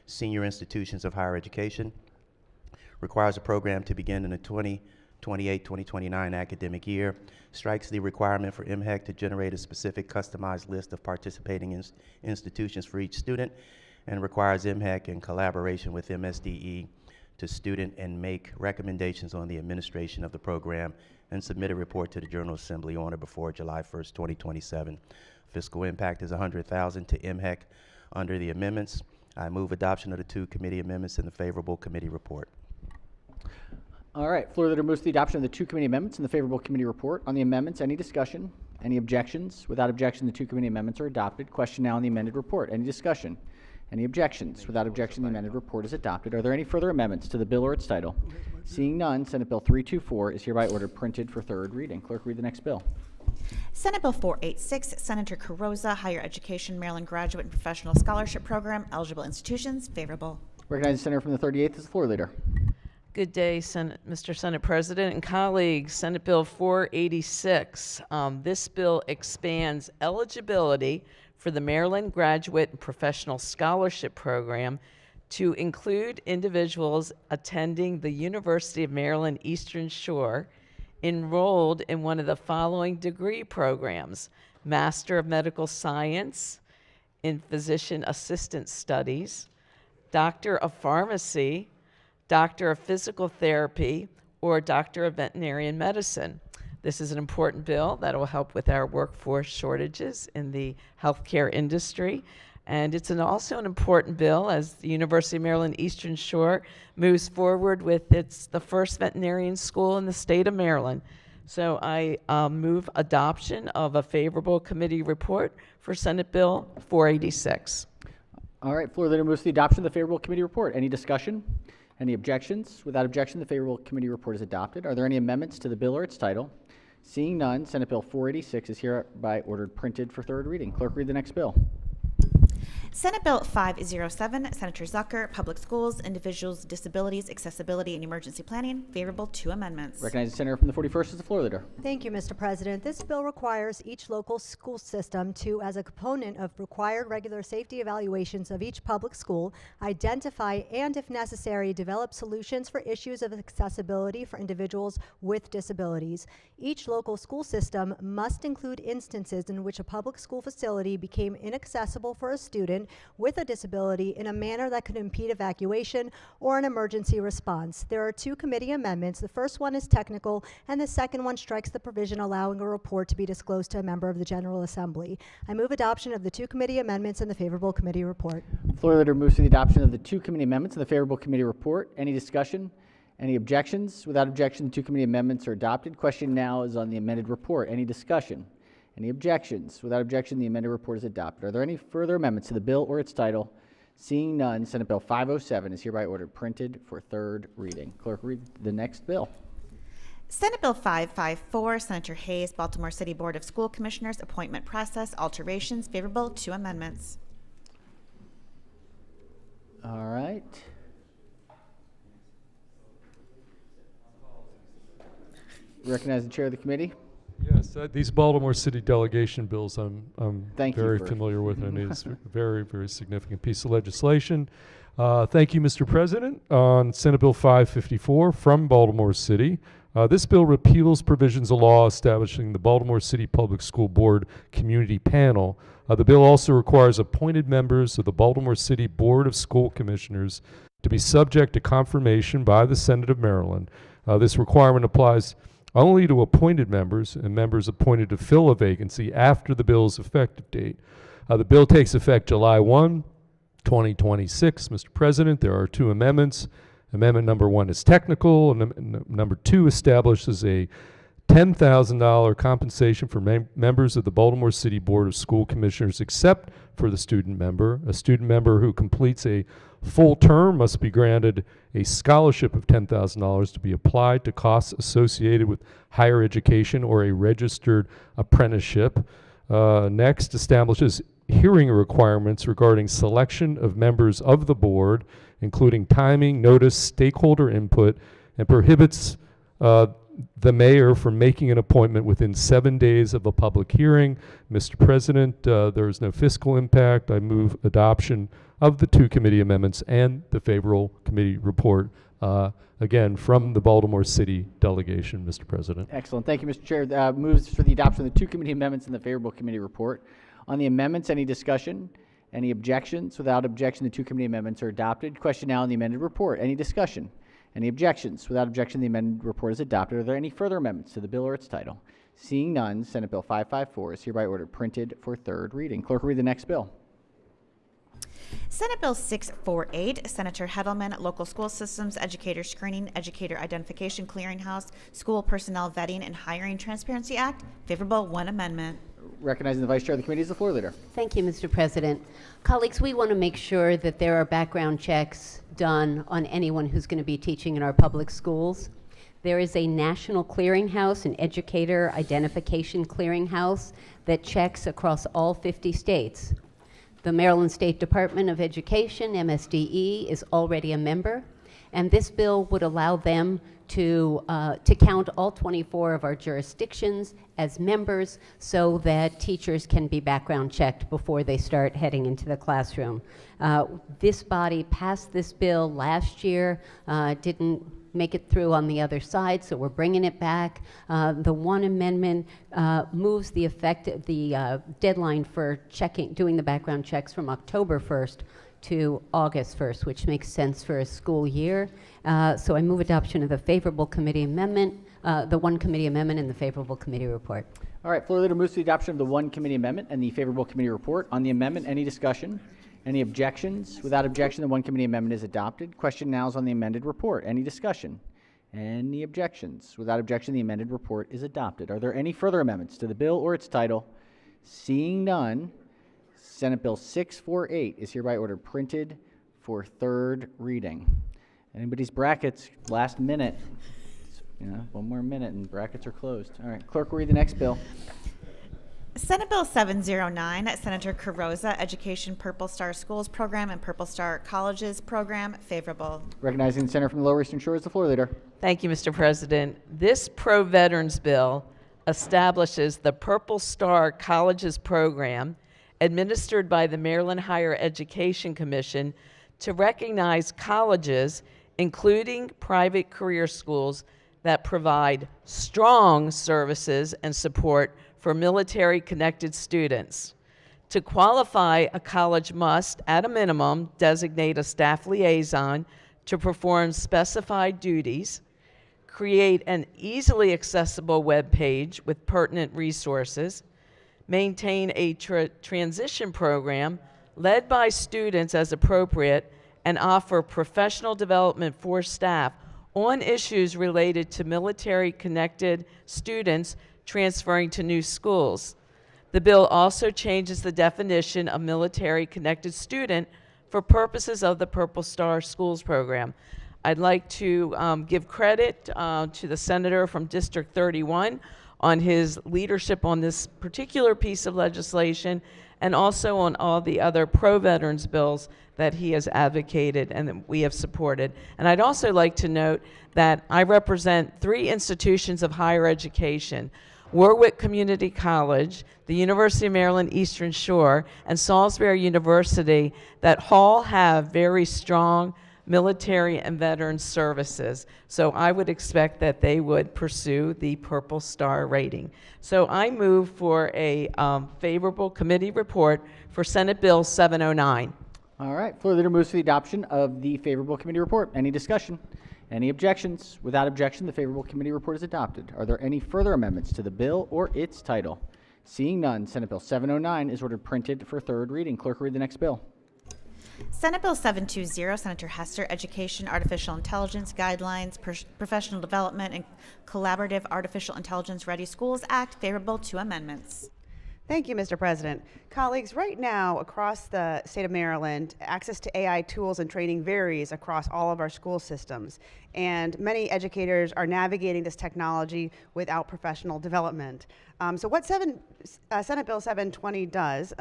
senior institutions of higher education. Requires a program to begin in the 2028-2029 academic year. Strikes the requirement for MHEC to generate a specific customized list of participating institutions for each student, and requires MHEC in collaboration with MSDE to student and make recommendations on the administration of the program and submit a report to the General Assembly on or before July 1st, 2027. Fiscal impact is $100,000 to MHEC under the amendments. I move adoption of the two committee amendments in the favorable committee report. All right, floor leader moves to the adoption of the two committee amendments in the favorable committee report. On the amendments, any discussion? Any objections? Without objection, the two committee amendments are adopted. Question now on the amended report. Any discussion? Any objections? Without objection, the amended report is adopted. Are there any further amendments to the bill or its title? Seeing none, Senate Bill 324 is hereby ordered printed for third reading. Clerk, read the next bill. Senate Bill 486, Senator Carrozza, Higher Education, Maryland Graduate and Professional Scholarship Program, eligible institutions, favorable. Recognize the senator from the 38th as the floor leader. Good day, Mr. Senate President and colleagues. Senate Bill 486. This bill expands eligibility for the Maryland Graduate and Professional Scholarship Program to include individuals attending the University of Maryland Eastern Shore enrolled in one of the following degree programs: Master of Medical Science in Physician Assistant Studies, Doctor of Pharmacy, Doctor of Physical Therapy, or Doctor of Veterinarian Medicine. This is an important bill that will help with our workforce shortages in the healthcare industry. And it's also an important bill as the University of Maryland Eastern Shore moves forward with the first veterinarian school in the state of Maryland. So I move adoption of a favorable committee report for Senate Bill 486. All right, floor leader moves to the adoption of the favorable committee report. Any discussion? Any objections? Without objection, the favorable committee report is adopted. Are there any amendments to the bill or its title? Seeing none, Senate Bill 486 is hereby ordered printed for third reading. Clerk, read the next bill. Senate Bill 507, Senator Zucker, Public Schools, Individuals, Disabilities, Accessibility, and Emergency Planning, favorable, two amendments. Recognize the senator from the 41st as the floor leader. Thank you, Mr. President. This bill requires each local school system to, as a component of required regular safety evaluations of each public school, identify and, if necessary, develop solutions for issues of accessibility for individuals with disabilities. Each local school system must include instances in which a public school facility became inaccessible for a student with a disability in a manner that could impede evacuation or an emergency response. There are two committee amendments. The first one is technical, and the second one strikes the provision allowing a report to be disclosed to a member of the General Assembly. I move adoption of the two committee amendments and the favorable committee report. Floor leader moves to the adoption of the two committee amendments and the favorable committee report. Any discussion? Any objections? Without objection, the two committee amendments are adopted. Question now is on the amended report. Any discussion? Any objections? Without objection, the amended report is adopted. Are there any further amendments to the bill or its title? Seeing none, Senate Bill 507 is hereby ordered printed for third reading. Clerk, read the next bill. Senate Bill 554, Senator Hayes, Baltimore City Board of School Commissioners, Appointment Process, Alterations, favorable, two amendments. All right. Recognize the chair of the committee. Yes, these Baltimore City delegation bills I'm very familiar with, and it's a very, very significant piece of legislation. Thank you, Mr. President. On Senate Bill 554 from Baltimore City, this bill repeals provisions of law establishing the Baltimore City Public School Board Community Panel The bill also requires appointed members of the Baltimore City Board of School Commissioners to be subject to confirmation by the Senate of Maryland. This requirement applies only to appointed members and members appointed to fill a vacancy after the bill's effective date. The bill takes effect July 1, 2026. Mr. President, there are two amendments. Amendment number 1 is technical, and number 2 establishes a $10,000 compensation for members of the Baltimore City Board of School Commissioners, except for the student member. A student member who completes a full term must be granted a scholarship of $10,000 to be applied to costs associated with higher education or a registered apprenticeship. Next, establishes hearing requirements regarding selection of members of the board, including timing, notice, stakeholder input, and prohibits the mayor from making an appointment within 7 days of a public hearing. Mr. President, there is no fiscal impact. I move adoption of the 2 committee amendments and the favorable committee report, again, from the Baltimore City delegation, Mr. President. Excellent. Thank you, Mr. Chair. Moves for the adoption of the 2 committee amendments and the favorable committee report. On the amendments, any discussion? Any objections? Without objection, the 2 committee amendments are adopted. Question now on the amended report. Any discussion? Any objections? Without objection, the amended report is adopted. Are there any further amendments to the bill or its title? Seeing none, Senate Bill 554 is hereby ordered printed for 3rd reading. Clerk will read the next bill. Senate Bill 648, Senator Heddleman, Local School Systems, Educator Screening, Educator Identification Clearinghouse, School Personnel Vetting and Hiring Transparency Act. Favorable, 1 amendment. Recognizing the Vice Chair of the Committee is the floor leader. Thank you, Mr. President. Colleagues, we want to make sure that there are background checks done on anyone who's going to be teaching in our public schools. There is a national clearinghouse, an educator identification clearinghouse that checks across all 50 states. The Maryland State Department of Education, MSDE, is already a member, and this bill would allow them to count all 24 of our jurisdictions as members so that teachers can be background checked before they start heading into the classroom. This body passed this bill last year, didn't make it through on the other side, so we're bringing it back. The 1 amendment moves the deadline for doing the background checks from October 1st to August 1st, which makes sense for a school year. So I move adoption of the favorable committee amendment, the 1 committee amendment and the favorable committee report. All right, floor leader moves to the adoption of the 1 committee amendment and the favorable committee report. On the amendment, any discussion? Any objections? Without objection, the 1 committee amendment is adopted. Question now is on the amended report. Any discussion? Any objections? Without objection, the amended report is adopted. Are there any further amendments to the bill or its title? Seeing none, Senate Bill 648 is hereby ordered printed for 3rd reading. Anybody's brackets, last minute. 1 more minute and brackets are closed. All right, clerk will read the next bill. Senate Bill 709, Senator Carrozza, Education Purple Star Schools Program and Purple Star Colleges Program. Favorable. Recognizing the senator from the Lower Eastern Shore is the floor leader. Thank you, Mr. President. This pro-veterans bill establishes the Purple Star Colleges Program administered by the Maryland Higher Education Commission to recognize colleges, including private career schools, that provide strong services and support for military-connected students. To qualify, a college must, at a minimum, designate a staff liaison to perform specified duties, create an easily accessible web page with pertinent resources, maintain a transition program led by students as appropriate, and offer professional development for staff on issues related to military-connected students transferring to new schools. The bill also changes the definition of military-connected student for purposes of the Purple Star Schools program. I'd like to give credit to the senator from District 31 on his leadership on this particular piece of legislation, and also on all the other pro-veterans bills that he has advocated and that we have supported. And I'd also like to note that I represent 3 institutions of higher education: Warwick Community College, the University of Maryland Eastern Shore, and Salisbury University, that all have very strong military and veteran services. So I would expect that they would pursue the Purple Star rating. So I move for a favorable committee report for Senate Bill 709. All right, floor leader moves for the adoption of the favorable committee report. Any discussion? Any objections? Without objection, the favorable committee report is adopted. Are there any further amendments to the bill or its title? Seeing none, Senate Bill 709 is ordered printed for third reading. Clerk, read the next bill. Senate Bill 720, Senator Hester, Education, Artificial Intelligence Guidelines, Professional Development, and Collaborative Artificial Intelligence Ready Schools Act, favorable to amendments. Thank you, Mr. President. Colleagues, right now across the state of Maryland, access to AI tools and training varies across all of our school systems, and many educators are navigating this technology without professional development. So what Senate Bill 720 does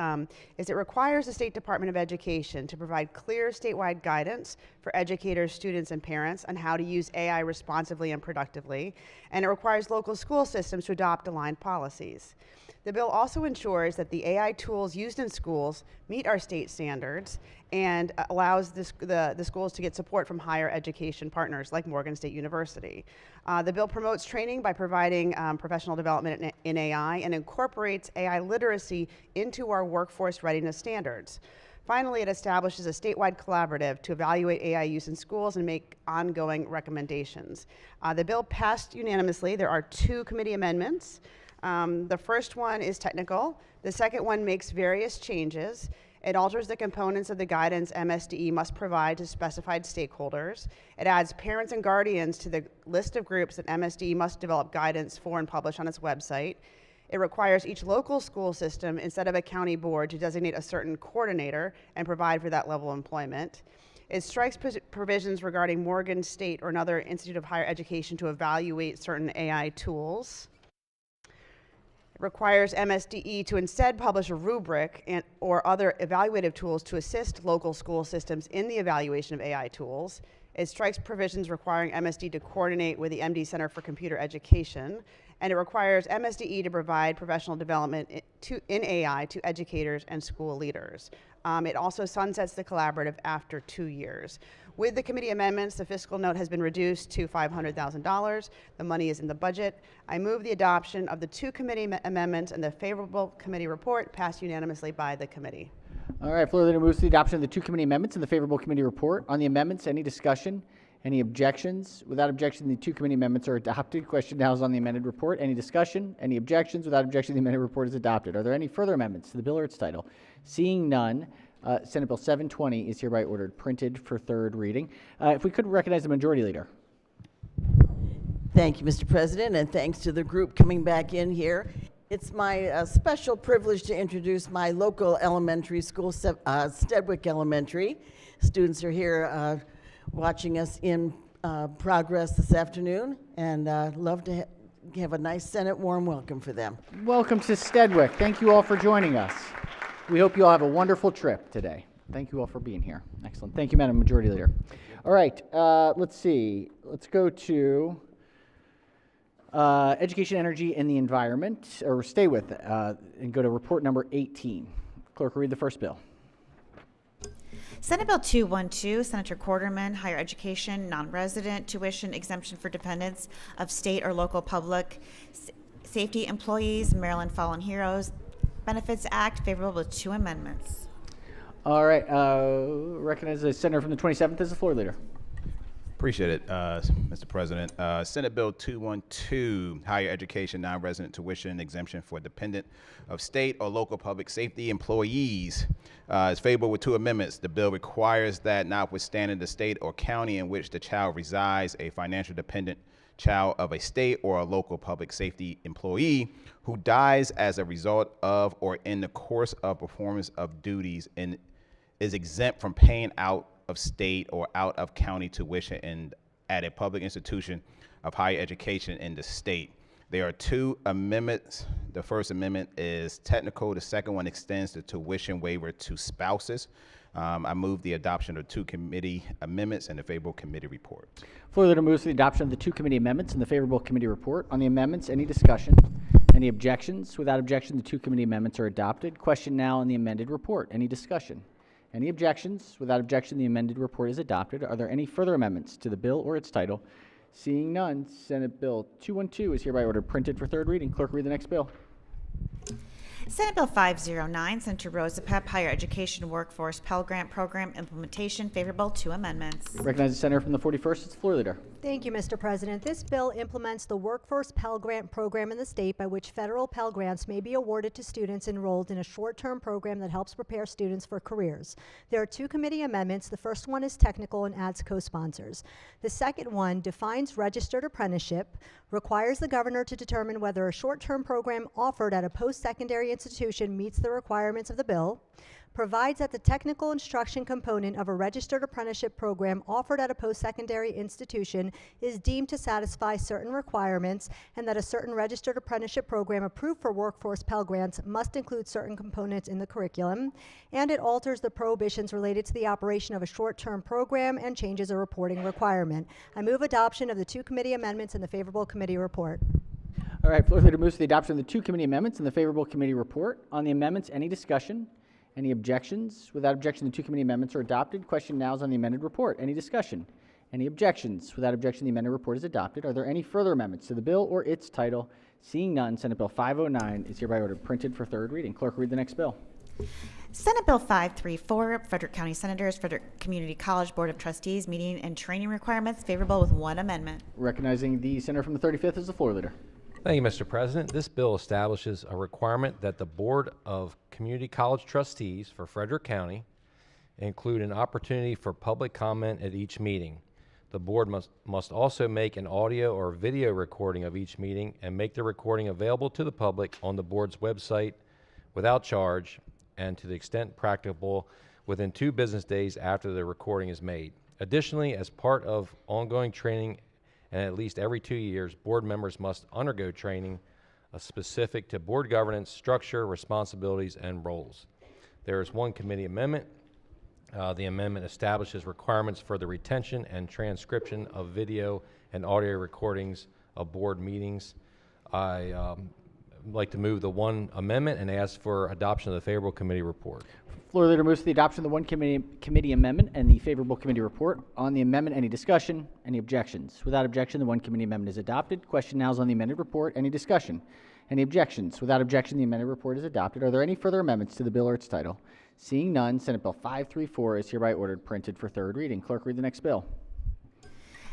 is it requires the State Department of Education to provide clear statewide guidance for educators, students, and parents on how to use AI responsibly and productively, and it requires local school systems to adopt aligned policies. The bill also ensures that the AI tools used in schools meet our state standards and allows the schools to get support from higher education partners like Morgan State University. The bill promotes training by providing professional development in AI and incorporates AI literacy into our workforce readiness standards. Finally, it establishes a statewide collaborative to evaluate AI use in schools and make ongoing recommendations. The bill passed unanimously. There are 2 committee amendments. The first one is technical. The second one makes various changes. It alters the components of the guidance MSDE must provide to specified stakeholders. It adds parents and guardians to the list of groups that MSDE must develop guidance for and publish on its website. It requires each local school system, instead of a county board, to designate a certain coordinator and provide for that level of employment. It strikes provisions regarding Morgan State or another institute of higher education to evaluate certain AI tools. It requires MSDE to instead publish a rubric or other evaluative tools to assist local school systems in the evaluation of AI tools. It strikes provisions requiring MSD to coordinate with the MD Center for Computer Education, and it requires MSDE to provide professional development in AI to educators and school leaders. It also sunsets the collaborative after 2 years. With the committee amendments, the fiscal note has been reduced to $500,000. The money is in the budget. I move the adoption of the 2 committee amendments and the favorable committee report passed unanimously by the committee. All right, floor leader moves to the adoption of the 2 committee amendments and the favorable committee report. On the amendments, any discussion? Any objections? Without objection, the 2 committee amendments are adopted. Question now is on the amended report. Any discussion? Any objections? Without objection, the amended report is adopted. Are there any further amendments to the bill or its title? Seeing none, Senate Bill 720 is hereby ordered printed for third reading. If we could recognize the majority leader. Thank you, Mr. President, and thanks to the group coming back in here. It's my special privilege to introduce my local elementary school, Stedwick Elementary. Students are here watching us in progress this afternoon, and love to have a nice Senate warm welcome for them. Welcome to Stedwick. Thank you all for joining us. We hope you all have a wonderful trip today. Thank you all for being here. Excellent. Thank you, Madam Majority Leader. All right, let's see. Let's go to Education, Energy, and the Environment, or stay with it, and go to report number 18. Clerk, read the first bill. Senate Bill 212, Senator Quarterman, Higher Education, Non-Resident Tuition Exemption for Dependents of State or Local Public Safety Employees, Maryland Fallen Heroes Benefits Act, favorable with 2 amendments. All right, recognize the senator from the 27th as the floor leader. Appreciate it, Mr. President. Senate Bill 212, Higher Education Non-Resident Tuition Exemption for Dependent of State or Local Public Safety Employees is favorable with 2 amendments. The bill requires that notwithstanding the state or county in which the child resides, a financial dependent child of a state or a local public safety employee who dies as a result of or in the course of performance of duties and is exempt from paying out of state or out of county tuition at a public institution of higher education in the state. There are 2 amendments. The first amendment is technical. The second one extends the tuition waiver to spouses. I move the adoption of 2 committee amendments and the favorable committee report. Floor leader moves to the adoption of the 2 committee amendments and the favorable committee report. On the amendments, any discussion? Any objections? Without objection, the 2 committee amendments are adopted. Question now on the amended report. Any discussion? Any objections? Without objection, the amended report is adopted. Are there any further amendments to the bill or its title? Seeing none, Senate Bill 212 is hereby ordered printed for third reading. Clerk, read the next bill. Senate Bill 509, Senator Rosa Pep, Higher Education Workforce Pell Grant Program Implementation, favorable, 2 amendments. Recognize the senator from the 41st. It's the floor leader. Thank you, Mr. President. This bill implements the Workforce Pell Grant program in the state by which federal Pell Grants may be awarded to students enrolled in a short-term program that helps prepare students for careers. There are 2 committee amendments. The first one is technical and adds co-sponsors. The second one defines registered apprenticeship, requires the governor to determine whether a short-term program offered at a post-secondary institution meets the requirements of the bill, provides that the technical instruction component of a registered apprenticeship program offered at a post-secondary institution is deemed to satisfy certain requirements, and that a certain registered apprenticeship program approved for workforce Pell Grants must include certain components in the curriculum, and it alters the prohibitions related to the operation of a short-term program and changes a reporting requirement. I move adoption of the 2 committee amendments and the favorable committee report. All right, floor leader moves to the adoption of the 2 committee amendments and the favorable committee report. On the amendments, any discussion? Any objections? Without objection, the 2 committee amendments are adopted. Question now is on the amended report. Any discussion? Any objections? Without objection, the amended report is adopted. Are there any further amendments to the bill or its title? Seeing none, Senate Bill 509 is hereby ordered printed for third reading. Clerk, read the next bill. Senate Bill 534, Frederick County Senators, Frederick Community College Board of Trustees, meeting and training requirements, favorable with 1 amendment. Recognizing the senator from the 35th is the floor leader. Thank you, Mr. President. This bill establishes a requirement that the Board of Community College Trustees for Frederick County include an opportunity for public comment at each meeting. The board must also make an audio or video recording of each meeting and make the recording available to the public on the board's website without charge and to the extent practicable within 2 business days after the recording is made. Additionally, as part of ongoing training and at least every 2 years, board members must undergo training specific to board governance, structure, responsibilities, and roles. There is 1 committee amendment. The amendment establishes requirements for the retention and transcription of video and audio recordings of board meetings. I like to move the 1 amendment and ask for adoption of the favorable committee report. Floor leader moves to the adoption of the 1 committee amendment and the favorable committee report. On the amendment, any discussion? Any objections? Without objection, the 1 committee amendment is adopted. Question now is on the amended report. Any discussion? Any objections? Without objection, the amended report is adopted. Are there any further amendments to the bill or its title? Seeing none, Senate Bill 534 is hereby ordered printed for third reading. Clerk, read the next bill.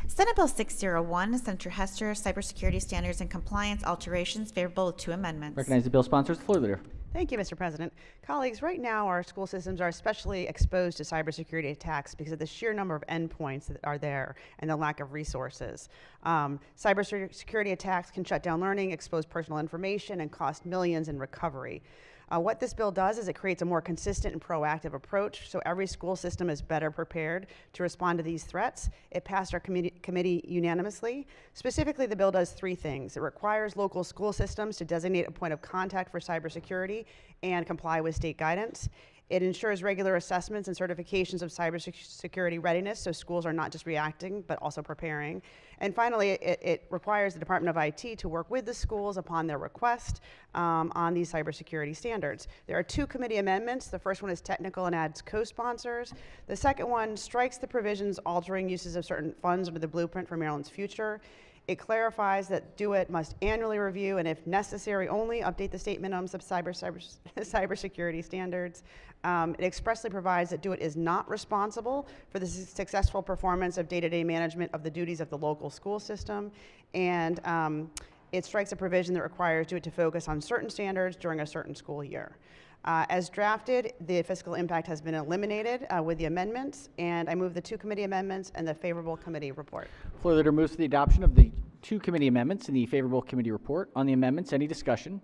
Senate Bill 601, Senator Hester, Cybersecurity Standards and Compliance Alterations, favorable with 2 amendments. Recognize the bill sponsors, the floor leader. Thank you, Mr. President. Colleagues, right now our school systems are especially exposed to cybersecurity attacks because of the sheer number of endpoints that are there and the lack of resources. Cybersecurity attacks can shut down learning, expose personal information, and cost millions in recovery. What this bill does is it creates a more consistent and proactive approach so every school system is better prepared to respond to these threats. It passed our committee unanimously. Specifically, the bill does 3 things. It requires local school systems to designate a point of contact for cybersecurity and comply with state guidance. It ensures regular assessments and certifications of cybersecurity readiness so schools are not just reacting but also preparing. And finally, it requires the Department of IT to work with the schools upon their request on these cybersecurity standards. There are 2 committee amendments. The first one is technical and adds co-sponsors. The second one strikes the provisions altering uses of certain funds under the blueprint for Maryland's future. It clarifies that DOIT must annually review and, if necessary, only update the state minimums of cybersecurity standards. It expressly provides that DOIT is not responsible for the successful performance of day-to-day management of the duties of the local school system. And it strikes a provision that requires DOIT to focus on certain standards during a certain school year. As drafted, the fiscal impact has been eliminated with the amendments, and I move the 2 committee amendments and the favorable committee report. Floor leader moves to the adoption of the 2 committee amendments and the favorable committee report. On the amendments, any discussion?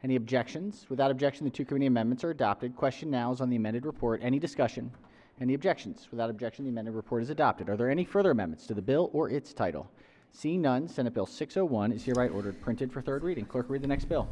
Any objections? Without objection, the 2 committee amendments are adopted. Question now is on the amended report. Any discussion? Any objections? Without objection, the amended report is adopted. Are there any further amendments to the bill or its title? Seeing none, Senate Bill 601 is hereby ordered printed for third reading. Clerk, read the next bill.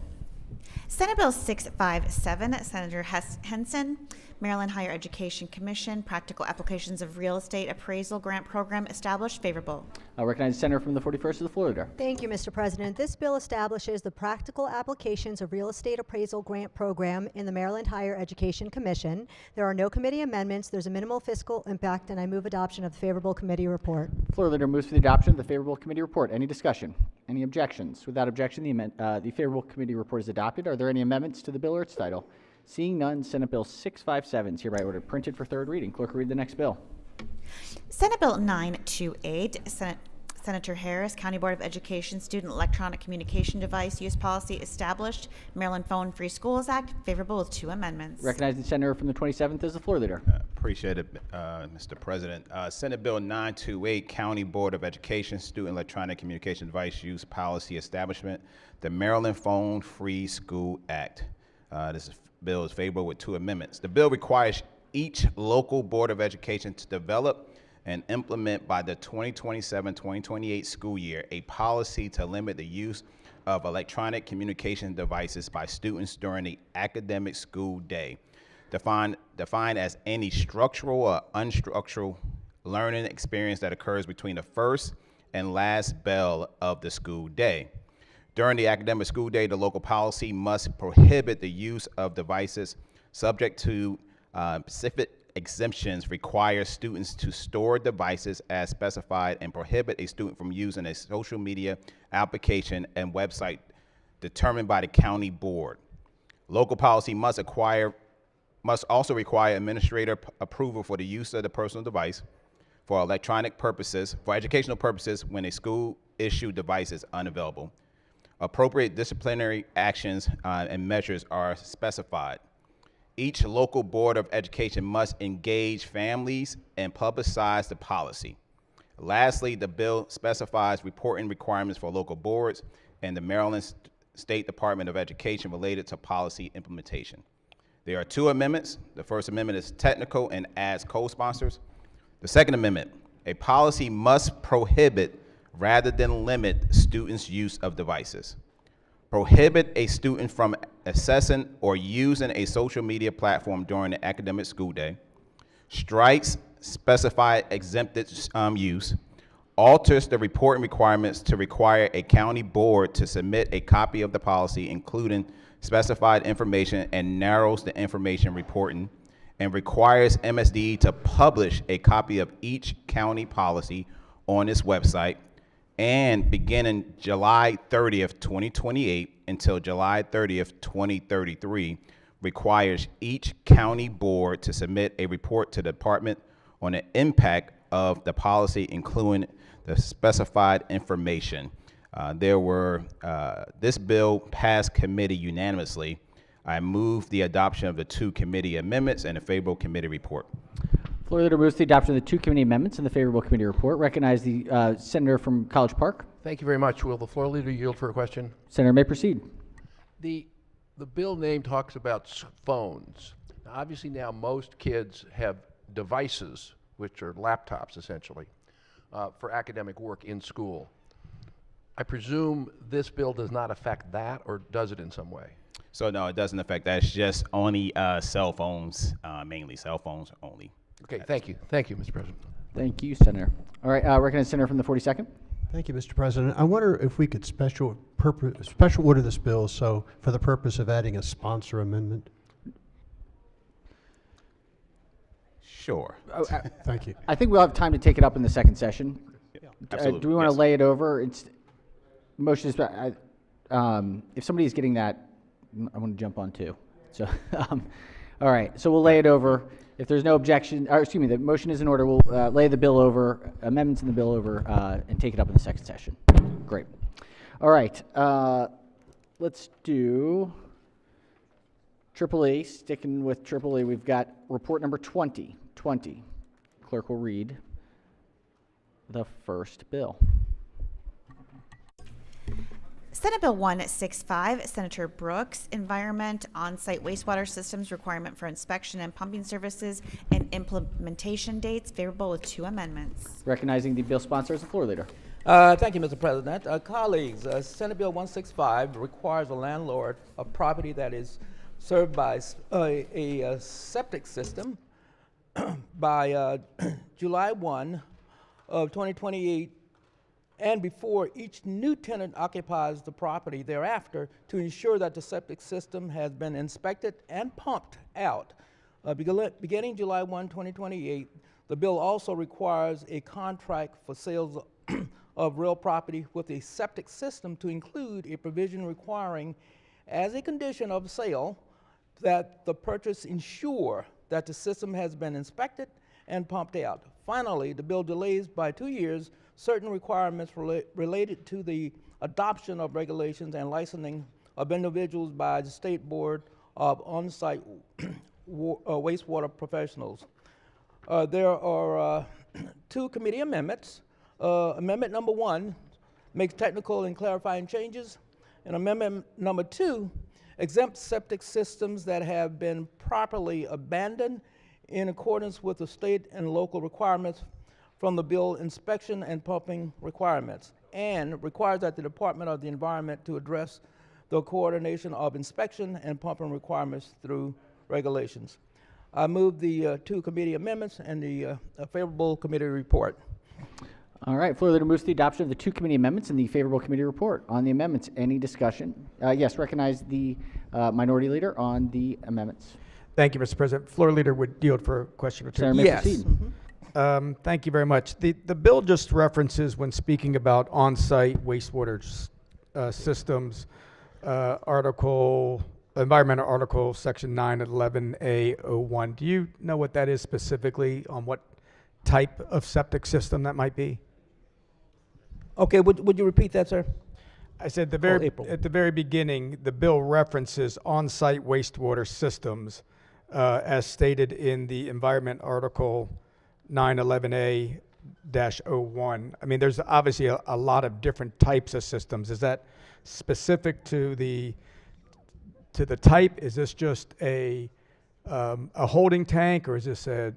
Senate Bill 657, Senator Henson, Maryland Higher Education Commission, Practical Applications of Real Estate Appraisal Grant Program established. Favorable. I'll recognize the senator from the 41st to the floor leader. Thank you, Mr. President. This bill establishes the Practical Applications of Real Estate Appraisal Grant Program in the Maryland Higher Education Commission. There are no committee amendments. There's a minimal fiscal impact, and I move adoption of the favorable committee report. Floor leader moves for the adoption of the favorable committee report. Any discussion? Any objections? Without objection, the favorable committee report is adopted. Are there any amendments to the bill or its title? Seeing none, Senate Bill 657 is hereby ordered printed for third reading. Clerk will read the next bill. Senate Bill 928, Senator Harris, County Board of Education Student Electronic Communication Device Use Policy established, Maryland Phone Free Schools Act, favorable with 2 amendments. Recognize the senator from the 27th as the floor leader. Appreciate it, Mr. President. Senate Bill 928, County Board of Education Student Electronic Communication Device Use Policy establishment, the Maryland Phone Free School Act. This bill is favorable with 2 amendments. The bill requires each local Board of Education to develop and implement by the 2027-2028 school year a policy to limit the use of electronic communication devices by students during the academic school day, defined as any structural or unstructural learning experience that occurs between the first and last bell of the school day. During the academic school day, the local policy must prohibit the use of devices subject to specific exemptions, require students to store devices as specified, and prohibit a student from using a social media application and website determined by the county board. Local policy must also require administrator approval for the use of the personal device for electronic purposes, for educational purposes when a school issued device is unavailable. Appropriate disciplinary actions and measures are specified. Each local Board of Education must engage families and publicize the policy. Lastly, the bill specifies reporting requirements for local boards and the Maryland State Department of Education related to policy implementation. There are 2 amendments. The first amendment is technical and adds co-sponsors. The second amendment, a policy must prohibit rather than limit students' use of devices. Prohibit a student from accessing or using a social media platform during the academic school day. Strikes specified exempted use. Alters the reporting requirements to require a county board to submit a copy of the policy, including specified information, and narrows the information reporting, and requires MSDE to publish a copy of each county policy on its website, and beginning July 30th, 2028 until July 30th, 2033, requires each county board to submit a report to the department on the impact of the policy, including the specified information. This bill passed committee unanimously. I move the adoption of the 2 committee amendments and a favorable committee report. Floor leader moves the adoption of the 2 committee amendments and the favorable committee report. Recognize the senator from College Park. Thank you very much. Will the floor leader yield for a question? Senator may proceed. The bill name talks about phones. Now, obviously now most kids have devices, which are laptops essentially, for academic work in school. I presume this bill does not affect that, or does it in some way? So no, it doesn't affect that. It's just only cell phones, mainly cell phones only. Okay, thank you. Thank you, Mr. President. Thank you, Senator. All right, recognize the senator from the 42nd. Thank you, Mr. President. I wonder if we could special order this bill so for the purpose of adding a sponsor amendment. Sure. Thank you. I think we'll have time to take it up in the second session. Absolutely. Do we want to lay it over? It's motion is, if somebody's getting that, I want to jump on too. So, all right. So we'll lay it over. If there's no objection, or excuse me, the motion is in order. We'll lay the bill over, amendments in the bill over, and take it up in the second session. Great. All right. Let's do AAA. Sticking with AAA, we've got report number 20. Clerk will read the first bill. Senate Bill 165, Senator Brooks, Environment, On-Site Wastewater Systems Requirement for Inspection and Pumping Services and Implementation Dates, favorable with 2 amendments. Recognizing the bill sponsor as the floor leader. Thank you, Mr. President. Colleagues, Senate Bill 165 requires a landlord of property that is served by a septic system by July 1 of 2028 and before each new tenant occupies the property thereafter to ensure that the septic system has been inspected and pumped out. Beginning July 1, 2028, the bill also requires a contract for sales of real property with a septic system to include a provision requiring, as a condition of sale, that the purchase ensure that the system has been inspected and pumped out. Finally, the bill delays by 2 years certain requirements related to the adoption of regulations and licensing of individuals by the State Board of On-Site Wastewater Professionals. There are 2 committee amendments. Amendment number 1 makes technical and clarifying changes, and amendment number 2 exempts septic systems that have been properly abandoned in accordance with the state and local requirements from the bill inspection and pumping requirements, and requires that the Department of the Environment to address the coordination of inspection and pumping requirements through regulations. I move the 2 committee amendments and the favorable committee report. All right, floor leader moves to the adoption of the 2 committee amendments and the favorable committee report. On the amendments, any discussion? Yes, recognize the minority leader on the amendments. Thank you, Mr. President. Floor leader would yield for a question or two. Senator, may proceed. Thank you very much. The bill just references, when speaking about on-site wastewater systems, environmental article section 911A01. Do you know what that is specifically, on what type of septic system that might be? Okay, would you repeat that, sir? I said at the very beginning, the bill references on-site wastewater systems as stated in the environment article 911A-01. I mean, there's obviously a lot of different types of systems. Is that specific to the type? Is this just a holding tank, or is this a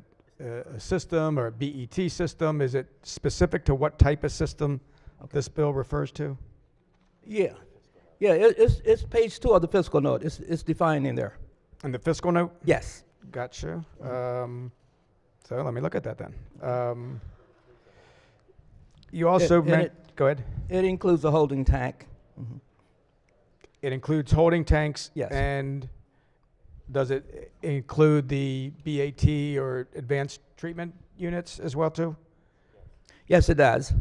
system or a BET system? Is it specific to what type of system this bill refers to? Yeah, it's page 2 of the fiscal note. It's defined in there. In the fiscal note? Yes. Gotcha. So let me look at that then. You also go ahead. It includes a holding tank. Mm-hmm. It includes holding tanks. Yes. And does it include the BAT or advanced treatment units as well too? Yes, it does.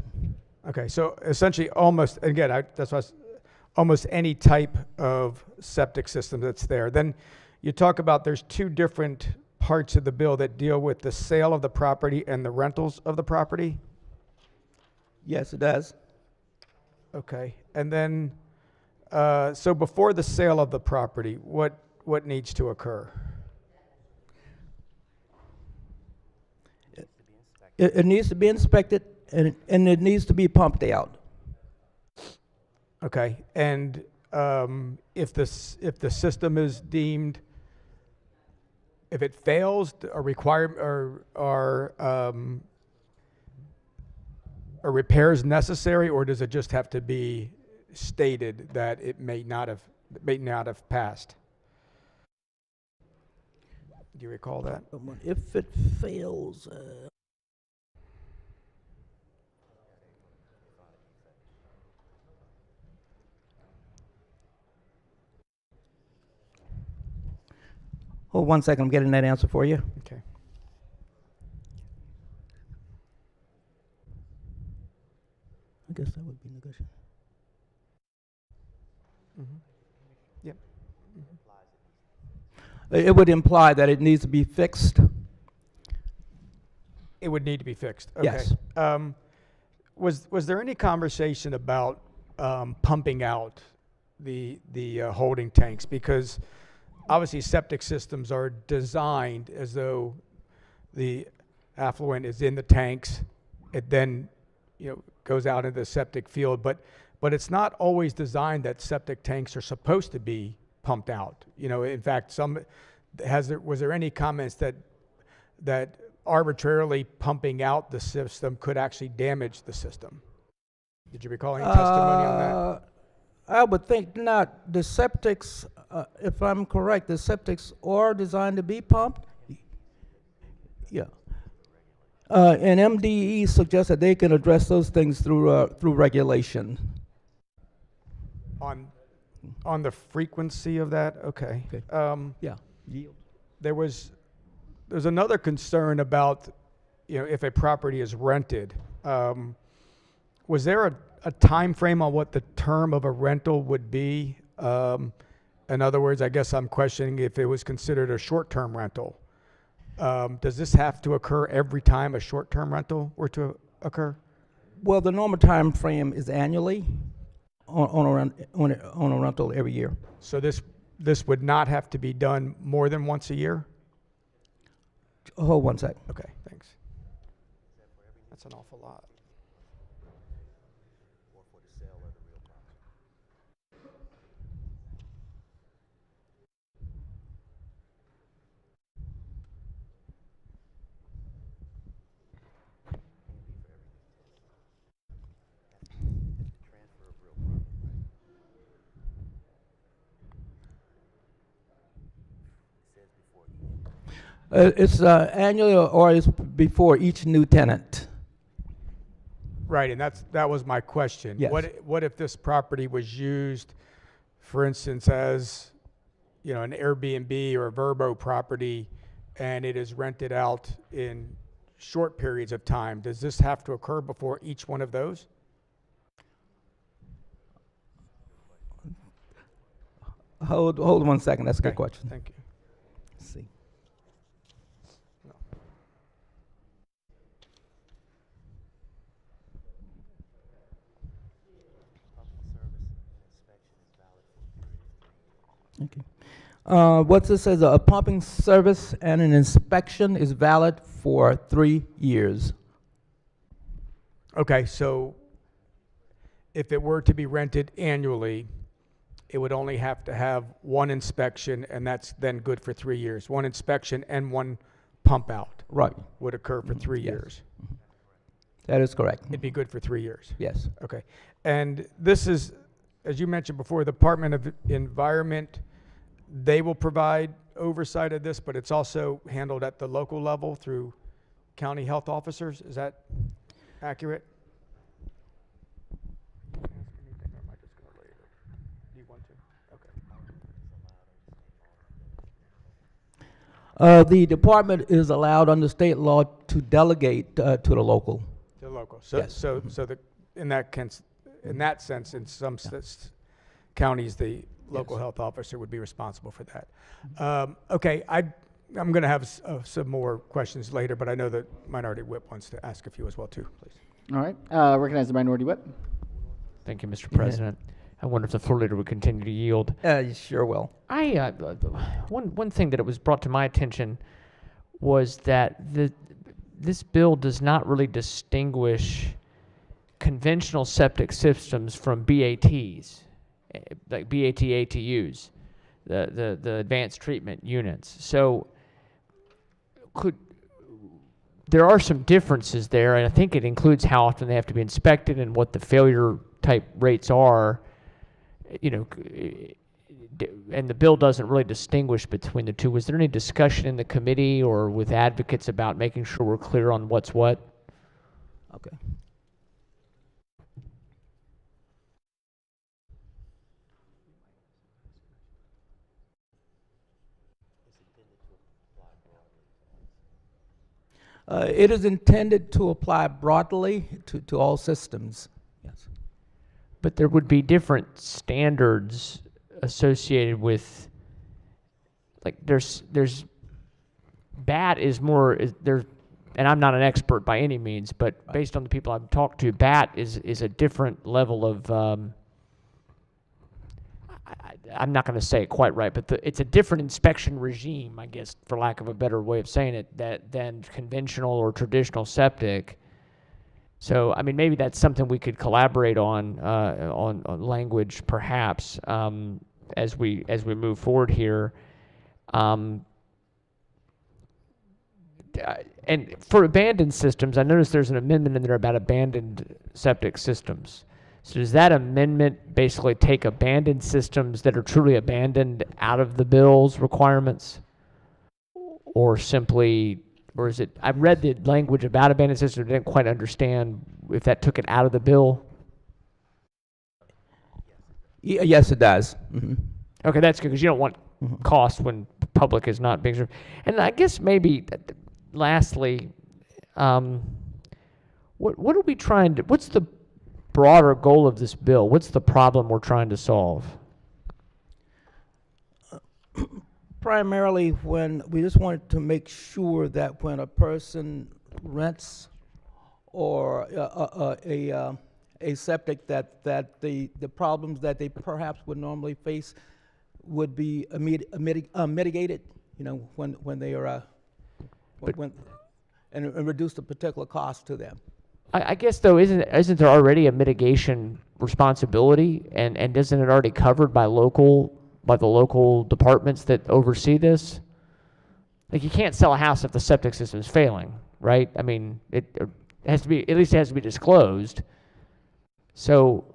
Okay, so essentially almost, again, that's why almost any type of septic system that's there. Then you talk about there's 2 different parts of the bill that deal with the sale of the property and the rentals of the property? Yes, it does. Okay, and then, so before the sale of the property, what needs to occur? It needs to be inspected, and it needs to be pumped out. Okay, and if the system is deemed, if it fails, are repairs necessary, or does it just have to be stated that it may not have passed? Do you recall that? If it fails. Hold 1 second, I'm getting that answer for you. Okay. I guess that would be negotiable. Mm-hmm. Yep. Mm-hmm. It would imply that it needs to be fixed. It would need to be fixed. Okay. Yes. Was there any conversation about pumping out the holding tanks? Because obviously septic systems are designed as though the affluent is in the tanks. It then goes out into the septic field, but it's not always designed that septic tanks are supposed to be pumped out. In fact, was there any comments that arbitrarily pumping out the system could actually damage the system? Did you recall any testimony on that? I would think not. The septics if I'm correct, the septics are designed to be pumped? Yeah. And MDE suggests that they can address those things through regulation. On the frequency of that, okay. Yeah. Yield. There's another concern about, if a property is rented. Was there a time frame on what the term of a rental would be? In other words, I guess I'm questioning if it was considered a short-term rental. Does this have to occur every time a short-term rental were to occur? Well, the normal time frame is annually on a rental every year. So this would not have to be done more than once a year? Hold one sec. Okay, thanks. That's an awful lot. It's annually or it's before each new tenant. Right, and that was my question. Yes. What if this property was used, for instance, as an Airbnb or a Verbo property, and it is rented out in short periods of time? Does this have to occur before each one of those? Hold 1 second. That's a good question. Thank you. Let's see. Okay. What this says, a pumping service and an inspection is valid for 3 years. Okay, so if it were to be rented annually, it would only have to have one inspection, and that's then good for 3 years. One inspection and one pump out. Right. Would occur for 3 Yes. years. That is correct. It'd be good for 3 years. Yes. Okay. And this is, as you mentioned before, the Department of Environment, they will provide oversight of this, but it's also handled at the local level through county health officers. Is that accurate? The department is allowed under state law to delegate to the local. The local. So, Yes. so in that sense, in some counties, the local health officer would be responsible for that. Okay, I'm going to have some more questions later, but I know that Minority Whip wants to ask a few as well too, please. All right, recognize the Minority Whip. Thank you, Mr. President. I wonder if the floor leader would continue to yield. You sure will. One thing that it was brought to my attention was that this bill does not really distinguish conventional septic systems from BATs, like BAT ATUs, the advanced treatment units. So there are some differences there, and I think it includes how often they have to be inspected and what the failure type rates are. And the bill doesn't really distinguish between the two. Was there any discussion in the committee or with advocates about making sure we're clear on what's what? Okay. It is intended to apply broadly to all systems. Yes. But there would be different standards associated with, like there's BAT is more, and I'm not an expert by any means, but based on the people I've talked to, BAT is a different level of, I'm not going to say it quite right, but it's a different inspection regime, I guess, for lack of a better way of saying it, than conventional or traditional septic. So, I mean, maybe that's something we could collaborate on language, perhaps, as we move forward here. And for abandoned systems, I noticed there's an amendment in there about abandoned septic systems. So does that amendment basically take abandoned systems that are truly abandoned out of the bill's requirements? Or simply, or is it, I read the language about abandoned systems, didn't quite understand if that took it out of the bill. Yes, it does. Okay, that's good, because you don't want cost when public is not being served. And I guess maybe, lastly, what are we trying to, what's the broader goal of this bill? What's the problem we're trying to solve? Primarily, when we just wanted to make sure that when a person rents or a septic, that the problems that they perhaps would normally face would be mitigated. You know, when they are and reduce the particular cost to them. I guess though, isn't there already a mitigation responsibility, and isn't it already covered by the local departments that oversee this? Like, you can't sell a house if the septic system is failing, right? I mean, it has to be, at least it has to be disclosed. So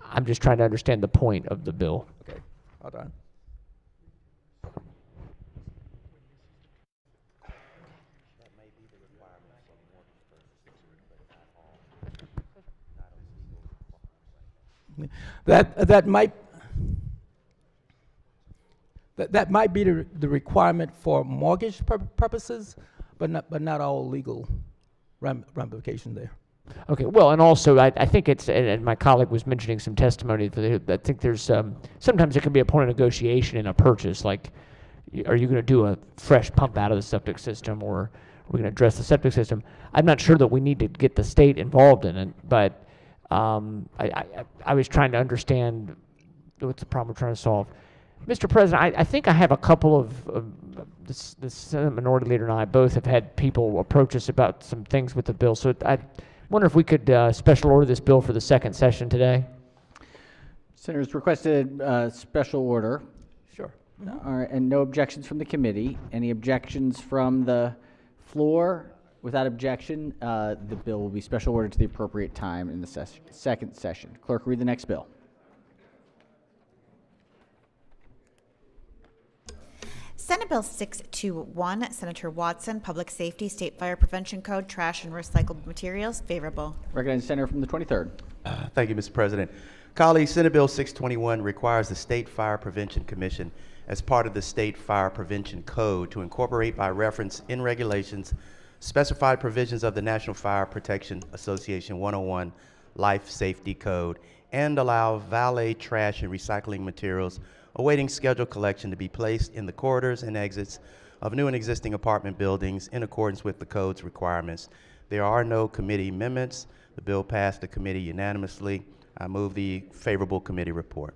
I'm just trying to understand the point of the bill. Okay, hold on. That might be the requirement for mortgage purposes, but not all legal ramification there. Okay, well, and also I think it's, and my colleague was mentioning some testimony, I think there's sometimes it can be a point of negotiation in a purchase, like, are you going to do a fresh pump out of the septic system, or are we going to address the septic system? I'm not sure that we need to get the state involved in it, but I was trying to understand what's the problem we're trying to solve. Mr. President, I think I have a couple of the Senate Minority Leader and I both have had people approach us about some things with the bill. So I wonder if we could special order this bill for the second session today. Senators requested special order. Sure. No. All right, and no objections from the committee. Any objections from the floor? Without objection, the bill will be special ordered to the appropriate time in the second session. Clerk, read the next bill. Senate Bill 621, Senator Watson, Public Safety, State Fire Prevention Code, Trash and Recycled Materials, favorable. Recognize the senator from the 23rd. Thank you, Mr. President. Colleagues, Senate Bill 621 requires the State Fire Prevention Commission, as part of the State Fire Prevention Code, to incorporate by reference in regulations specified provisions of the National Fire Protection Association 101 Life Safety Code, and allow valet trash and recycling materials awaiting scheduled collection to be placed in the corridors and exits of new and existing apartment buildings in accordance with the code's requirements. There are no committee amendments. The bill passed the committee unanimously. I move the favorable committee report.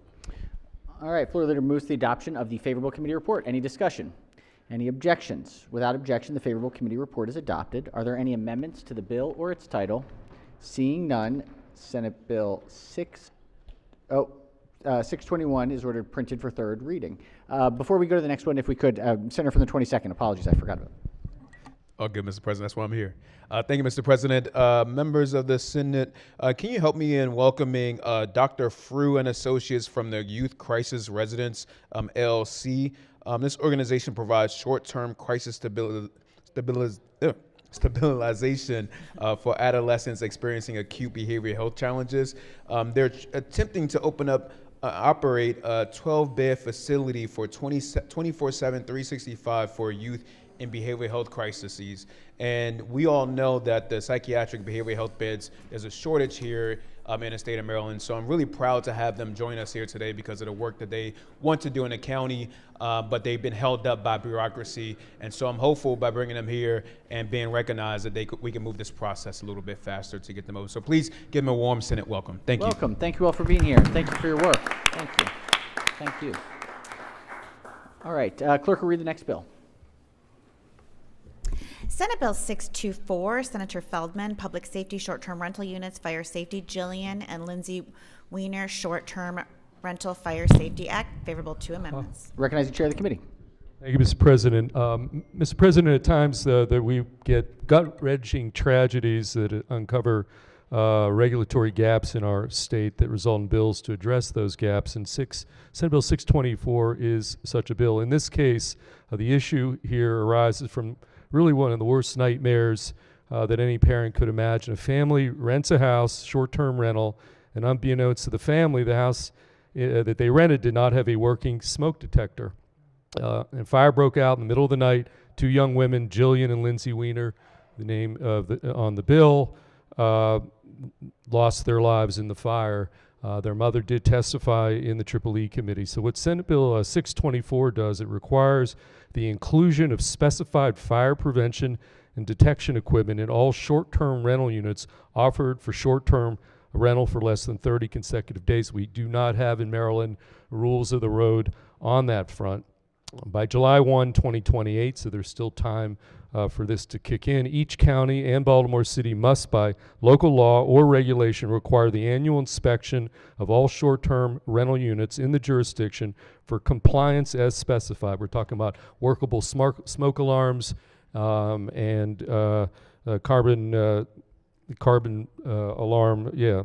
All right, floor leader moves the adoption of the favorable committee report. Any discussion? Any objections? Without objection, the favorable committee report is adopted. Are there any amendments to the bill or its title? Seeing none, Senate Bill 621 is ordered printed for third reading. Before we go to the next one, if we could, Senator from the 22nd, apologies, I forgot about it. Oh, good, Mr. President. That's why I'm here. Thank you, Mr. President. Members of the Senate, can you help me in welcoming Dr. Frew and Associates from the Youth Crisis Residence, LLC. This organization provides short-term crisis stabilization for adolescents experiencing acute behavioral health challenges. They're attempting to operate a 12-bed facility for 24/7, 365 for youth in behavioral health crises. And we all know that the psychiatric behavioral health beds, there's a shortage here in the state of Maryland. So I'm really proud to have them join us here today because of the work that they want to do in the county, but they've been held up by bureaucracy. And so I'm hopeful by bringing them here and being recognized that we can move this process a little bit faster to get them over. So please give them a warm Senate welcome. Thank you. Welcome. Thank you all for being here. Thank you for your work. Thank you. Thank you. All right, clerk will read the next bill. Senate Bill 624, Senator Feldman, Public Safety, Short-Term Rental Units, Fire Safety, Jillian and Lindsay Weiner, Short-Term Rental Fire Safety Act, favorable 2 amendments. Recognize the chair of the committee. Thank you, Mr. President. Mr. President, at times that we get gut-wrenching tragedies that uncover regulatory gaps in our state that result in bills to address those gaps, and Senate Bill 624 is such a bill. In this case, the issue here arises from really one of the worst nightmares that any parent could imagine. A family rents a house, short-term rental, and unbeknownst to the family, the house that they rented did not have a working smoke detector. And fire broke out in the middle of the night. Two young women, Jillian and Lindsay Weiner, the name of on the bill, lost their lives in the fire. Their mother did testify in the Triple E committee. So what Senate Bill 624 does, it requires the inclusion of specified fire prevention and detection equipment in all short-term rental units offered for short-term rental for less than 30 consecutive days. We do not have in Maryland rules of the road on that front. By July 1, 2028, so there's still time for this to kick in, each county and Baltimore City must, by local law or regulation, require the annual inspection of all short-term rental units in the jurisdiction for compliance as specified. We're talking about workable smoke alarms and carbon alarm,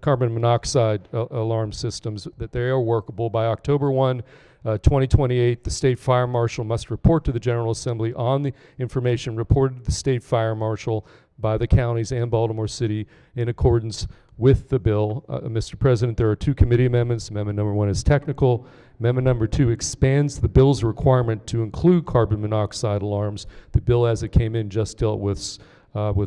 carbon monoxide alarm systems, that they are workable. By October 1, 2028, the state fire marshal must report to the General Assembly on the information reported to the state fire marshal by the counties and Baltimore City in accordance with the bill. Mr. President, there are two committee amendments. Amendment number 1 is technical. Amendment number 2 expands the bill's requirement to include carbon monoxide alarms. The bill as it came in just dealt with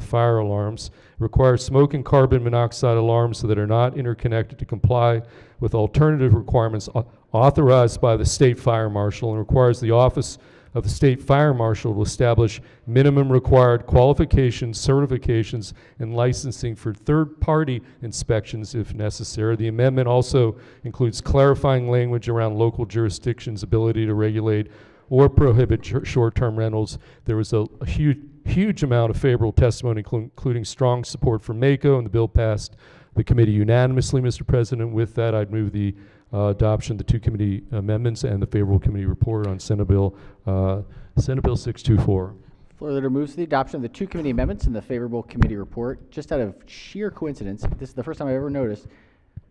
fire alarms. It requires smoke and carbon monoxide alarms that are not interconnected to comply with alternative requirements authorized by the state fire marshal, and requires the office of the state fire marshal to establish minimum required qualifications, certifications, and licensing for third-party inspections if necessary. The amendment also includes clarifying language around local jurisdictions' ability to regulate or prohibit short-term rentals. There was a huge amount of favorable testimony, including strong support from MACO, and the bill passed the committee unanimously, Mr. President. With that, I'd move the adoption of the two committee amendments and the favorable committee report on Senate Bill 624. Floor leader moves the adoption of the two committee amendments and the favorable committee report. Just out of sheer coincidence, this is the first time I've ever noticed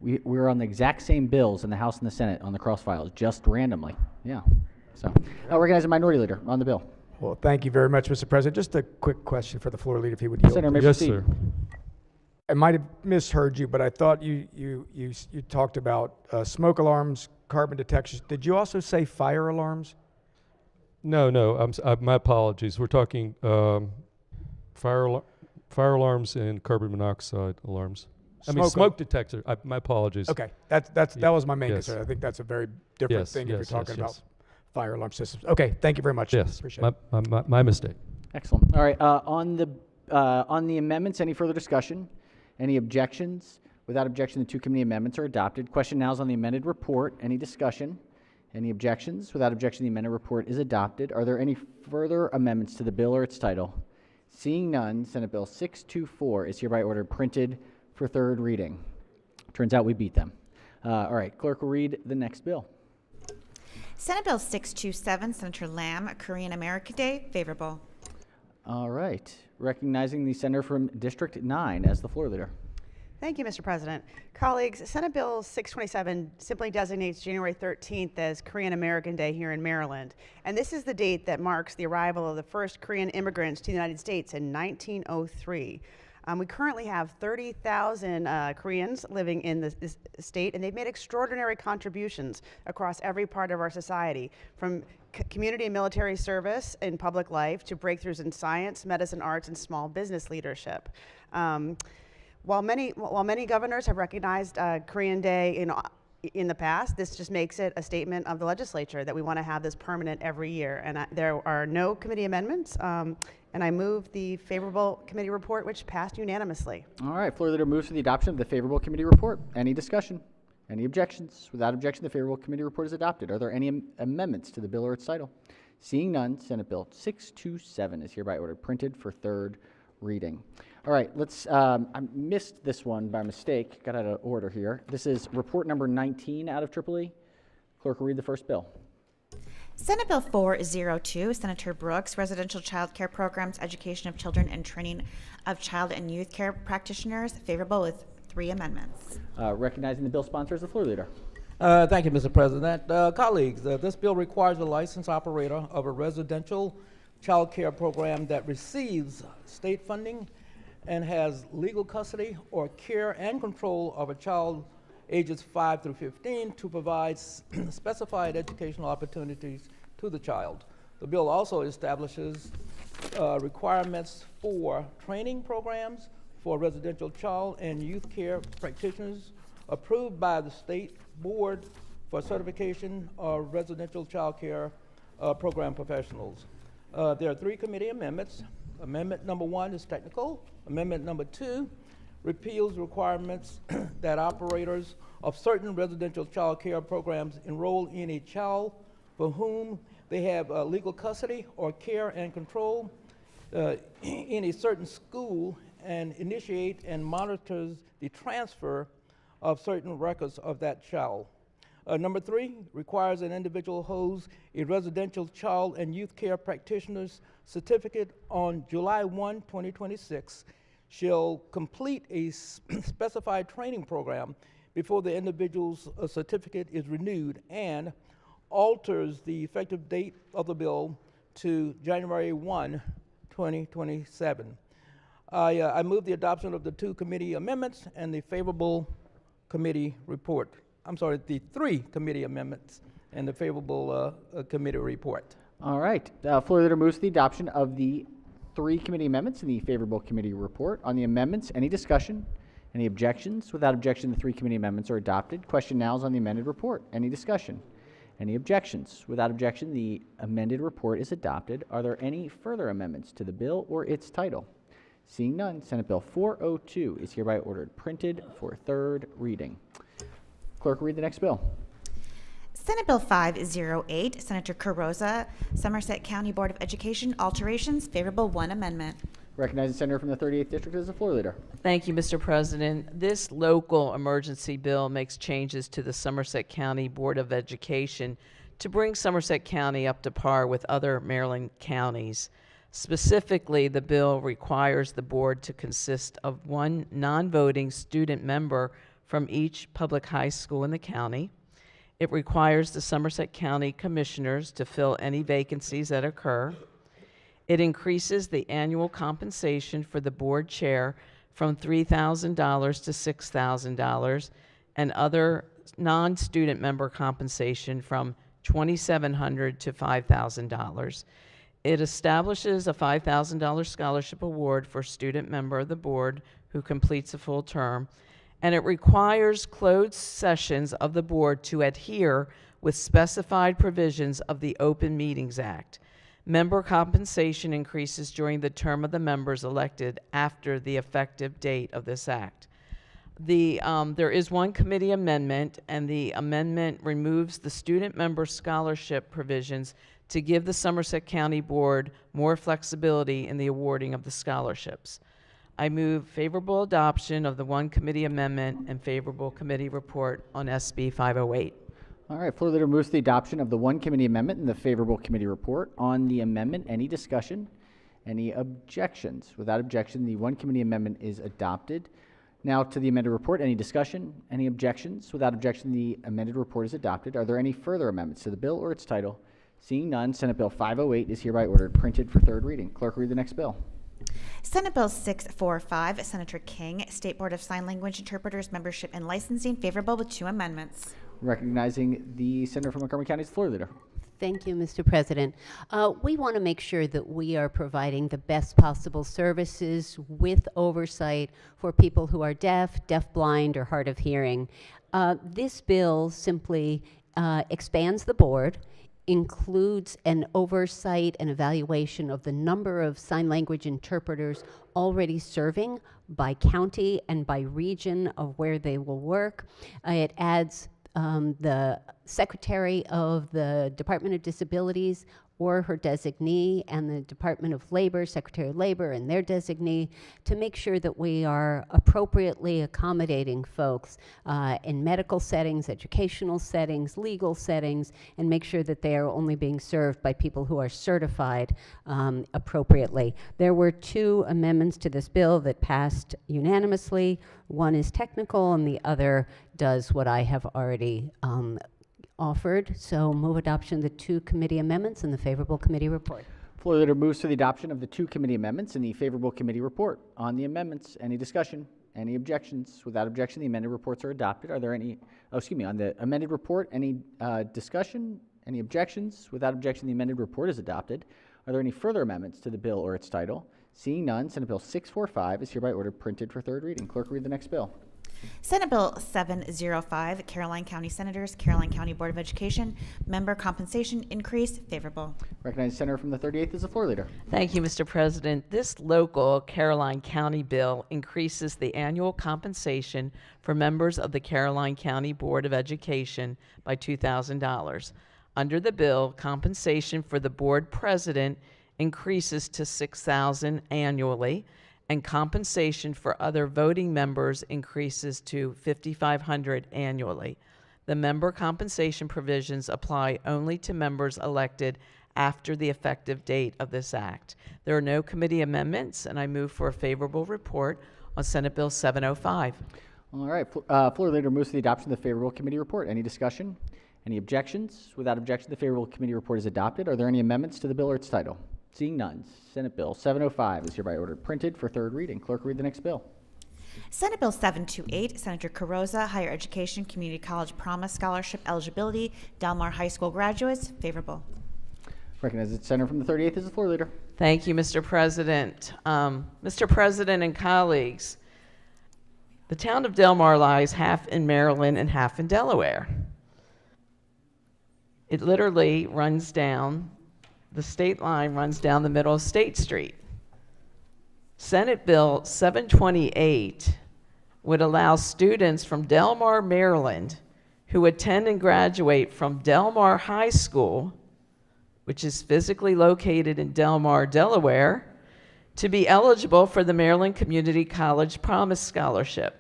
we're on the exact same bills in the House and the Senate on the cross files, just randomly. Yeah. So, I'll recognize the minority leader on the bill. Well, thank you very much, Mr. President. Just a quick question for the floor leader, if he would yield. Senator, may Yes, proceed. sir. I might have misheard you, but I thought you talked about smoke alarms, carbon detection. Did you also say fire alarms? No, my apologies. We're talking fire alarms and carbon monoxide alarms. Smoke detector. My apologies. Okay, that was my main Yes. concern. I think that's a very different Yes, thing if yes, you're talking yes. about fire alarm systems. Okay, thank you very much. Yes, Appreciate it. my mistake. Excellent. All right. On the amendments, any further discussion? Any objections? Without objection, the two committee amendments are adopted. Question now is on the amended report. Any discussion? Any objections? Without objection, the amended report is adopted. Are there any further amendments to the bill or its title? Seeing none, Senate Bill 624 is hereby ordered printed for third reading. Turns out we beat them. All right, clerk will read the next bill. Senate Bill 627, Senator Lamb, Korean American Day, favorable. All right, recognizing the senator from District 9 as the floor leader. Thank you, Mr. President. Colleagues, Senate Bill 627 simply designates January 13th as Korean American Day here in Maryland. And this is the date that marks the arrival of the first Korean immigrants to the United States in 1903. We currently have 30,000 Koreans living in this state, and they've made extraordinary contributions across every part of our society, from community and military service in public life to breakthroughs in science, medicine, arts, and small business leadership. While many governors have recognized Korean Day in the past, this just makes it a statement of the legislature that we want to have this permanent every year. And there are no committee amendments, and I move the favorable committee report, which passed unanimously. All right, floor leader moves for the adoption of the favorable committee report. Any discussion? Any objections? Without objection, the favorable committee report is adopted. Are there any amendments to the bill or its title? Seeing none, Senate Bill 627 is hereby ordered printed for third reading. All right, I missed this one by mistake, got out of order here. This is report number 19 out of Triple E. Clerk will read the first bill. Senate Bill 402, Senator Brooks, Residential Child Care Programs, Education of Children, and Training of Child and Youth Care Practitioners, favorable with 3 amendments. Recognizing the bill sponsor is the floor leader. Thank you, Mr. President. Colleagues, this bill requires a licensed operator of a residential child care program that receives state funding and has legal custody or care and control of a child ages 5 through 15 to provide specified educational opportunities to the child. The bill also establishes requirements for training programs for residential child and youth care practitioners approved by the State Board for Certification of Residential Child Care Program Professionals. There are 3 committee amendments. Amendment number 1 is technical. Amendment number 2 repeals requirements that operators of certain residential child care programs enroll in a child for whom they have legal custody or care and control in a certain school and initiate and monitors the transfer of certain records of that child. Number 3 requires an individual holds a residential child and youth care practitioner's certificate on July 1, 2026, shall complete a specified training program before the individual's certificate is renewed and alters the effective date of the bill to January 1, 2027. I move the adoption of the 2 committee amendments and the favorable committee report. I'm sorry, the 3 committee amendments and the favorable committee report. All right. Floor leader moves to the adoption of the 3 committee amendments and the favorable committee report. On the amendments, any discussion? Any objections? Without objection, the 3 committee amendments are adopted. Question now is on the amended report. Any discussion? Any objections? Without objection, the amended report is adopted. Are there any further amendments to the bill or its title? Seeing none, Senate Bill 402 is hereby ordered printed for 3rd reading. Clerk, read the next bill. Senate Bill 508, Senator Carrozza, Somerset County Board of Education, alterations, favorable 1 amendment. Recognize the senator from the 38th District as the floor leader. Thank you, Mr. President. This local emergency bill makes changes to the Somerset County Board of Education to bring Somerset County up to par with other Maryland counties. Specifically, the bill requires the board to consist of 1 non-voting student member from each public high school in the county. It requires the Somerset County Commissioners to fill any vacancies that occur. It increases the annual compensation for the board chair from $3,000 to $6,000 and other non-student member compensation from $2,700 to $5,000. It establishes a $5,000 scholarship award for a student member of the board who completes a full term, and it requires closed sessions of the board to adhere with specified provisions of the Open Meetings Act. Member compensation increases during the term of the members elected after the effective date of this act. There is 1 committee amendment, and the amendment removes the student member scholarship provisions to give the Somerset County Board more flexibility in the awarding of the scholarships. I move favorable adoption of the 1 committee amendment and favorable committee report on SB 508. All right, floor leader moves to the adoption of the 1 committee amendment and the favorable committee report. On the amendment, any discussion? Any objections? Without objection, the 1 committee amendment is adopted. Now to the amended report, any discussion? Any objections? Without objection, the amended report is adopted. Are there any further amendments to the bill or its title? Seeing none, Senate Bill 508 is hereby ordered printed for 3rd reading. Clerk, read the next bill. Senate Bill 645, Senator King, State Board of Sign Language Interpreters Membership and Licensing, favorable with 2 amendments. Recognizing the senator from Montgomery County's floor leader. Thank you, Mr. President. We want to make sure that we are providing the best possible services with oversight for people who are deaf, deafblind, or hard of hearing. This bill simply expands the board, includes an oversight and evaluation of the number of sign language interpreters already serving by county and by region of where they will work. It adds the Secretary of the Department of Disabilities or her designee and the Department of Labor, Secretary of Labor and their designee, to make sure that we are appropriately accommodating folks in medical settings, educational settings, legal settings, and make sure that they are only being served by people who are certified appropriately. There were 2 amendments to this bill that passed unanimously. One is technical and the other does what I have already offered. So move adoption of the 2 committee amendments and the favorable committee report. Floor leader moves for the adoption of the 2 committee amendments and the favorable committee report. On the amendments, any discussion? Any objections? Without objection, the amended reports are adopted. Are there any, on the amended report, any discussion? Any objections? Without objection, the amended report is adopted. Are there any further amendments to the bill or its title? Seeing none, Senate Bill 645 is hereby ordered printed for third reading. Clerk, read the next bill. Senate Bill 705, Caroline County Senators, Caroline County Board of Education, member compensation increase, favorable. Recognized Senator from the 38th is the floor leader. Thank you, Mr. President. This local Caroline County bill increases the annual compensation for members of the Caroline County Board of Education by $2,000. Under the bill, compensation for the board president increases to $6,000 annually, and compensation for other voting members increases to $5,500 annually. The member compensation provisions apply only to members elected after the effective date of this act. There are no committee amendments, and I move for a favorable report on Senate Bill 705. All right, floor leader moves to the adoption of the favorable committee report. Any discussion? Any objections? Without objection, the favorable committee report is adopted. Are there any amendments to the bill or its title? Seeing none, Senate Bill 705 is hereby ordered printed for third reading. Clerk, read the next bill. Senate Bill 728, Senator Carrozza, Higher Education Community College Promise Scholarship Eligibility, Del Mar High School graduates, favorable. Recognized Senator from the 38th is the floor leader. Thank you, Mr. President. Mr. President and colleagues, the town of Del Mar lies half in Maryland and half in Delaware. It literally runs down, the state line runs down the middle of State Street. Senate Bill 728 would allow students from Del Mar, Maryland, who attend and graduate from Del Mar High School, which is physically located in Del Mar, Delaware, to be eligible for the Maryland Community College Promise Scholarship.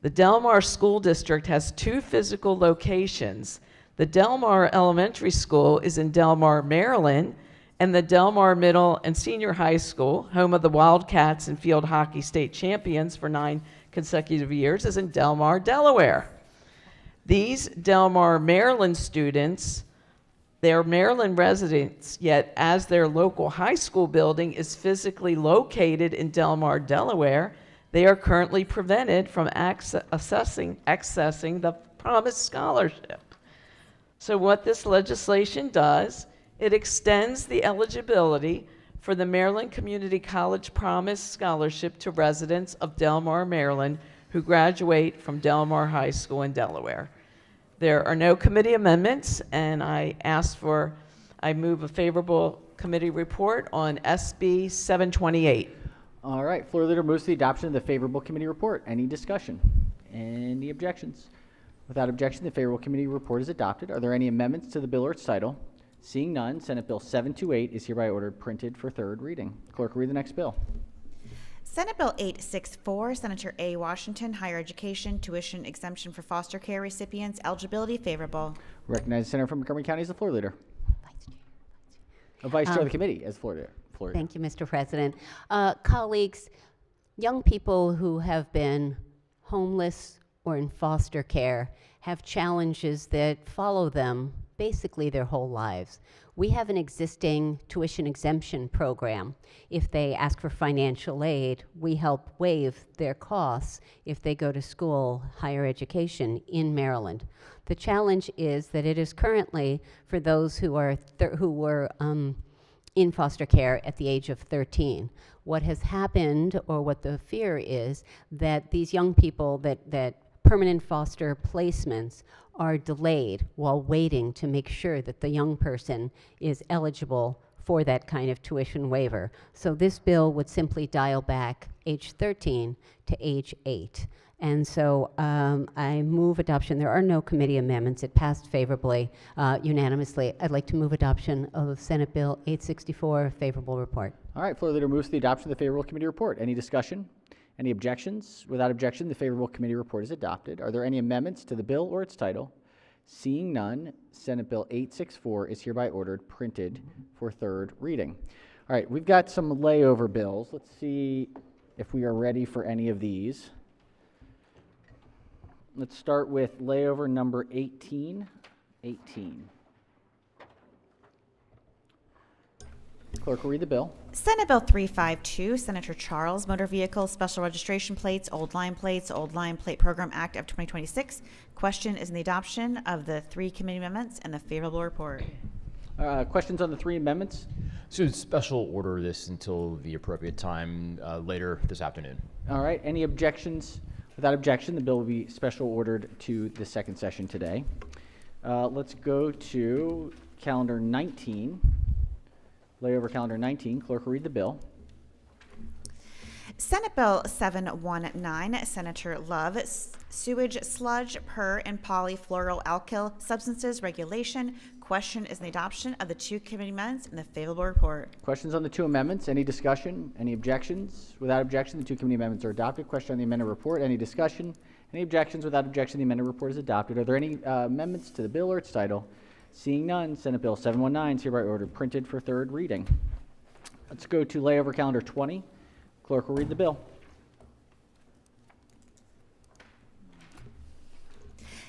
The Del Mar School District has 2 physical locations. The Del Mar Elementary School is in Del Mar, Maryland, and the Del Mar Middle and Senior High School, home of the Wildcats and field hockey state champions for 9 consecutive years, is in Del Mar, Delaware. These Del Mar, Maryland students, they're Maryland residents, yet as their local high school building is physically located in Del Mar, Delaware, they are currently prevented from accessing the Promise Scholarship. So what this legislation does, it extends the eligibility for the Maryland Community College Promise Scholarship to residents of Del Mar, Maryland, who graduate from Del Mar High School in Delaware. There are no committee amendments, and I move a favorable committee report on SB 728. All right, floor leader moves to the adoption of the favorable committee report. Any discussion? Any objections? Without objection, the favorable committee report is adopted. Are there any amendments to the bill or its title? Seeing none, Senate Bill 728 is hereby ordered printed for third reading. Clerk, read the next bill. Senate Bill 864, Senator A. Washington, Higher Education, Tuition Exemption for Foster Care Recipients, Eligibility, favorable. Recognized Senator from Montgomery County as the floor leader. Vice Chair of the committee as floor leader. Thank you, Mr. President. Colleagues, young people who have been homeless or in foster care have challenges that follow them basically their whole lives. We have an existing tuition exemption program. If they ask for financial aid, we help waive their costs if they go to school, higher education in Maryland. The challenge is that it is currently for those who were in foster care at the age of 13. What has happened, or what the fear is, that these young people that permanent foster placements are delayed while waiting to make sure that the young person is eligible for that kind of tuition waiver. So this bill would simply dial back age 13 to age 8. And so I move adoption. There are no committee amendments. It passed favorably, unanimously. I'd like to move adoption of Senate Bill 864, favorable report. All right, floor leader moves to the adoption of the favorable committee report. Any discussion? Any objections? Without objection, the favorable committee report is adopted. Are there any amendments to the bill or its title? Seeing none, Senate Bill 864 is hereby ordered printed for third reading. All right, we've got some layover bills. Let's see if we are ready for any of these. Let's start with layover number 18. Clerk will read the bill. Senate Bill 352, Senator Charles, Motor Vehicle Special Registration Plates, Old Line Plate Program Act of 2026. Question is in the adoption of the 3 committee amendments and the favorable report. Questions on the 3 amendments? So special order this until the appropriate time later this afternoon. All right, any objections? Without objection, the bill will be special ordered to the second session today. Let's go to calendar 19. Layover calendar 19. Clerk will read the bill. Senate Bill 719, Senator Love, Sewage Sludge Per and Polyfluoroalkyl Substances Regulation. Question is in the adoption of the 2 committee amendments and the favorable report. Questions on the 2 amendments? Any discussion? Any objections? Without objection, the 2 committee amendments are adopted. Question on the amended report? Any discussion? Any objections? Without objection, the amended report is adopted. Are there any amendments to the bill or its title? Seeing none, Senate Bill 719 is hereby ordered printed for third reading. Let's go to layover calendar 20. Clerk will read the bill.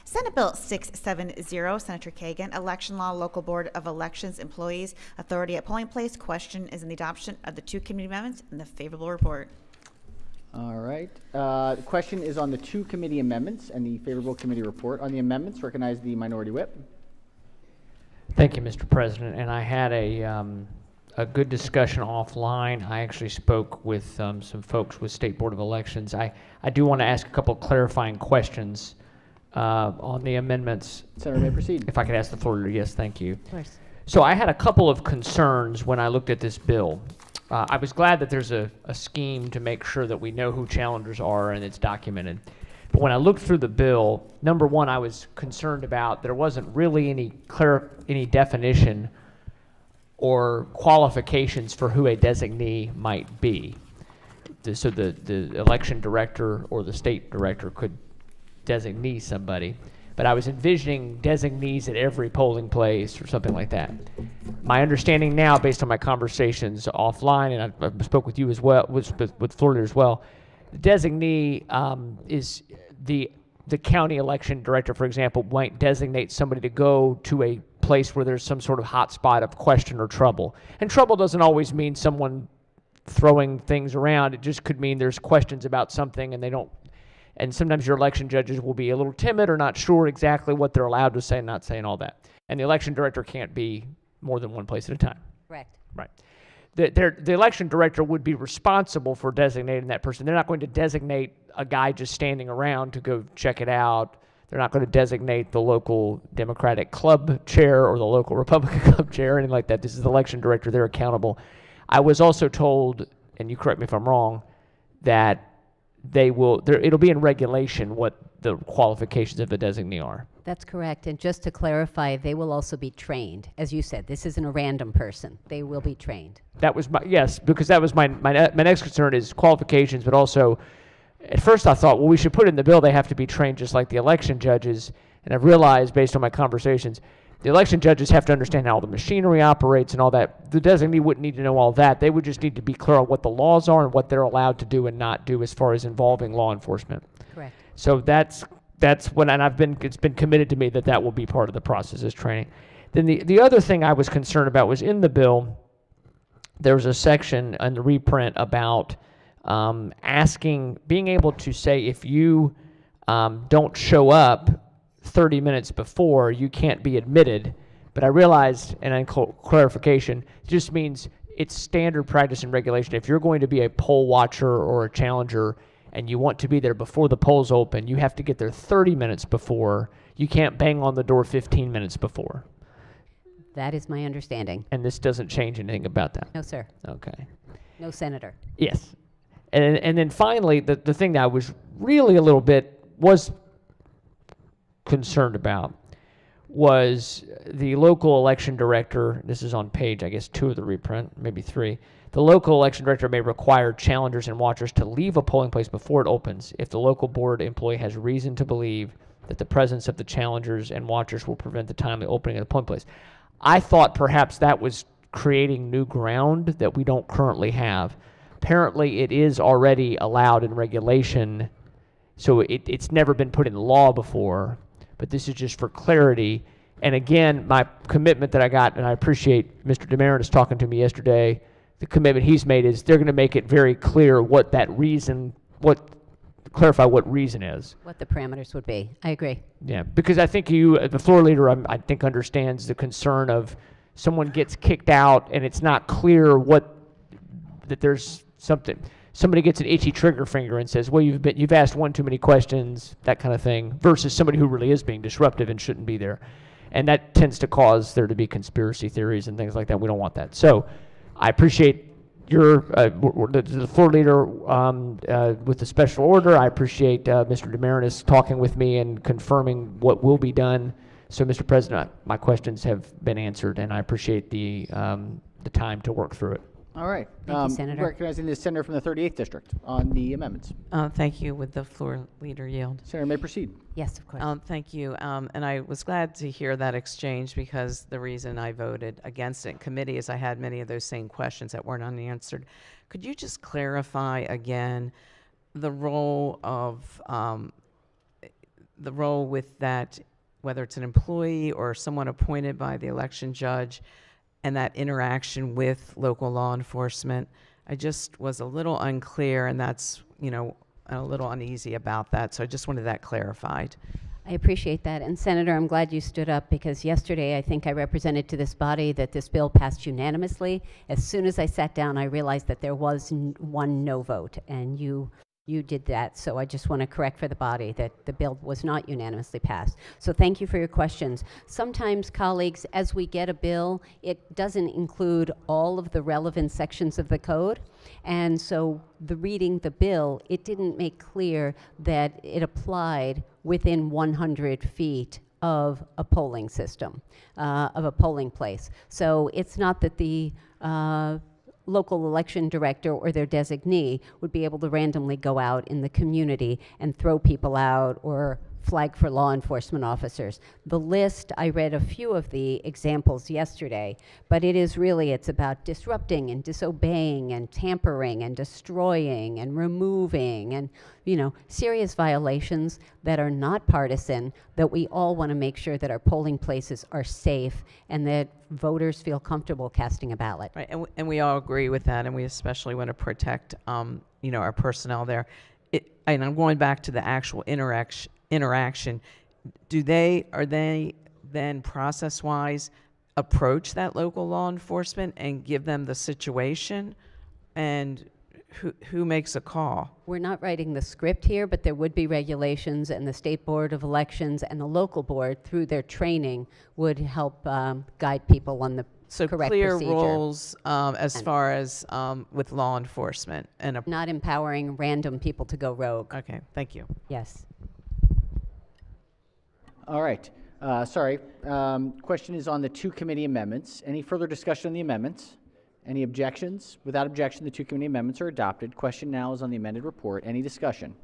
Senate Bill 670, Senator Kagan, Election Law, Local Board of Elections Employees, Authority at Polling Place. Question is in the adoption of the 2 committee amendments and the favorable report. All right. The question is on the 2 committee amendments and the favorable committee report. On the amendments, recognize the minority whip. Thank you, Mr. President. And I had a good discussion offline. I actually spoke with some folks with State Board of Elections. I do want to ask a couple clarifying questions on the amendments. Senator may proceed. If I could ask the floor leader, yes, thank you. Of course. So I had a couple of concerns when I looked at this bill. I was glad that there's a scheme to make sure that we know who challengers are and it's documented. But when I looked through the bill, number one, I was concerned about there wasn't really any definition or qualifications for who a designee might be. So the election director or the state director could designee somebody, but I was envisioning designees at every polling place or something like that. My understanding now, based on my conversations offline, and I spoke with you as well, with Florida as well, the designee is the county election director, for example, might designate somebody to go to a place where there's some sort of hot spot of question or trouble. And trouble doesn't always mean someone throwing things around. It just could mean there's questions about something and they don't. And sometimes your election judges will be a little timid or not sure exactly what they're allowed to say and not saying all that. And the election director can't be more than one place at a time. Correct. Right. The election director would be responsible for designating that person. They're not going to designate a guy just standing around to go check it out. They're not going to designate the local Democratic club chair or the local Republican club chair or anything like that. This is the election director. They're accountable. I was also told, and you correct me if I'm wrong, that it'll be in regulation what the qualifications of the designee are. That's correct. And just to clarify, they will also be trained. As you said, this isn't a random person. They will be trained. That was because that was my next concern is qualifications, but also at first I thought, well, we should put in the bill they have to be trained just like the election judges. And I've realized based on my conversations, the election judges have to understand how the machinery operates and all that. The designee wouldn't need to know all that. They would just need to be clear on what the laws are and what they're allowed to do and not do as far as involving law enforcement. Correct. So that's when, and it's been committed to me that will be part of the process is training. Then the other thing I was concerned about was in the bill, there was a section in the reprint about being able to say if you don't show up 30 minutes before, you can't be admitted. But I realized, and in clarification, it just means it's standard practice and regulation. If you're going to be a poll watcher or a challenger and you want to be there before the polls open, you have to get there 30 minutes before. You can't bang on the door 15 minutes before. That is my understanding. And this doesn't change anything about that? No, sir. Okay. No senator. Yes. And then finally, the thing that I was really a little bit was concerned about was the local election director. This is on page, I guess, 2 of the reprint, maybe 3. The local election director may require challengers and watchers to leave a polling place before it opens if the local board employee has reason to believe that the presence of the challengers and watchers will prevent the timely opening of the polling place. I thought perhaps that was creating new ground that we don't currently have. Apparently, it is already allowed in regulation, so it's never been put in law before, but this is just for clarity. And again, my commitment that I got, and I appreciate Mr. DeMarinis talking to me yesterday, the commitment he's made is they're going to make it very clear what that reason, clarify what reason is. What the parameters would be. I agree. Yeah, because I think you, the floor leader, I think understands the concern of someone gets kicked out and it's not clear that there's something. Somebody gets an itchy trigger finger and says, well, you've asked one too many questions, that kind of thing, versus somebody who really is being disruptive and shouldn't be there. And that tends to cause there to be conspiracy theories and things like that. We don't want that. So I appreciate your, the floor leader with the special order. I appreciate Mr. DeMarinis talking with me and confirming what will be done. So, Mr. President, my questions have been answered, and I appreciate the time to work through it. All right. Thank you, Senator. Recognizing the senator from the 38th District on the amendments. Thank you. With the floor leader yield. Senator may proceed. Yes, of course. Thank you. And I was glad to hear that exchange because the reason I voted against it in committee is I had many of those same questions that weren't unanswered. Could you just clarify again the role with that, whether it's an employee or someone appointed by the election judge, and that interaction with local law enforcement? I just was a little unclear, and that's, a little uneasy about that. So I just wanted that clarified. I appreciate that. And Senator, I'm glad you stood up because yesterday I think I represented to this body that this bill passed unanimously. As soon as I sat down, I realized that there was one no vote, and you did that. So I just want to correct for the body that the bill was not unanimously passed. So thank you for your questions. Sometimes, colleagues, as we get a bill, it doesn't include all of the relevant sections of the code. And so reading the bill, it didn't make clear that it applied within 100 feet of a polling system, of a polling place. So it's not that the local election director or their designee would be able to randomly go out in the community and throw people out or flag for law enforcement officers. The list, I read a few of the examples yesterday, but it's about disrupting and disobeying and tampering and destroying and removing and, serious violations that are not partisan, that we all want to make sure that our polling places are safe and that voters feel comfortable casting a ballot. Right, and we all agree with that, and we especially want to protect, our personnel there. And I'm going back to the actual interaction. Are they then process-wise approach that local law enforcement and give them the situation? And who makes a call? We're not writing the script here, but there would be regulations, and the State Board of Elections and the local board, through their training, would help guide people on the correct clear procedure. roles as far as with law enforcement and not empowering random people to go rogue. Okay, thank you. Yes. All right. Question is on the 2 committee amendments. Any further discussion on the amendments? Any objections? Without objection, the 2 committee amendments are adopted. Question now is on the amended report. Any discussion?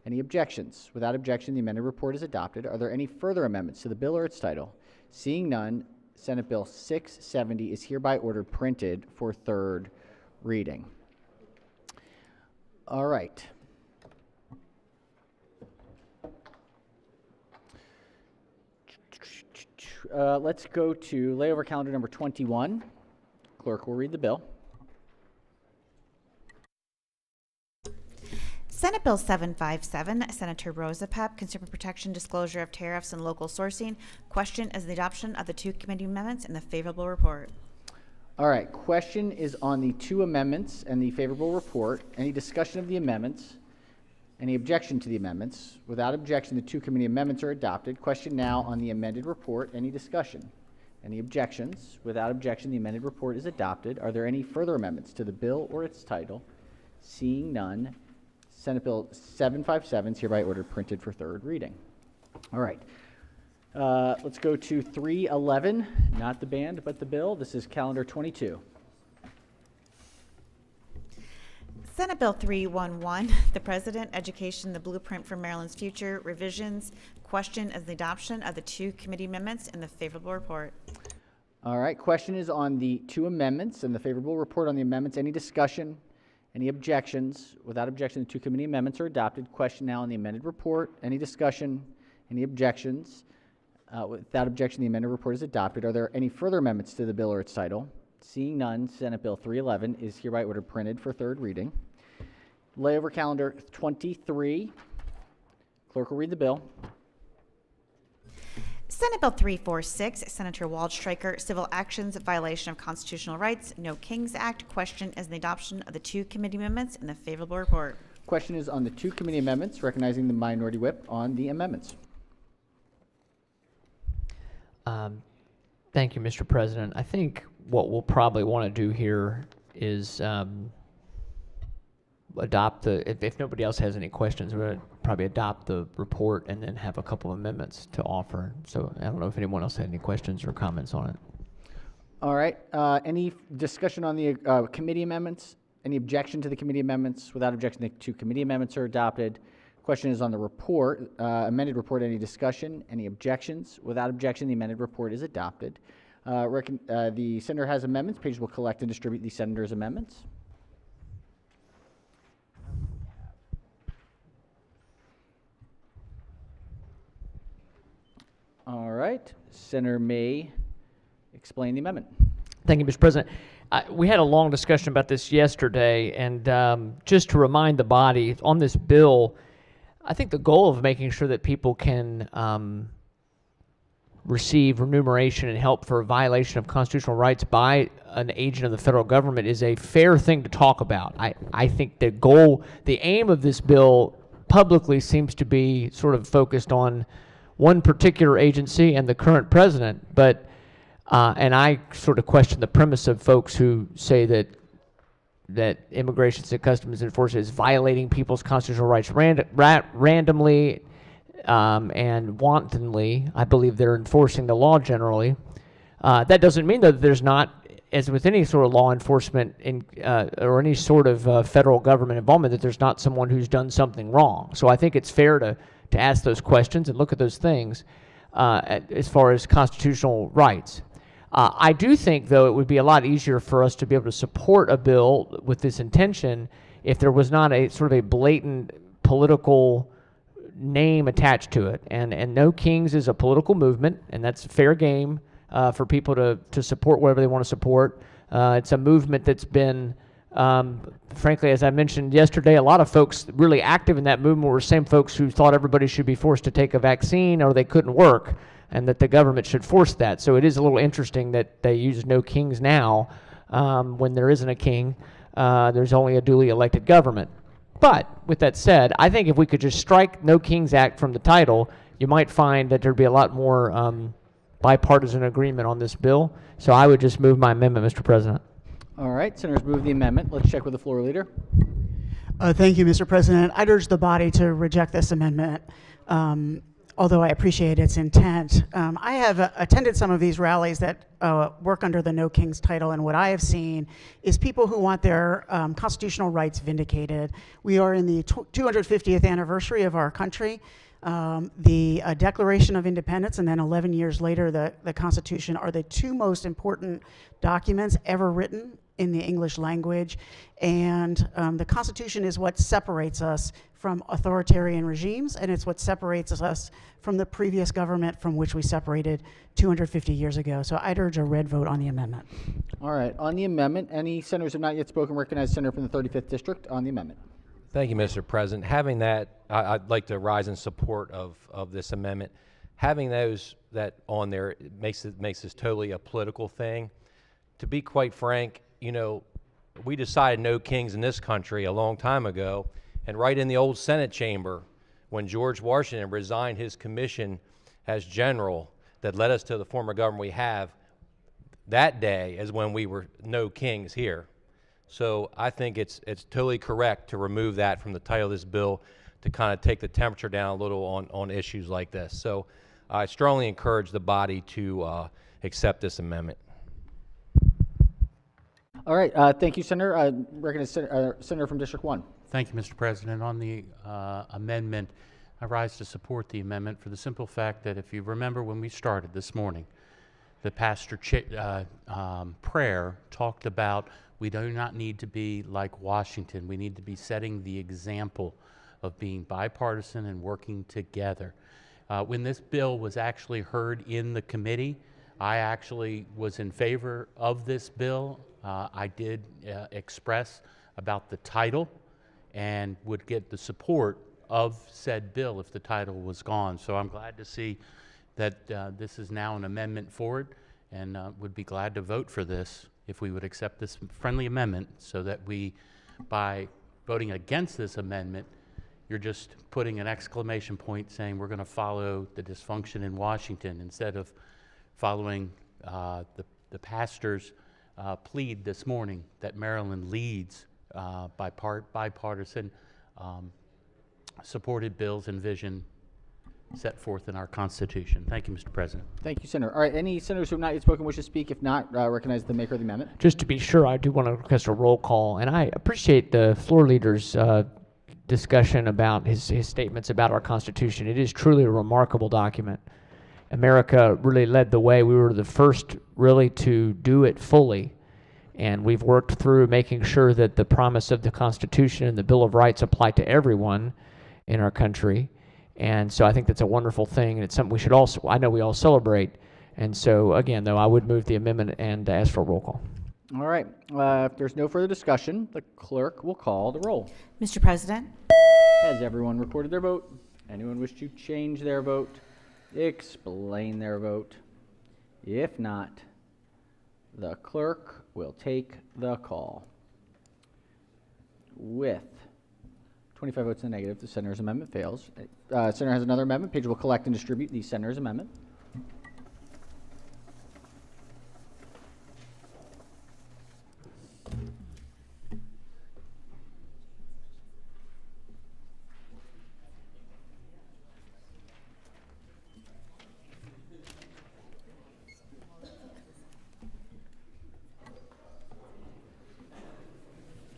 Any objections? Without objection, the amended report is adopted. Are there any further amendments to the bill or its title? Seeing none, Senate Bill 670 is hereby ordered printed for 3rd reading. All right. Let's go to layover calendar number 21. Clerk will read the bill. Senate Bill 757, Senator Rosa Pepp, Consumer Protection, Disclosure of Tariffs and Local Sourcing. Question is the adoption of the 2 committee amendments and the favorable report. All right. Question is on the 2 amendments and the favorable report. Any discussion of the amendments? Any objection to the amendments? Without objection, the 2 committee amendments are adopted. Question now on the amended report. Any discussion? Any objections? Without objection, the amended report is adopted. Are there any further amendments to the bill or its title? Seeing none, Senate Bill 757 is hereby ordered printed for third reading. All right. Let's go to 311, not the band, but the bill. This is calendar 22. Senate Bill 311, the President, Education, the Blueprint for Maryland's Future, revisions. Question is the adoption of the two committee amendments and the favorable report. All right. Question is on the two amendments and the favorable report on the amendments. Any discussion? Any objections? Without objection, the two committee amendments are adopted. Question now on the amended report. Any discussion? Any objections? Without objection, the amended report is adopted. Are there any further amendments to the bill or its title? Seeing none, Senate Bill 311 is hereby ordered printed for third reading. Layover calendar 23. Clerk will read the bill. Senate Bill 346, Senator Waldstreicher, Civil Actions, Violation of Constitutional Rights, No Kings Act. Question is the adoption of the two committee amendments and the favorable report. Question is on the two committee amendments, recognizing the minority whip on the amendments. Thank you, Mr. President. I think what we'll probably want to do here is adopt the, if nobody else has any questions, we're going to probably adopt the report and then have a couple of amendments to offer. So I don't know if anyone else had any questions or comments on it. All right. Any discussion on the committee amendments? Any objection to the committee amendments? Without objection, the two committee amendments are adopted. Question is on the report, amended report. Any discussion? Any objections? Without objection, the amended report is adopted. The senator has amendments. Pages will collect and distribute the senator's amendments. All right. Senator may explain the amendment. Thank you, Mr. President. We had a long discussion about this yesterday, and just to remind the body, on this bill, I think the goal of making sure that people can receive remuneration and help for a violation of constitutional rights by an agent of the federal government is a fair thing to talk about. I think the goal, the aim of this bill publicly seems to be sort of focused on one particular agency and the current president, but and I sort of question the premise of folks who say that Immigration and Customs Enforcement is violating people's constitutional rights randomly and wantonly. I believe they're enforcing the law generally. That doesn't mean that there's not, as with any sort of law enforcement or any sort of federal government involvement, that there's not someone who's done something wrong. So I think it's fair to ask those questions and look at those things as far as constitutional rights. I do think, though, it would be a lot easier for us to be able to support a bill with this intention if there was not a sort of a blatant political name attached to it. And No Kings is a political movement, and that's fair game for people to support whatever they want to support. It's a movement that's been, frankly, as I mentioned yesterday, a lot of folks really active in that movement were the same folks who thought everybody should be forced to take a vaccine or they couldn't work, and that the government should force that. So it is a little interesting that they use No Kings now when there isn't a king. There's only a duly elected government. But with that said, I think if we could just strike No Kings Act from the title, you might find that there'd be a lot more bipartisan agreement on this bill. So I would just move my amendment, Mr. President. All right, senators move the amendment. Let's check with the floor leader. Thank you, Mr. President. I'd urge the body to reject this amendment, although I appreciate its intent. I have attended some of these rallies that work under the No Kings title, and what I have seen is people who want their constitutional rights vindicated. We are in the 250th anniversary of our country. The Declaration of Independence and then 11 years later the Constitution are the two most important documents ever written in the English language, and the Constitution is what separates us from authoritarian regimes, and it's what separates us from the previous government from which we separated 250 years ago. So I'd urge a red vote on the amendment. All right, on the amendment, any senators who have not yet spoken recognize the senator from the 35th District on the amendment. Thank you, Mr. President. Having that, I'd like to rise in support of this amendment. Having those that on there makes this totally a political thing. To be quite frank, you know, we decided no kings in this country a long time ago, and right in the old Senate chamber, when George Washington resigned his commission as general that led us to the form of government we have, that day as when we were no kings here. So I think it's totally correct to remove that from the title of this bill to kind of take the temperature down a little on issues like this. So I strongly encourage the body to accept this amendment. All right, thank you, Senator. Recognize Senator from District 1. Thank you, Mr. President. On the amendment, I rise to support the amendment for the simple fact that if you remember when we started this morning, the pastor prayer talked about we do not need to be like Washington. We need to be setting the example of being bipartisan and working together. When this bill was actually heard in the committee, I actually was in favor of this bill. I did express about the title and would get the support of said bill if the title was gone. So I'm glad to see that this is now an amendment for it, and would be glad to vote for this if we would accept this friendly amendment, so that we, by voting against this amendment, you're just putting an exclamation point saying we're going to follow the dysfunction in Washington instead of following the pastor's plead this morning that Maryland leads bipartisan supported bills and vision set forth in our Constitution. Thank you, Mr. President. Thank you, Senator. All right, any senators who have not yet spoken wish to speak? If not, recognize the maker of the amendment. Just to be sure, I do want to request a roll call, and I appreciate the floor leader's discussion about his statements about our Constitution. It is truly a remarkable document. America really led the way. We were the first really to do it fully, and we've worked through making sure that the promise of the Constitution and the Bill of Rights apply to everyone in our country. And so I think that's a wonderful thing, and it's something we should also, I know we all celebrate. And so again, though, I would move the amendment and ask for a roll call. All right, if there's no further discussion, the clerk will call the roll. Mr. President? Has everyone recorded their vote? Anyone wish to change their vote? Explain their vote? If not, the clerk will take the call. With 25 votes in the negative, the senator's amendment fails. Senator has another amendment. Page will collect and distribute the senator's amendment.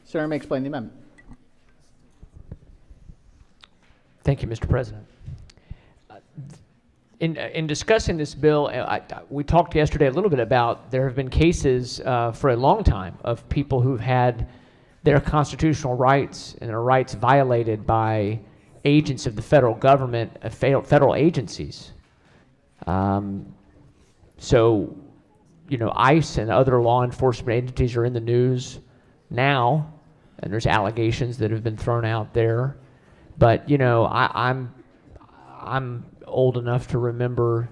Senator may explain the amendment. Thank you, Mr. President. In discussing this bill, we talked yesterday a little bit about there have been cases for a long time of people who've had their constitutional rights and their rights violated by agents of the federal government, federal agencies. So, you know, ICE and other law enforcement agencies are in the news now, and there's allegations that have been thrown out there. But you know, I'm old enough to remember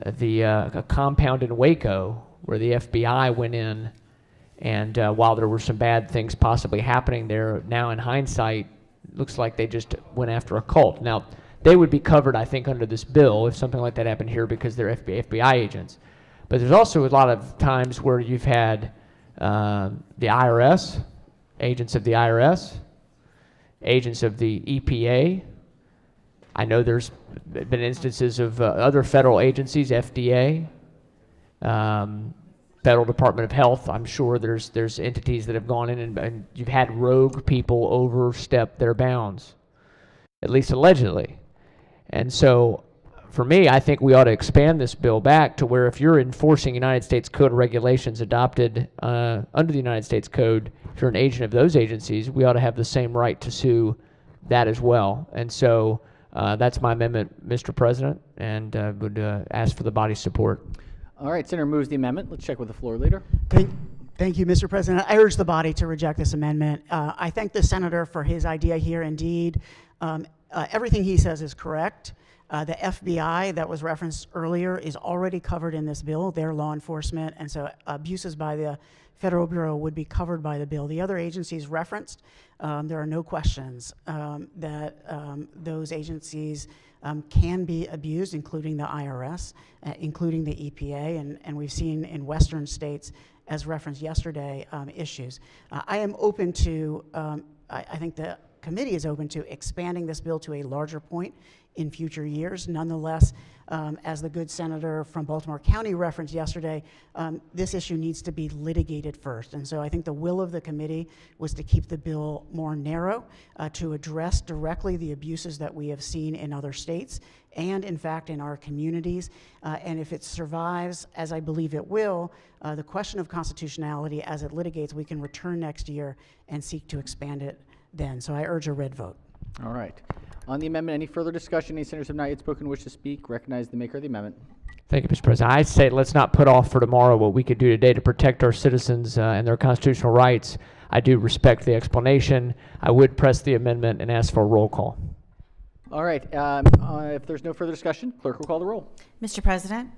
a compound in Waco where the FBI went in, and while there were some bad things possibly happening there, now in hindsight, looks like they just went after a cult. Now, they would be covered, I think, under this bill if something like that happened here because they're FBI agents. But there's also a lot of times where you've had the IRS, agents of the IRS, agents of the EPA. I know there's been instances of other federal agencies, FDA, Federal Department of Health. I'm sure there's entities that have gone in and you've had rogue people overstep their bounds, at least allegedly. And so for me, I think we ought to expand this bill back to where if you're enforcing United States Code regulations adopted under the United States Code, if you're an agent of those agencies, we ought to have the same right to sue that as well. And so that's my amendment, Mr. President, and would ask for the body's support. All right, Senator moves the amendment. Let's check with the floor leader. Thank you, Mr. President. I urge the body to reject this amendment. I thank the senator for his idea here. Indeed, Everything he says is correct. The FBI that was referenced earlier is already covered in this bill. They're law enforcement, and so abuses by the Federal Bureau would be covered by the bill. The other agencies referenced, there are no questions that those agencies can be abused, including the IRS, including the EPA, and we've seen in Western states, as referenced yesterday, issues. I am open to, I think the committee is open to expanding this bill to a larger point in future years. Nonetheless, as the good senator from Baltimore County referenced yesterday, this issue needs to be litigated first. And so I think the will of the committee was to keep the bill more narrow, to address directly the abuses that we have seen in other states and, in fact, in our communities. And if it survives, as I believe it will, the question of constitutionality as it litigates, we can return next year and seek to expand it then. So I urge a red vote. All right. On the amendment, any further discussion? Any senators have not yet spoken wish to speak? Recognize the maker of the amendment. Thank you, Mr. President. I say let's not put off for tomorrow what we could do today to protect our citizens and their constitutional rights. I do respect the explanation. I would press the amendment and ask for a roll call. All right. If there's no further discussion, clerk will call the roll. Mr. President?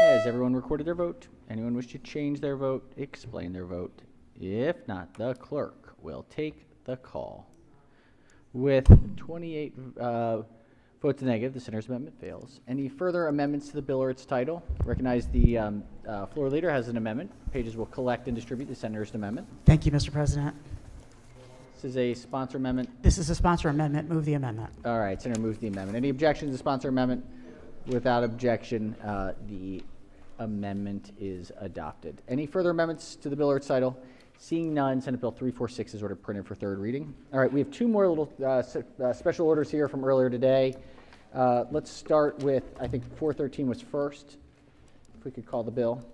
Has everyone recorded their vote? Anyone wish to change their vote? Explain their vote. If not, the clerk will take the call. With 28 votes negative, the senator's amendment fails. Any further amendments to the bill or its title? Recognize the floor leader has an amendment. Pages will collect and distribute the senator's amendment. Thank you, Mr. President. This is a sponsor amendment. This is a sponsor amendment. Move the amendment. All right, senator moves the amendment. Any objections to the sponsor amendment? Without objection, the amendment is adopted. Any further amendments to the bill or its title? Seeing none, Senate Bill 346 is ordered printed for third reading. All right, we have two more little special orders here from earlier today. Let's start with, I think 413 was first. If we could call the bill.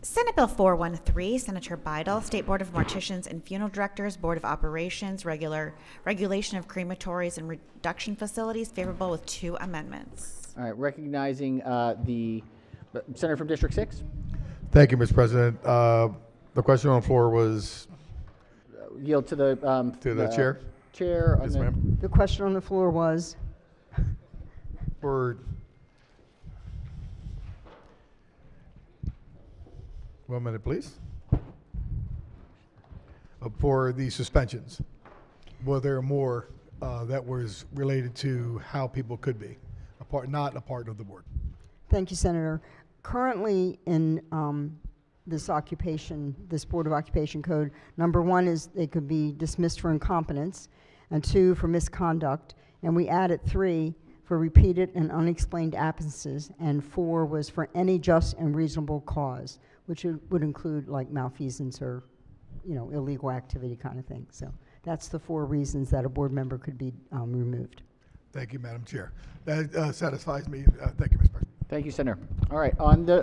Senate Bill 413, Senator Bidel, State Board of Morticians and Funeral Directors, Board of Operations, Regulation of Crematories and Reduction Facilities, favorable with two amendments. All right, recognizing the senator from District 6. Thank you, Mr. President. The question on the floor was yield to the chair. Chair. Yes, ma'am. The question on the floor was for 1 minute, please. For the suspensions, were there more that was related to how people could be not a part of the board? Thank you, Senator. Currently in this Board of Occupation Code, number 1 is they could be dismissed for incompetence, and 2 for misconduct, and we added 3 for repeated and unexplained absences, and 4 was for any just and reasonable cause, which would include like malfeasance or, illegal activity kind of thing. So that's the 4 reasons that a board member could be removed. Thank you, Madam Chair. That satisfies me. Thank you, Mr. President. Thank you, Senator. All right, on the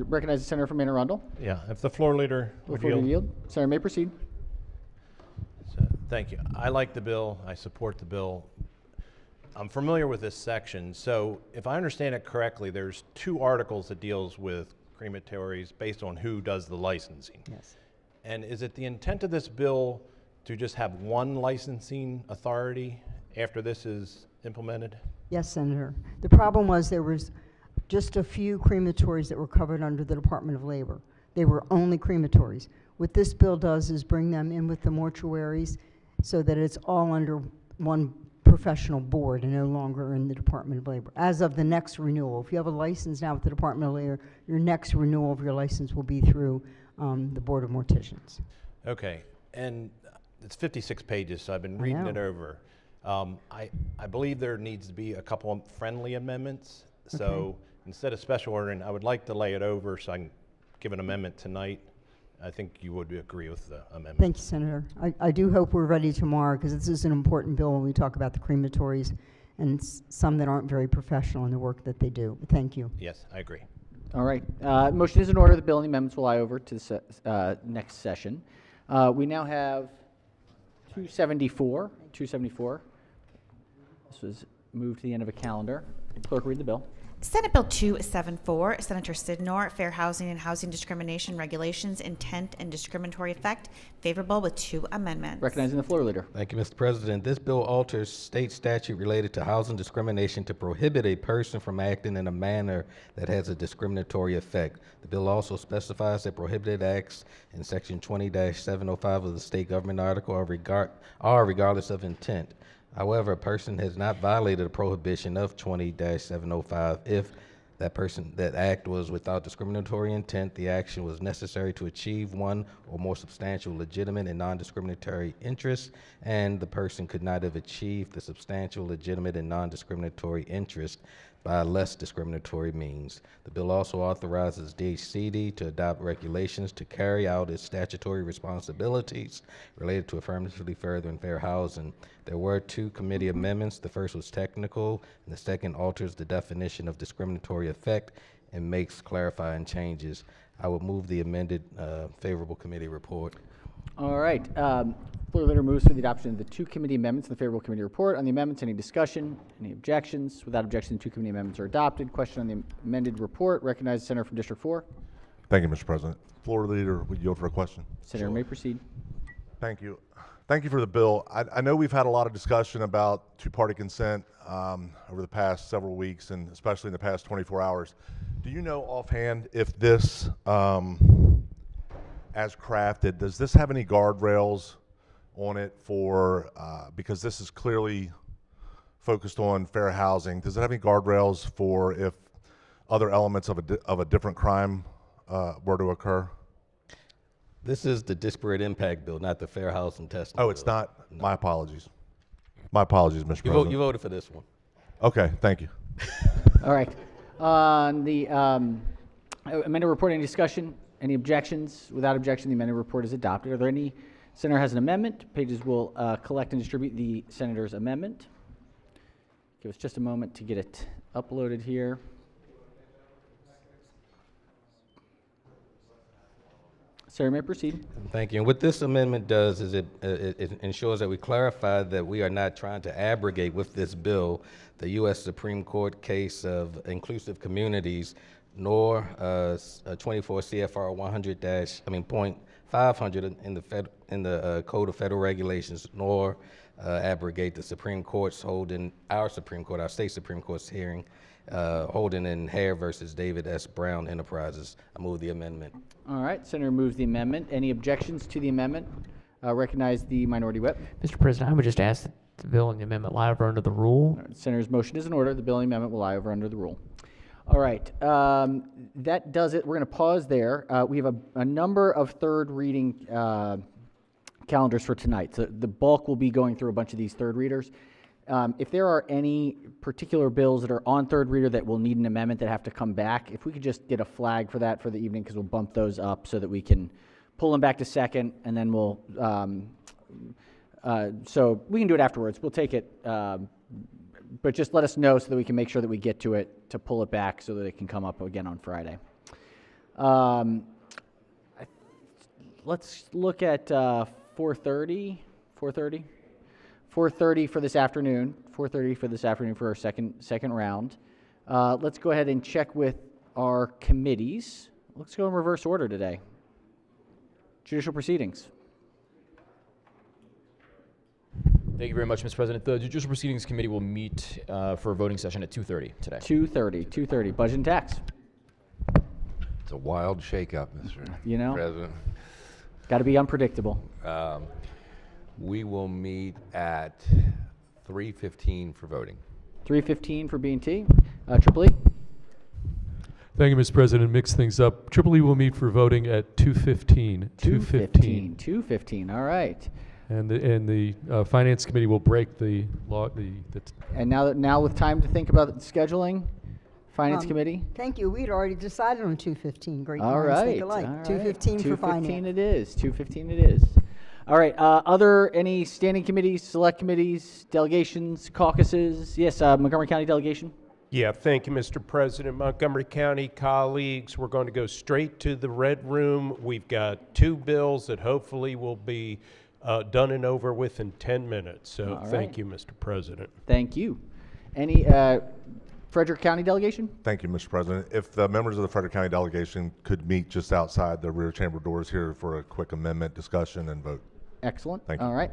recognize the senator from Anne Arundel. Yeah, if the floor leader would yield. Senator may proceed. So, thank you. I like the bill. I support the bill. I'm familiar with this section. So if I understand it correctly, there's 2 articles that deals with crematories based on who does the licensing. Yes. And is it the intent of this bill to just have one licensing authority after this is implemented? Yes, Senator. The problem was there was just a few crematories that were covered under the Department of Labor. They were only crematories. What this bill does is bring them in with the mortuaries so that it's all under one professional board and no longer in the Department of Labor. As of the next renewal, if you have a license now with the Department of Labor, your next renewal of your license will be through the Board of Morticians. Okay, and it's 56 pages, so I've been reading it over. I believe there needs to be a couple of friendly amendments. So instead of special ordering, I would like to lay it over so I can give an amendment tonight. I think you would agree with the amendment. Thank you, Senator. I do hope we're ready tomorrow because this is an important bill when we talk about the crematories and some that aren't very professional in the work that they do. Thank you. Yes, I agree. All right. Motion is in order. The bill and the amendments will lie over to the next session. We now have 274. 274. This was moved to the end of a calendar. Clerk, read the bill. Senate Bill 274, Senator Sidnor, Fair Housing and Housing Discrimination Regulations, Intent and Discriminatory Effect, favorable with 2 amendments. Recognizing the floor leader. Thank you, Mr. President. This bill alters state statute related to housing discrimination to prohibit a person from acting in a manner that has a discriminatory effect. The bill also specifies that prohibited acts in Section 20-705 of the State Government Article are regardless of intent. However, a person has not violated a prohibition of 20-705 if that act was without discriminatory intent, the action was necessary to achieve one or more substantial legitimate and non-discriminatory interests, and the person could not have achieved the substantial legitimate and non-discriminatory interest by less discriminatory means. The bill also authorizes DHCD to adopt regulations to carry out its statutory responsibilities related to affirmatively furthering fair housing. There were 2 committee amendments. The first was technical, and the second alters the definition of discriminatory effect and makes clarifying changes. I would move the amended favorable committee report. All right. Floor leader moves for the adoption of the 2 committee amendments in the favorable committee report. On the amendments, any discussion? Any objections? Without objection, the 2 committee amendments are adopted. Question on the amended report. Recognize the senator from District 4. Thank you, Mr. President. Floor leader, would yield for a question? Senator may proceed. Thank you. Thank you for the bill. I know we've had a lot of discussion about 2-party consent over the past several weeks, and especially in the past 24 hours. Do you know offhand if this, as crafted, does this have any guardrails on it for, because this is clearly focused on fair housing, does it have any guardrails for if other elements of a different crime were to occur? This is the disparate impact bill, not the fair housing testing Oh, it's not? No. My apologies. My apologies, Mr. President. You voted for this one. Okay, thank you. All right. On the amended report, any discussion? Any objections? Without objection, the amended report is adopted. Are there any? Senator has an amendment. Pages will collect and distribute the senator's amendment. Give us just a moment to get it uploaded here. Sir, you may proceed. Thank you. And what this amendment does is it ensures that we clarify that we are not trying to abrogate with this bill the U.S. Supreme Court case of inclusive communities, nor 24 CFR 500 in the Code of Federal Regulations, nor abrogate the Supreme Court's holding, our state Supreme Court's hearing, holding in Hare versus David S. Brown Enterprises. I move the amendment. All right, Senator moves the amendment. Any objections to the amendment? Recognize the minority whip. Mr. President, I would just ask that the bill and the amendment lie over under the rule. Right, Senator's motion is in order. The bill and the amendment will lie over under the rule. All right, that does it. We're going to pause there. We have a number of third reading calendars for tonight. So the bulk will be going through a bunch of these third readers. If there are any particular bills that are on third reader that will need an amendment that have to come back, if we could just get a flag for that for the evening, because we'll bump those up so that we can pull them back to second, and then we'll, so we can do it afterwards. We'll take it, but just let us know so that we can make sure that we get to it to pull it back so that it can come up again on Friday. Let's look at 4:30 for this afternoon. 4:30 for this afternoon for our second round. Let's go ahead and check with our committees. Let's go in reverse order today. Judicial proceedings. Thank you very much, Mr. President. The Judicial Proceedings Committee will meet for a voting session at 2:30 today. 2:30. Budget and tax. It's a wild shakeup, Mr. President. Got to be unpredictable. We will meet at 3:15 for voting. 3:15 for B&T. Triple E. Thank you, Mr. President. Mix things up. Triple E will meet for voting at 2:15. 2:15. 2:15. All right. And the Finance Committee will break the law. And now with time to think about scheduling, Finance Committee. Thank you. We'd already decided on 2:15. Great. All right. 2:15 for finance. 2:15 it is. 2:15 it is. All right. Any standing committees, select committees, delegations, caucuses? Yes, Montgomery County delegation. Yeah, thank you, Mr. President. Montgomery County colleagues, we're going to go straight to the red room. We've got 2 bills that hopefully will be done and over with in 10 minutes. So thank you, Mr. President. Thank you. Any Frederick County delegation? Thank you, Mr. President. If the members of the Frederick County delegation could meet just outside the rear chamber doors here for a quick amendment discussion and vote. Excellent. Thank you. All right.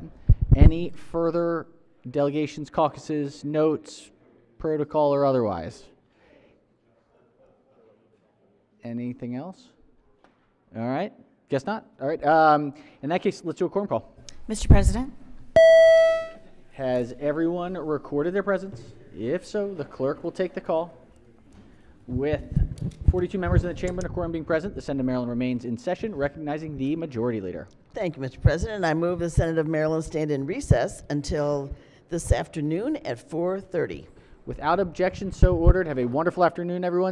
Any further delegations, caucuses, notes, protocol, or otherwise? Anything else? All right. Guess not. All right. In that case, let's do a quorum call. Mr. President? Has everyone recorded their presence? If so, the clerk will take the call. With 42 members in the chamber and a quorum being present, the Senate of Maryland remains in session, recognizing the majority leader. Thank you, Mr. President. I move the Senate of Maryland stand in recess until this afternoon at 4:30. Without objection, so ordered. Have a wonderful afternoon, everyone.